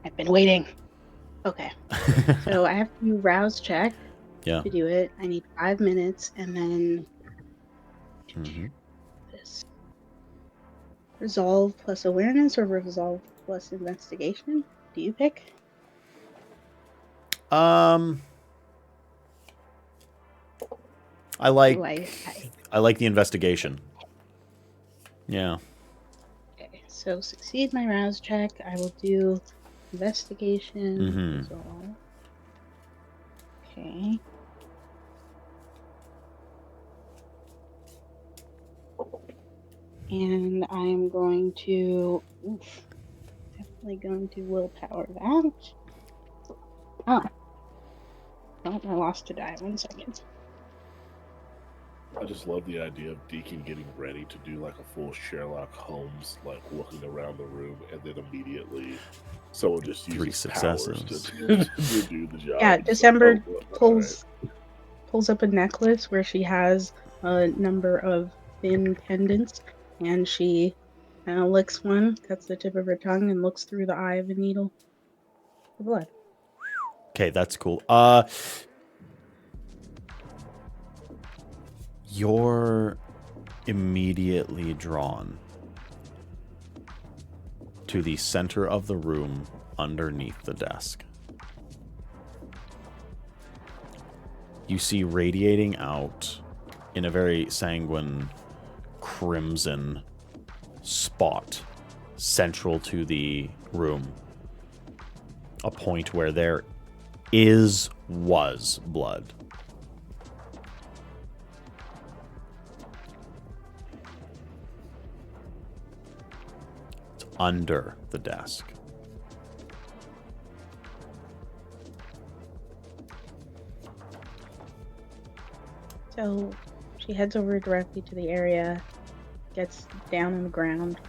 I've been waiting. Okay. So I have to rouse check Yeah. to do it. I need 5 minutes, and then Mhm. this resolve plus awareness or resolve plus investigation. Do you pick? I like Do I like the investigation. Yeah. Okay, so succeed my rouse check. I will do investigation. Mhm. Resolve. Okay. And I'm going to definitely going to willpower that. Oh. Oh, I lost a die. 1 second. I just love the idea of Deacon getting ready to do like a full Sherlock Holmes, like walking around the room, and then immediately someone just uses 3 powers successes. to do the job. Yeah, It's like, December oh, all right. pulls up a necklace where she has a number of thin pendants, and she licks one, cuts the tip of her tongue, and looks through the eye of the needle for blood. Okay, that's cool. You're immediately drawn to the center of the room underneath the desk. You see radiating out in a very sanguine crimson spot central to the room, a point where there was blood. It's under the desk. So she heads over directly to the area, gets down on the ground.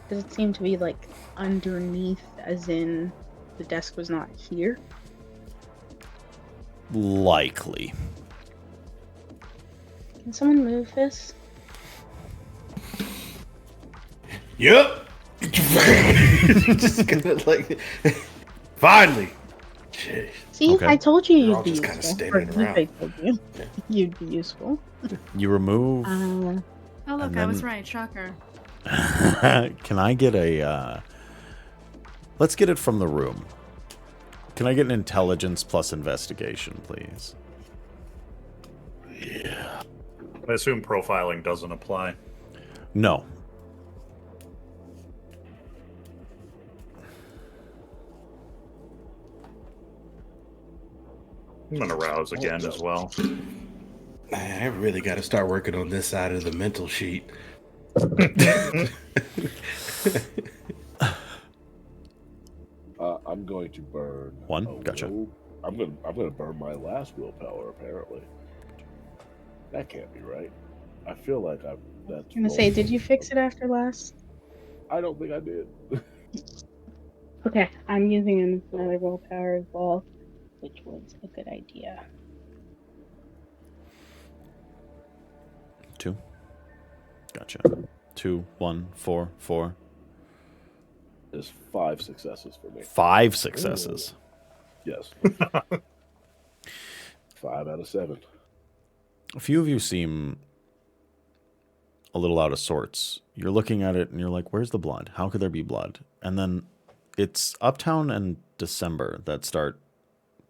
Does it seem to be like underneath, as in the desk was not here? Likely. Can someone move this? Yep. Just gonna like finally. Jeez. See, Okay. I told you They're you'd all be just useful. kinda Or standing around. I told you you'd be useful. You remove. Oh, look, And I was then- right. Shocker. Can I get a... let's get it from the room. Can I get an intelligence plus investigation, please? Yeah. I assume profiling doesn't apply. No. I'm gonna rouse again as well. Man, I really got to start working on this side of the mental sheet. I'm going to burn. One? a Gotcha. I'm gonna burn my last willpower. Apparently, that can't be right. I feel like that's. I'm gonna say, did you fix it after last? I don't think I did. Okay, I'm using another willpower as well, which was a good idea. 2. Gotcha. 2, 1, 4, 4. There's 5 successes for me. 5 successes. Yes. 5 out of 7. A few of you seem a little out of sorts. You're looking at it and you're like, where's the blood? How could there be blood? And then it's Uptown and December that start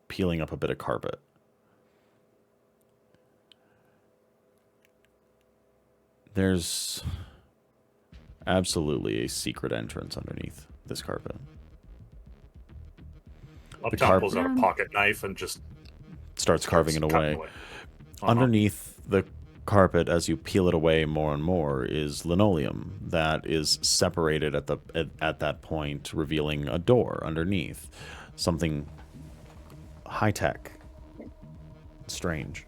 peeling up a bit of carpet. There's absolutely a secret entrance underneath this carpet. Uptown pulls out a pocket knife and just starts carving it away. Underneath the carpet, as you peel it away more and more, is linoleum that is separated at that point, revealing a door underneath. Something high-tech. Strange.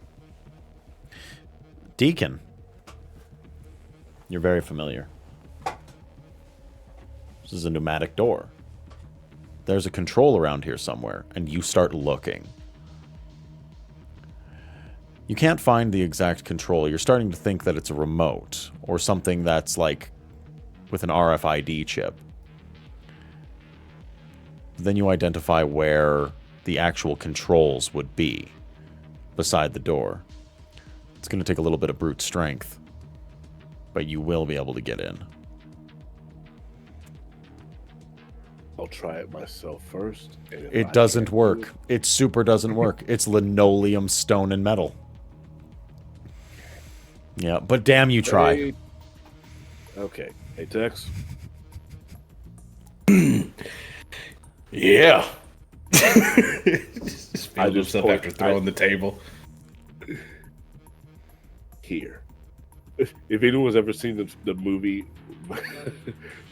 Deacon. You're very familiar. This is a pneumatic door. There's a control around here somewhere, and you start looking. You can't find the exact control. You're starting to think that it's a remote or something that's like with an RFID chip. Then you identify where the actual controls would be beside the door. It's going to take a little bit of brute strength, but you will be able to get in. I'll try it myself first. It doesn't work. It super doesn't work. It's linoleum, stone, and metal. Yeah, but damn, you try. Hey. Okay. Hey, Tex. Yeah. I just up after throwing the table. Here. If anyone's ever seen the movie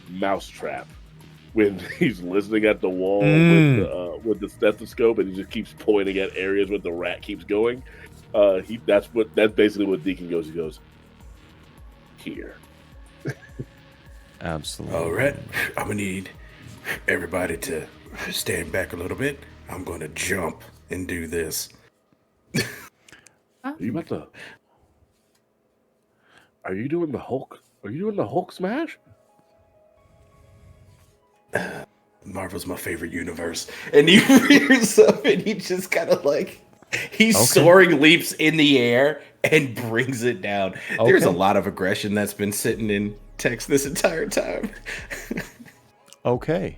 Mousetrap, when he's listening at the wall with the stethoscope and he just keeps pointing at areas where the rat keeps going, that's basically what Deacon goes. He goes, here. Absolutely. All right, I'm gonna need everybody to stand back a little bit. I'm gonna jump and do this. Are you about to? Are you doing the Hulk? Are you doing the Hulk smash? Marvel's my favorite universe. And he rears up and he just kind of like, he's soaring leaps in the air and brings it down. Okay. There's a lot of aggression that's been sitting in Tex this entire time. Okay.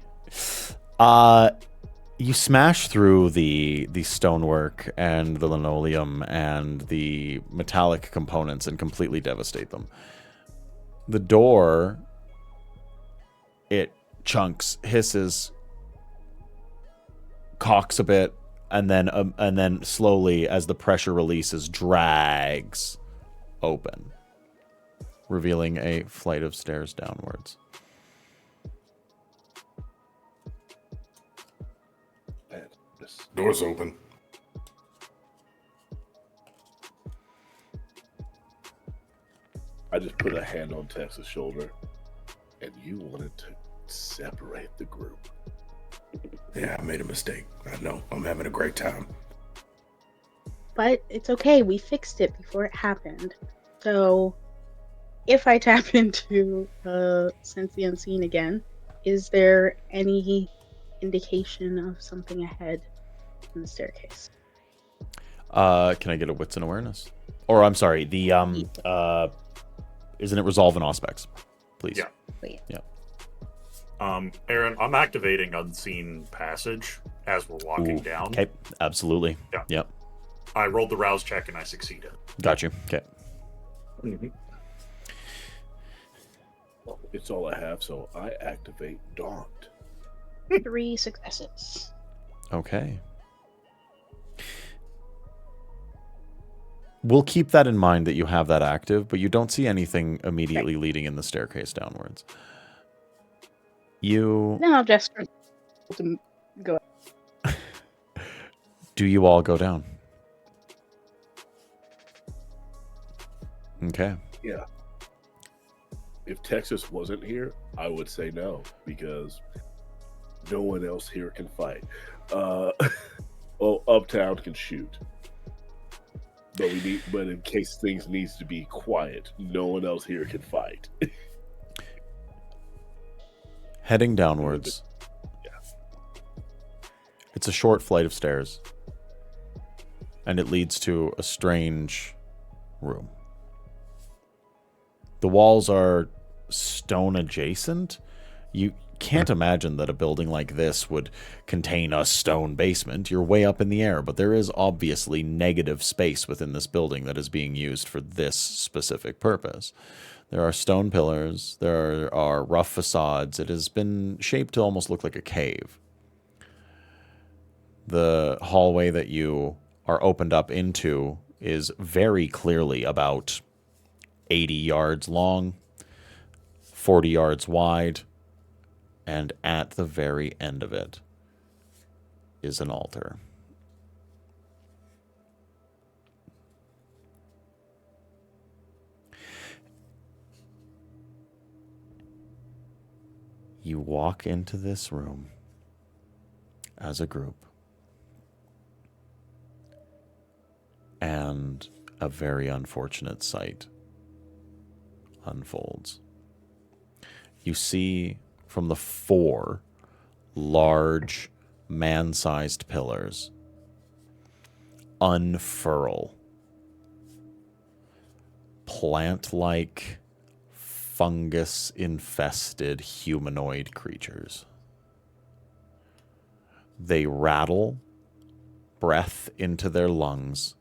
You smash through the stonework and the linoleum and the metallic components and completely devastate them. The door, it chunks, hisses, cocks a bit, and then slowly, as the pressure releases, drags open, revealing a flight of stairs downwards. Door's open. I just put a hand on Tex's shoulder, and you wanted to separate the group. Yeah, I made a mistake. I know. I'm having a great time. But it's okay. We fixed it before it happened. So, if I tap into Sense the Unseen again, is there any indication of something ahead in the staircase? Can I get a wits and awareness? Or I'm sorry, the isn't it resolve and auspex, please? Yeah. Wait. Yeah. Aaron, I'm activating Unseen Passage as we're walking down. Okay, absolutely. Yeah. Yep. I rolled the rouse check and I succeeded. Got you. Okay. Mm-hmm. It's all I have, so I activate Daunt. 3 successes. Okay. We'll keep that in mind that you have that active, but you don't see anything immediately leading in the staircase downwards. No, I'll just go. Do you all go down? Okay. Yeah. If Texas wasn't here, I would say no, because no one else here can fight. Well, Uptown can shoot. But in case things needs to be quiet, no one else here can fight. Heading downwards. Yeah. It's a short flight of stairs. And it leads to a strange room. The walls are stone adjacent. You can't imagine that a building like this would contain a stone basement. You're way up in the air, but there is obviously negative space within this building that is being used for this specific purpose. There are stone pillars, there are rough facades. It has been shaped to almost look like a cave. The hallway that you are opened up into is very clearly about 80 yards long, 40 yards wide, and at the very end of it is an altar. You walk into this room as a group, and a very unfortunate sight unfolds. You see from the 4 large man-sized pillars unfurl plant-like, fungus-infested humanoid creatures. They rattle breath into their lungs,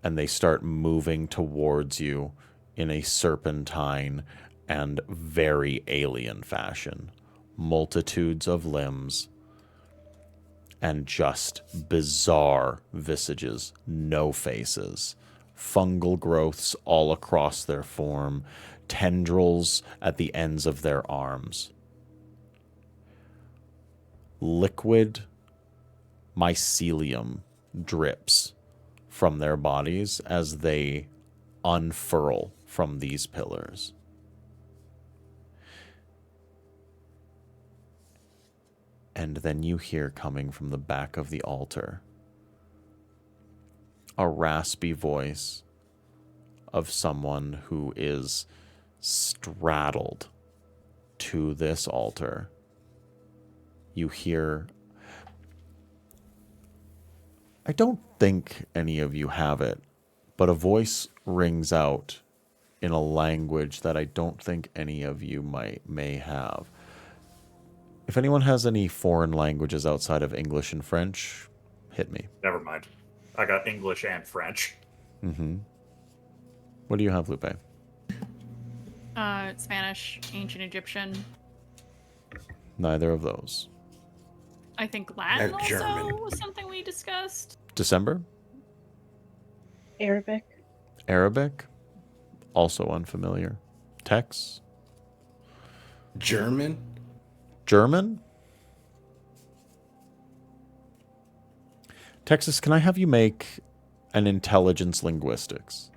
and they start moving towards you in a serpentine and very alien fashion. Multitudes of limbs and just bizarre visages, no faces. Fungal growths all across their form, tendrils at the ends of their arms. Liquid mycelium drips from their bodies as they unfurl from these pillars. And then you hear coming from the back of the altar a raspy voice of someone who is straddled to this altar. You hear... I don't think any of you have it, but a voice rings out in a language that I don't think any of you may have. If anyone has any foreign languages outside of English and French, hit me. Never mind. I got English and French. Mm-hmm. What do you have, Lupe? Spanish, Ancient Egyptian. Neither of those. I think Latin also German. was something we discussed. December? Arabic. Arabic? Also unfamiliar. Tex? German? German? Texas, can I have you make an intelligence linguistics?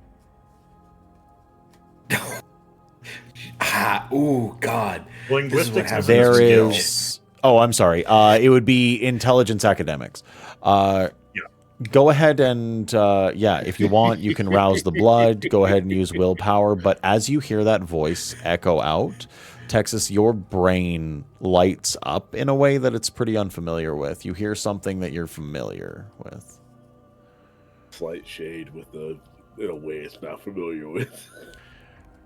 Ooh, God. Linguistics happens isn't a There skill. is... Oh, I'm sorry. It would be intelligence academics. Go ahead and, if you want, you can rouse the blood. Go ahead and use willpower. But as you hear that voice echo out, Texas, your brain lights up in a way that it's pretty unfamiliar with. You hear something that you're familiar with. Slight shade in a way it's not familiar with.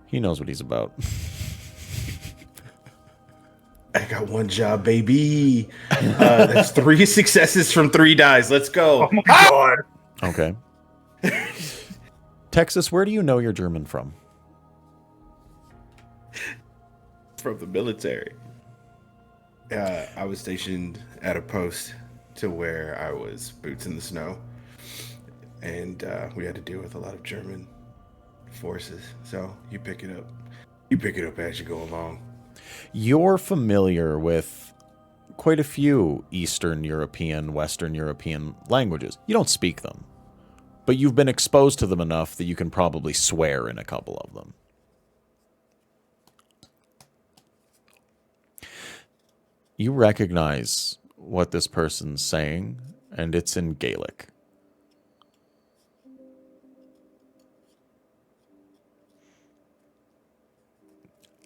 He knows what he's about. I got one job, baby. That's 3 successes from 3 dice. Let's go. Oh my god. Okay. Texas, where do you know you're German from? From the military. I was stationed at a post to where I was boots in the snow. And we had to deal with a lot of German forces. So you pick it up. You pick it up as you go along. You're familiar with quite a few Eastern European, Western European languages. You don't speak them, but you've been exposed to them enough that you can probably swear in a couple of them. You recognize what this person's saying, and it's in Gaelic.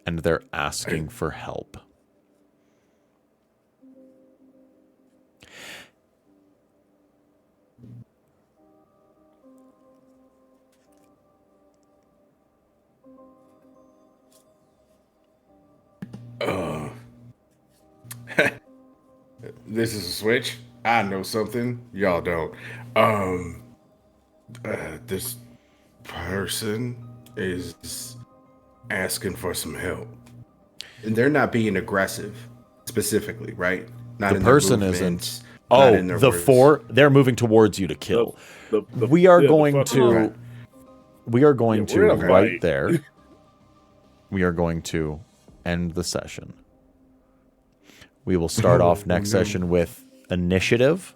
And they're asking for help. This is a switch. I know something y'all don't. This person is asking for some help, and they're not being aggressive, specifically, right? Not The in their person movements, isn't. not Oh, in their the words. four, they're moving towards you to kill. We are going to Right. we are going Yeah, we're to in a right fight. there. We are going to end the session. We will start off next session with initiative,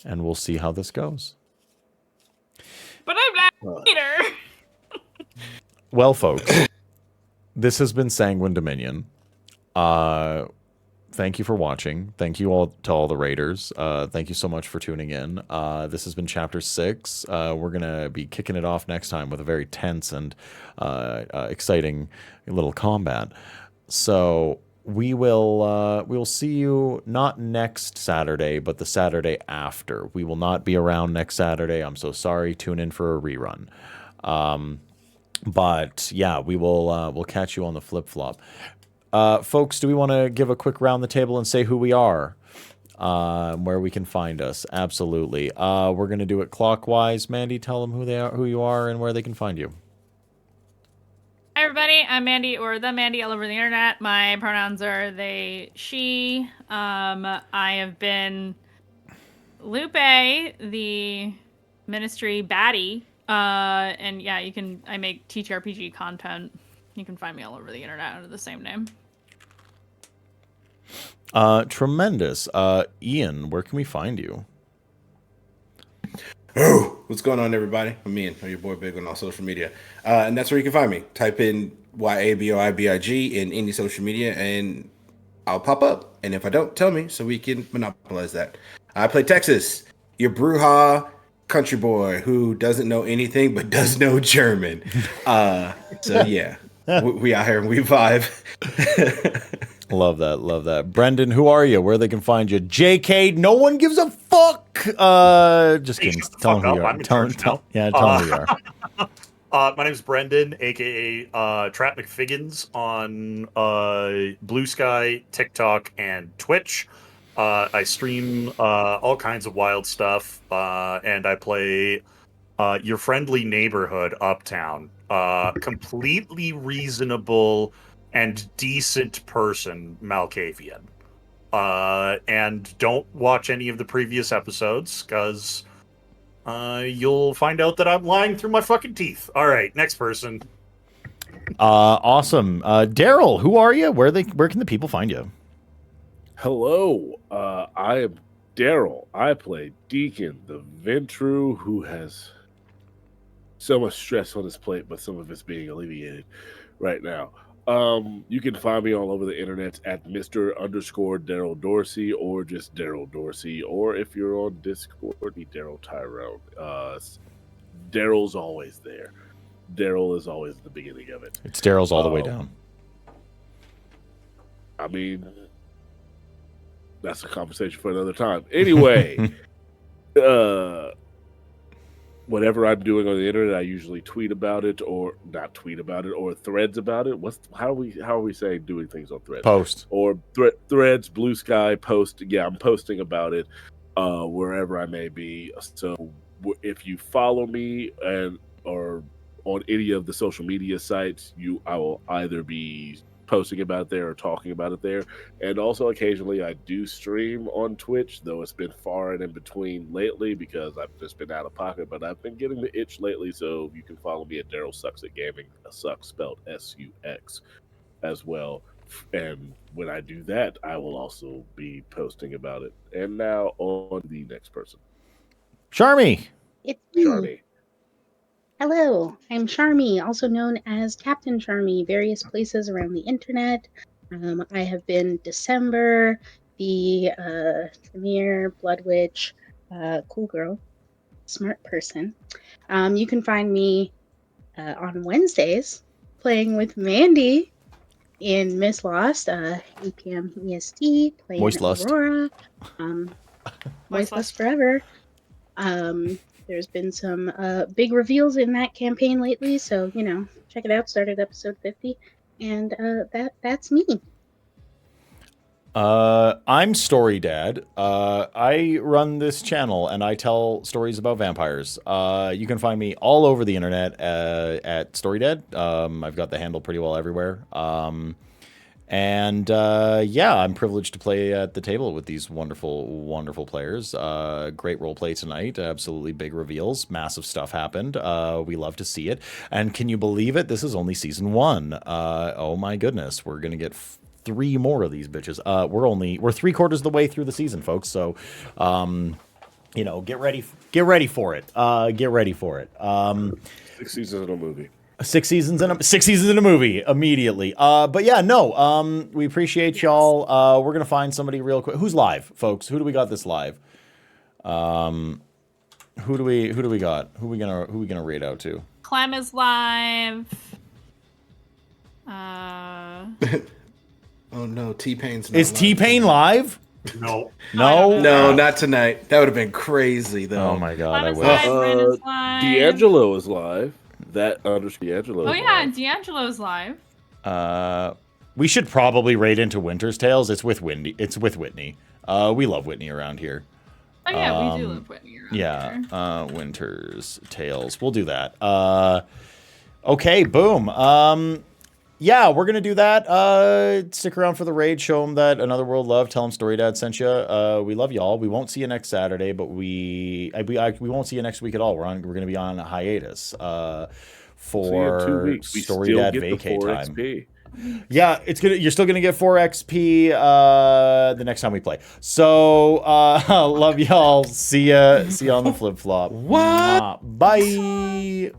and we'll see how this goes. But I'm not later. Well, folks, this has been Sanguine Dominion. Thank you for watching. Thank you all to all the raiders. Thank you so much for tuning in. This has been Chapter 6. We're going to be kicking it off next time with a very tense and exciting little combat. So we'll see you not next Saturday, but the Saturday after. We will not be around next Saturday. I'm so sorry. Tune in for a rerun. But yeah, we'll catch you on the flip-flop. Folks, do we want to give a quick round the table and say who we are? Where we can find us? Absolutely. We're going to do it clockwise. Mandy, tell them who you are, and where they can find you. Hi, everybody. I'm Mandy, or the Mandy, all over the internet. My pronouns are they, she. I have been Lupe, the ministry baddie. And yeah, I make TTRPG content. You can find me all over the internet under the same name. Tremendous. Ian, where can we find you? Oh, what's going on, everybody? I'm Ian. I'm your boy Big on all social media. And that's where you can find me. Type in YABOIBIG in any social media and I'll pop up. And if I don't, tell me so we can monopolize that. I play Texas, your Bruja country boy who doesn't know anything but does know German. So yeah, we out here and we vibe. Love that. Love that. Brendan, who are you? Where they can find you? JK, no one gives a fuck. Just kidding. shut the Tell them fuck who you up. are. I'm in charge now. Tell them who you are. My name is Brendan, aka Trap McFiggins on Blue Sky, TikTok, and Twitch. I stream all kinds of wild stuff, and I play your friendly neighborhood uptown. Completely reasonable and decent person, Malkavian. And don't watch any of the previous episodes, because you'll find out that I'm lying through my fucking teeth. All right, next person. Awesome. Daryl, who are you? Where can the people find you? Hello, I am Daryl. I play Deacon, the Ventru, who has so much stress on his plate, but some of it's being alleviated right now. You can find me all over the internet at Mr_Daryl Dorsey, or just Daryl Dorsey, or if you're on Discord, be Daryl Tyrone. Daryl's always there. Daryl is always at the beginning of it. It's Daryl's all the way down. I mean, that's a conversation for another time. Anyway, whatever I'm doing on the internet, I usually tweet about it, or not tweet about it, or threads about it. How are we saying doing things on threads? Post. Or threads, Blue Sky, post. Yeah, I'm posting about it wherever I may be. So if you follow me or on any of the social media sites, I will either be posting about it there or talking about it there. And also occasionally I do stream on Twitch, though it's been far and in between lately because I've just been out of pocket, but I've been getting the itch lately. So you can follow me at Daryl Sucks at Gaming, Sucks spelled SUX as well. And when I do that, I will also be posting about it. And now on the next person, Charmy. It's me. Charmy. Hello, I'm Charmy, also known as Captain Charmy, various places around the internet. I have been December, the Tamir, Blood Witch, cool girl, smart person. You can find me on Wednesdays playing with Mandy in Miss Lost, 8 p.m. EST, playing Moist Lust. Aurora. Moist Moist Lust forever. There's been some big reveals in that campaign lately, so check it out. Started episode 50, and that's me. I'm Story Dad. I run this channel and I tell stories about vampires. You can find me all over the internet at Story Dad. I've got the handle pretty well everywhere. Yeah, I'm privileged to play at the table with these wonderful, wonderful players. Great role play tonight. Absolutely big reveals. Massive stuff happened. We love to see it. And can you believe it? This is only season 1. Oh my goodness. We're going to get 3 more of these bitches. We're 3/4 of the way through the season, folks. So, get ready for it. Get ready for it. 6 seasons in a movie. 6 seasons in a movie immediately. But yeah, no. We appreciate y'all. We're gonna find somebody real quick. Who's live, folks? Who do we got this live? Who do we got? Who we gonna raid out to? Clem is live. Oh no, T-Pain's not Is live T-Pain tonight. live? No. No. No, not tonight. That would have been crazy though. Oh my god, I Clem is wish. live. Bryn is live. D'Angelo is live. That D'Angelo. Oh is yeah, live. D'Angelo's live. We should probably raid into Winter's Tales. It's with Whitney. We love Whitney around here. Oh yeah, we do love Whitney around Yeah, here. Winter's Tales. We'll do that. Okay, boom. Yeah, we're gonna do that. Stick around for the raid. Show them that Another World love. Tell them Story Dad sent you. We love y'all. We won't see you next Saturday, but we won't see you next week at all. We're gonna be on a hiatus for 2 weeks. We Story still Dad get the vacay 4 time. XP. Yeah, you're still gonna get 4 XP the next time we play. So love y'all. See ya on the flip flop. Bye.